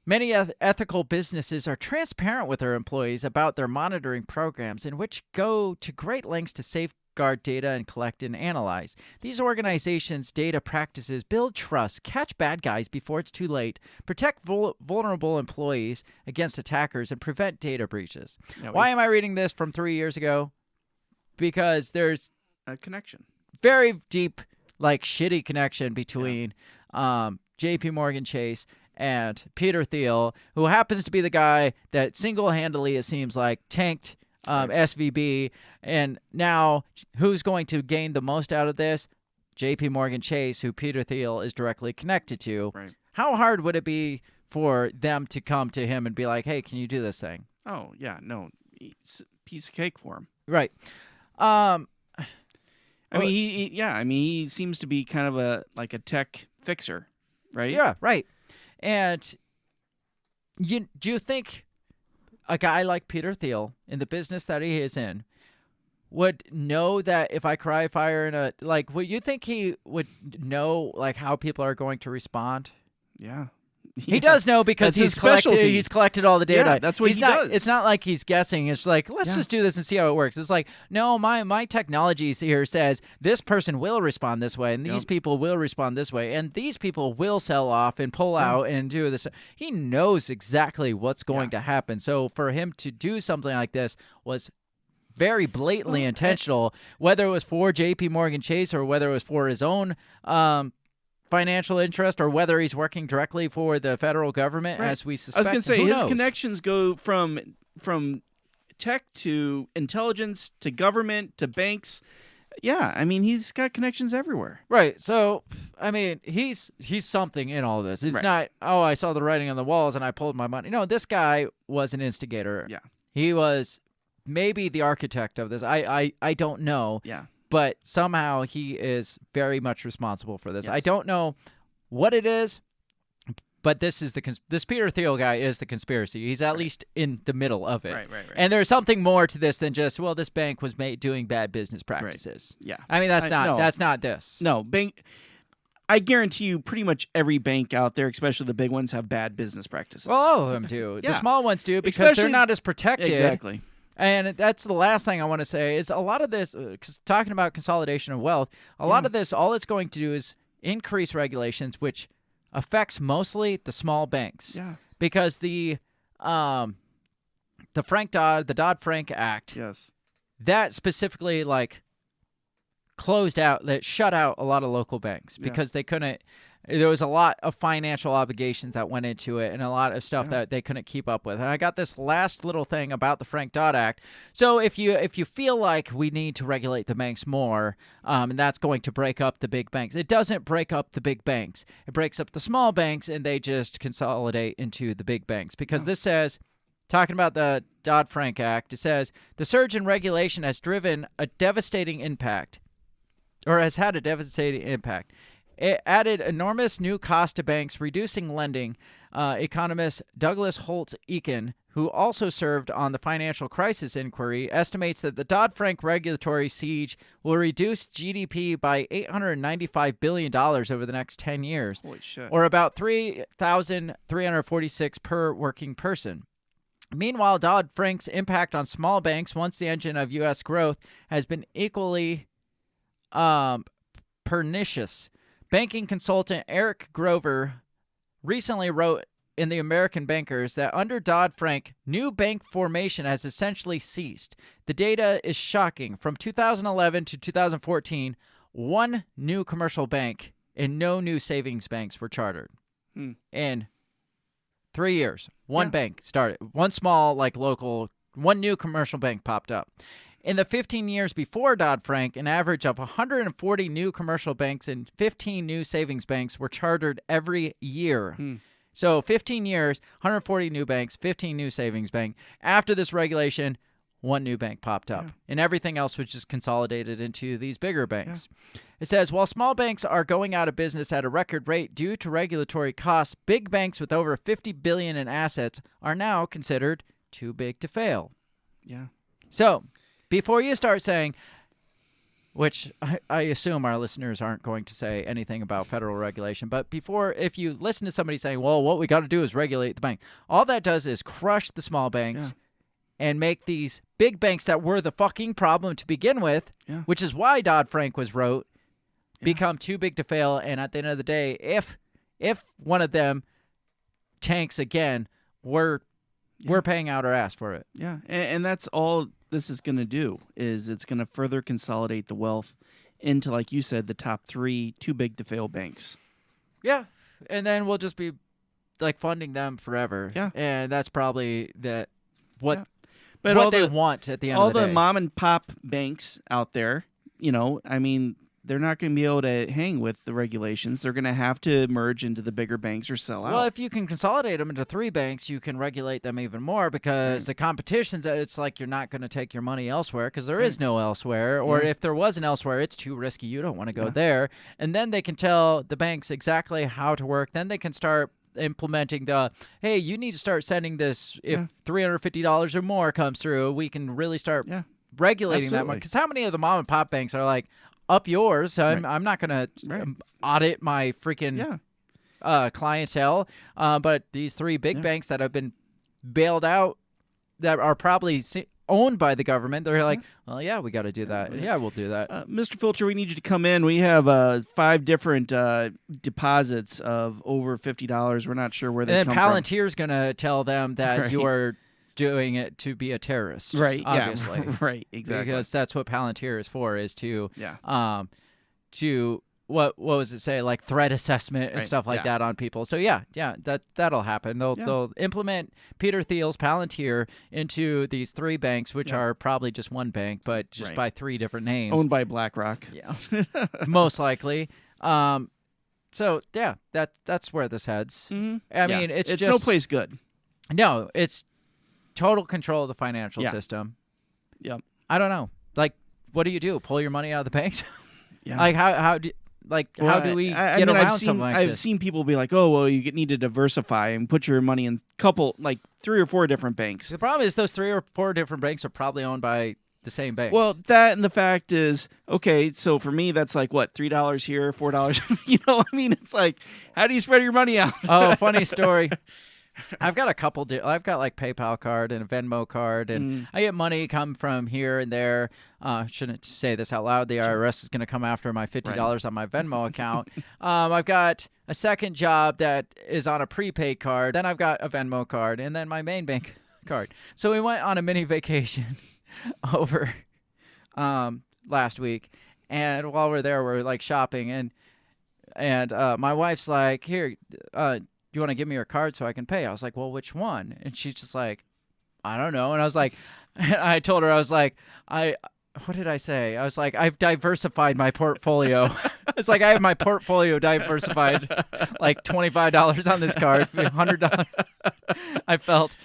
many ethical businesses are transparent with their employees about their monitoring programs, in which go to great lengths to safeguard data and collect and analyze. These organizations' data practices build trust, catch bad guys before it's too late, protect vulnerable employees against attackers, and prevent data breaches. Yeah, Why am I reading this from 3 years ago? Because there's a connection. very deep, like, shitty connection between J.P. Morgan Chase and Peter Thiel, who happens to be the guy that single-handedly, it seems like, tanked SVB. And now, who's going to gain the most out of this? J.P. Morgan Chase, who Peter Thiel is directly connected to. Right. How hard would it be for them to come to him and be like, hey, can you do this thing? Oh, yeah, no. It's a piece of cake for him. Right. I mean, he seems to be kind of a tech fixer, right? Yeah, right. And do you think a guy like Peter Thiel, in the business that he is in, would know that if I cry fire in a, like, would you think he would know, like, how people are going to respond? Yeah. He does know because That's his specialty. he's collected all the data. Yeah, that's what he does. It's not like he's guessing. It's like, let's just do this and see how it works. It's like, no, my technology here says this person will respond this way, and these people will respond this way, and these people will sell off and pull out and do this. He knows exactly what's going to happen. So for him to do something like this was very blatantly intentional, whether it was for J.P. Morgan Chase or whether it was for his own financial interest, or whether he's working directly for the federal government, as we suspect. I was going to say, Who his knows? connections go from tech to intelligence to government to banks. Yeah, I mean, he's got connections everywhere. Right. So, I mean, he's something in all this. It's not, oh, I saw the writing on the walls and I pulled my money. No, this guy was an instigator. Yeah. He was maybe the architect of this. I don't know. Yeah. But somehow he is very much responsible for this. Yes. I don't know what it is, but this Peter Thiel guy is the conspiracy. He's at least in the middle of it. Right. And there's something more to this than just, well, this bank was doing bad business practices. Yeah. I mean, that's not this. No, bank. I guarantee you pretty much every bank out there, especially the big ones, have bad business practices. Well, all of them do. Yeah. The small ones do because Especially- they're not as protected. Exactly. And that's the last thing I want to say is a lot of this, talking about consolidation of wealth, a lot of this, all it's going to do is increase regulations, which affects mostly the small banks. Yeah. Because the Dodd-Frank Act, that specifically closed out, that shut out a lot of local banks because they couldn't. There was a lot of financial obligations that went into it and a lot of stuff that they couldn't keep up with. And I got this last little thing about the Frank-Dodd Act. So if you feel like we need to regulate the banks more, and that's going to break up the big banks, it doesn't break up the big banks. It breaks up the small banks, and they just consolidate into the big banks. Because this says, talking about the Dodd-Frank Act, it says, the surge in regulation has driven a devastating impact, or has had a devastating impact. It added enormous new cost to banks, reducing lending. Economist Douglas Holtz-Eakin, who also served on the financial crisis inquiry, estimates that the Dodd-Frank regulatory siege will reduce GDP by $895 billion over the next 10 years, Holy shit. or about $3,346 per working person. Meanwhile, Dodd-Frank's impact on small banks, once the engine of U.S. growth, has been equally pernicious. Banking consultant Eric Grover recently wrote in The American Bankers that under Dodd-Frank, new bank formation has essentially ceased. The data is shocking. From 2011 to 2014, one new commercial bank and no new savings banks were chartered. In 3 years, one bank started. One small, local, one new commercial bank popped up. In the 15 years before Dodd-Frank, an average of 140 new commercial banks and 15 new savings banks were chartered every year. So 15 years, 140 new banks, 15 new savings bank. After this regulation, one new bank popped up. And everything else was just consolidated into these bigger banks. It says, while small banks are going out of business at a record rate due to regulatory costs, big banks with over $50 billion in assets are now considered too big to fail. Yeah. So, before you start saying, which I assume our listeners aren't going to say anything about federal regulation. But if you listen to somebody saying, well, what we got to do is regulate the bank, all that does is crush the small banks and make these big banks that were the fucking problem to begin with, which is why Dodd-Frank was wrote, become too big to fail. And at the end of the day, if one of them tanks again, we're paying out our ass for it. Yeah, and that's all this is going to do, is it's going to further consolidate the wealth into, like you said, the top 3 too big to fail banks. Yeah, and then we'll just be like funding them forever. Yeah, and that's probably what all they want at the end all of the day. All the mom and pop banks out there, I mean, they're not going to be able to hang with the regulations. They're going to have to merge into the bigger banks or sell out. Well, if you can consolidate them into 3 banks, you can regulate them even more, because the competition's it's like you're not going to take your money elsewhere because there is no elsewhere. Or if there was an elsewhere, it's too risky. You don't want to go there. And then they can tell the banks exactly how to work. Then they can start implementing hey, you need to start sending this if $350 or more comes through. We can really start regulating that one. Because how many of the mom and pop banks are like, up yours. I'm not going to audit my freaking clientele. But these 3 big banks that have been bailed out, that are probably owned by the government, they're like, well, yeah, we got to do that. Yeah, we'll do that. Mr. Filcher, we need you to come in. We have 5 different deposits of over $50. We're not sure where they come from. And then Palantir's going to tell them that you are doing it to be a terrorist, right? Obviously, right, exactly. Because that's what Palantir is for, is to what was it say, like threat assessment and stuff like that on people. So that'll happen. They'll implement Peter Thiel's Palantir into these 3 banks, which are probably just one bank, but just by 3 different names, owned by BlackRock. Yeah, most likely. So that's where this heads. Mm-hmm. I mean, it's just no place good. No, it's total control of the financial system. Yep. I don't know. Like, what do you do? Pull your money out of the banks? Yeah. Like, how do we get around something like this? I've seen people be like, oh, well, you need to diversify and put your money in 3 or 4 different banks. The problem is those 3 or 4 different banks are probably owned by the same bank. Well, that, and the fact is, okay, so for me, that's like, what, $3 here, $4? I mean, it's like, how do you spread your money out? Oh, funny story. I've got a couple. I've got like PayPal card and a Venmo card, and I get money come from here and there. Shouldn't say this out loud. The IRS is going to come after my $50 on my Venmo account. I've got a second job that is on a prepaid card. Then I've got a Venmo card, and then my main bank card. So we went on a mini vacation over last week, and while we're there, we're like shopping, and my wife's like, here. You want to give me your card so I can pay? I was like, well, which one? And she's just like, I don't know. And I was like, I told her, I was like, what did I say? I was like, I've diversified my portfolio. It's like I have my portfolio diversified, like $25 on this card, $100. I felt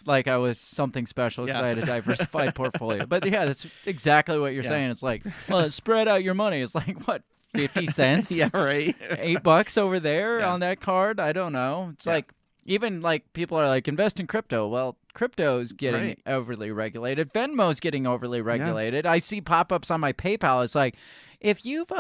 like I was something special because I had a diversified portfolio. But yeah, that's exactly what you're saying. It's like, well, spread out your money. It's like, what? 50 cents? Yeah, right. $8 over there on that card? I don't know. It's like, even like people are like, invest in crypto. Well, crypto's getting overly regulated. Venmo's getting overly regulated. I see pop-ups on my PayPal. It's like, if you've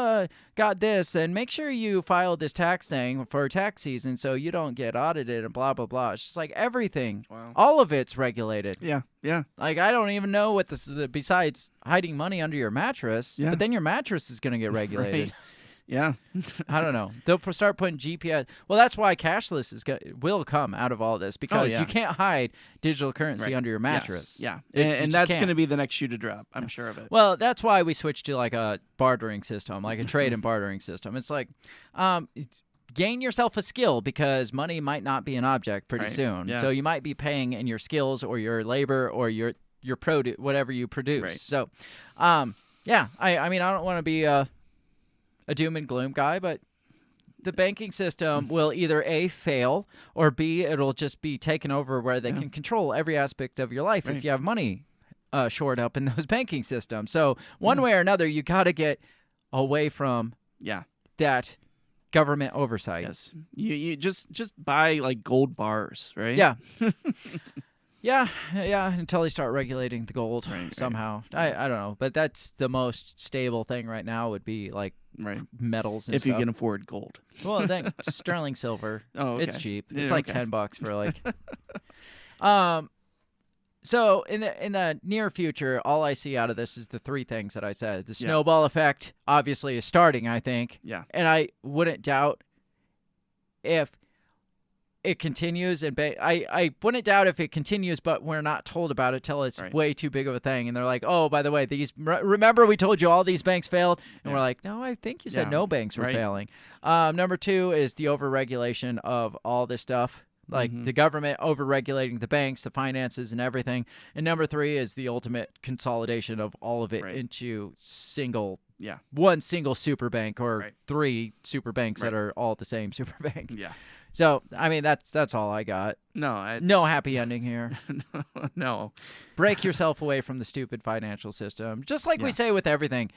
got this, then make sure you file this tax thing for tax season so you don't get audited and blah, blah, blah. It's just like everything. Wow. All of it's regulated. Yeah, yeah. Like, I don't even know what this is besides hiding money under your mattress. Yeah. But then your mattress is going to get regulated. Right. Yeah. I don't know. They'll start putting GPS. Well, that's why cashless will come out of all this, because you can't hide digital currency under your mattress. Yes. Yeah. And that's going to be the next shoe to drop. I'm sure of it. Well, that's why we switched to like a bartering system, like a trade and bartering system. It's like, gain yourself a skill, because money might not be an object pretty soon. Yeah. So you might be paying in your skills or your labor or your produce, whatever you produce. Right. So, I mean, I don't want to be a doom and gloom guy, but the banking system will either A, fail, or B, it'll just be taken over where they can control every aspect of your life if you have money shored up in those banking systems. So one way or another, you got to get away from that government oversight. Yes. You just buy like gold bars, right? Yeah. Yeah, until they start regulating the gold somehow. I don't know, but that's the most stable thing right now would be like metals and if stuff. you can afford gold. Well, then sterling silver. Oh, okay. It's cheap. Yeah, It's like okay. $10 for like. So in the near future, all I see out of this is the three things that I said. The snowball effect obviously is starting, I think. Yeah. And I wouldn't doubt if it continues, and I wouldn't doubt if it continues, but we're not told about it till it's way too big of a thing. And they're like, oh, by the way, remember we told you all these banks failed? And we're like, no, I think you said no banks were failing. Number two is the overregulation of all this stuff. Like the government overregulating the banks, the finances, and everything. And number three is the ultimate consolidation of all of it into one single super bank or three super banks that are all the same super bank. Yeah. So, I mean, that's all I got. No happy ending here. No. Break yourself away from the stupid financial system. Just like we say with everything,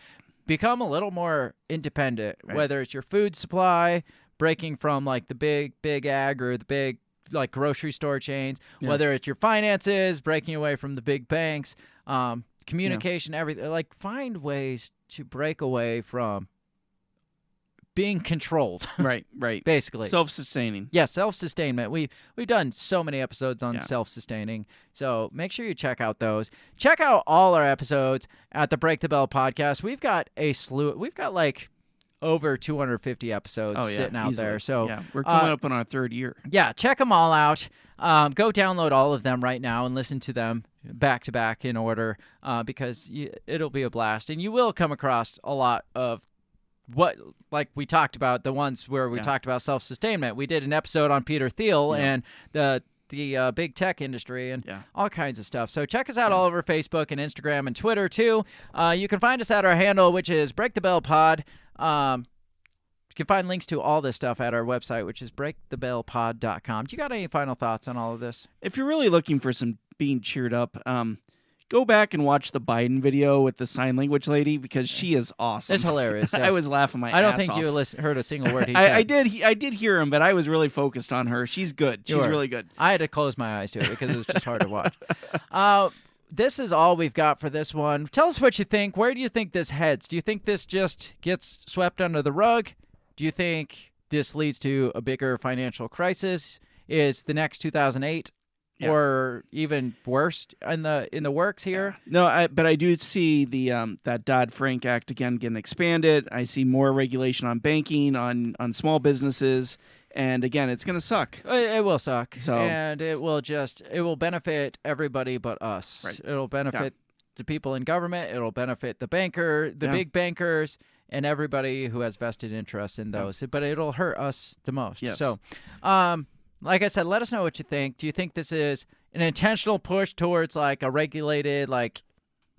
become a little more independent, whether it's your food supply, breaking from like the big ag or the big like grocery store chains, whether it's your finances, breaking away from the big banks, communication, everything. Like find ways to break away from being controlled. Right. Basically. Self-sustaining. Yeah, self-sustainment. We've done so many episodes on self-sustaining, so make sure you check out those. Check out all our episodes at the Break the Bell podcast. We've got like over 250 episodes sitting out there. So we're coming up on our third year. Yeah, check them all out. Go download all of them right now and listen to them back to back in order because it'll be a blast. And you will come across a lot of what, like we talked about, the ones where we talked about self-sustainment. We did an episode on Peter Thiel and the big tech industry and all kinds of stuff. So check us out all over Facebook and Instagram and Twitter too. You can find us at our handle, which is Break the Bell Pod. You can find links to all this stuff at our website, which is breakthebellpod.com. Do you got any final thoughts on all of this? If you're really looking for some being cheered up, go back and watch the Biden video with the sign language lady because she is awesome. It's hilarious. Yes. I was laughing my ass off. I don't think you heard a single word he said. I did hear him, but I was really focused on her. She's good. She's really good. I had to close my eyes to it because it was just hard to watch. This is all we've got for this one. Tell us what you think. Where do you think this heads? Do you think this just gets swept under the rug? Do you think this leads to a bigger financial crisis? Is the next 2008 or even worse in the works here? No, but I do see the that Dodd-Frank Act again getting expanded. I see more regulation on banking, on small businesses, and again, it's going to suck. It will suck, and it will benefit everybody but us. Right. It'll benefit the people in government. It'll benefit the big bankers, and everybody who has vested interest in those. But it'll hurt us the most. Yes. So, like I said, let us know what you think. Do you think this is an intentional push towards like a regulated, like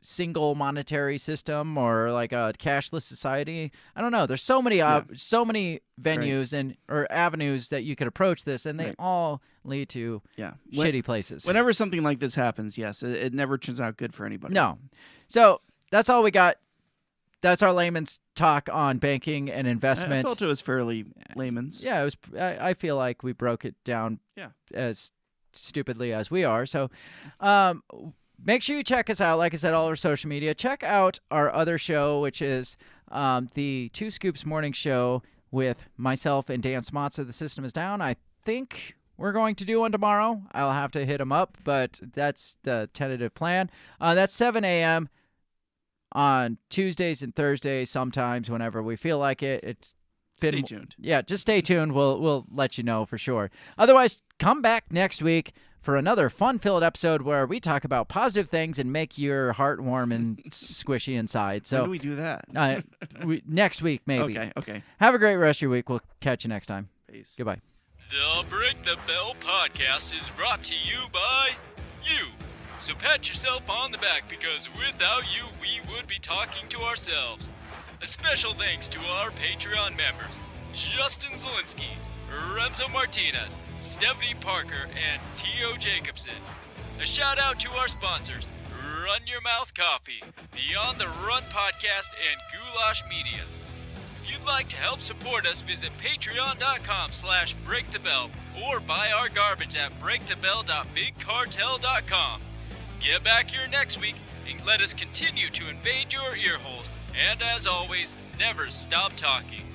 single monetary system or like a cashless society? I don't know. There's so many venues or avenues that you could approach this, and they all lead to shitty places. Whenever something like this happens, yes, it never turns out good for anybody. No. So that's all we got. That's our layman's talk on banking and investment. I felt it was fairly layman's. Yeah, it was. I feel like we broke it down as stupidly as we are. So make sure you check us out. Like I said, all our social media. Check out our other show, which is the Two Scoops Morning Show with myself and Dan Smotz of The System Is Down. I think we're going to do one tomorrow. I'll have to hit him up, but that's the tentative plan. That's 7 a.m. on Tuesdays and Thursdays, sometimes whenever we feel like it. Stay tuned. Yeah, just stay tuned. We'll let you know for sure. Otherwise, come back next week for another fun-filled episode where we talk about positive things and make your heart warm and squishy inside. So when do we do that? Next week, maybe. Okay. Have a great rest of your week. We'll catch you next time. Peace. Goodbye. The Break the Bell podcast is brought to you by you. So pat yourself on the back because without you, we would be talking to ourselves. A special thanks to our Patreon members, Justin Zielinski, Remzo Martinez, Stephanie Parker, and T.O. Jacobson. A shout out to our sponsors, Run Your Mouth Coffee, the On the Run podcast, and Goulash Media. If If you'd like to help support us, visit patreon.com/breakthebell or buy our garbage at breakthebell.bigcartel.com. Get back here next week and let us continue to invade your earholes. And as always, never stop talking.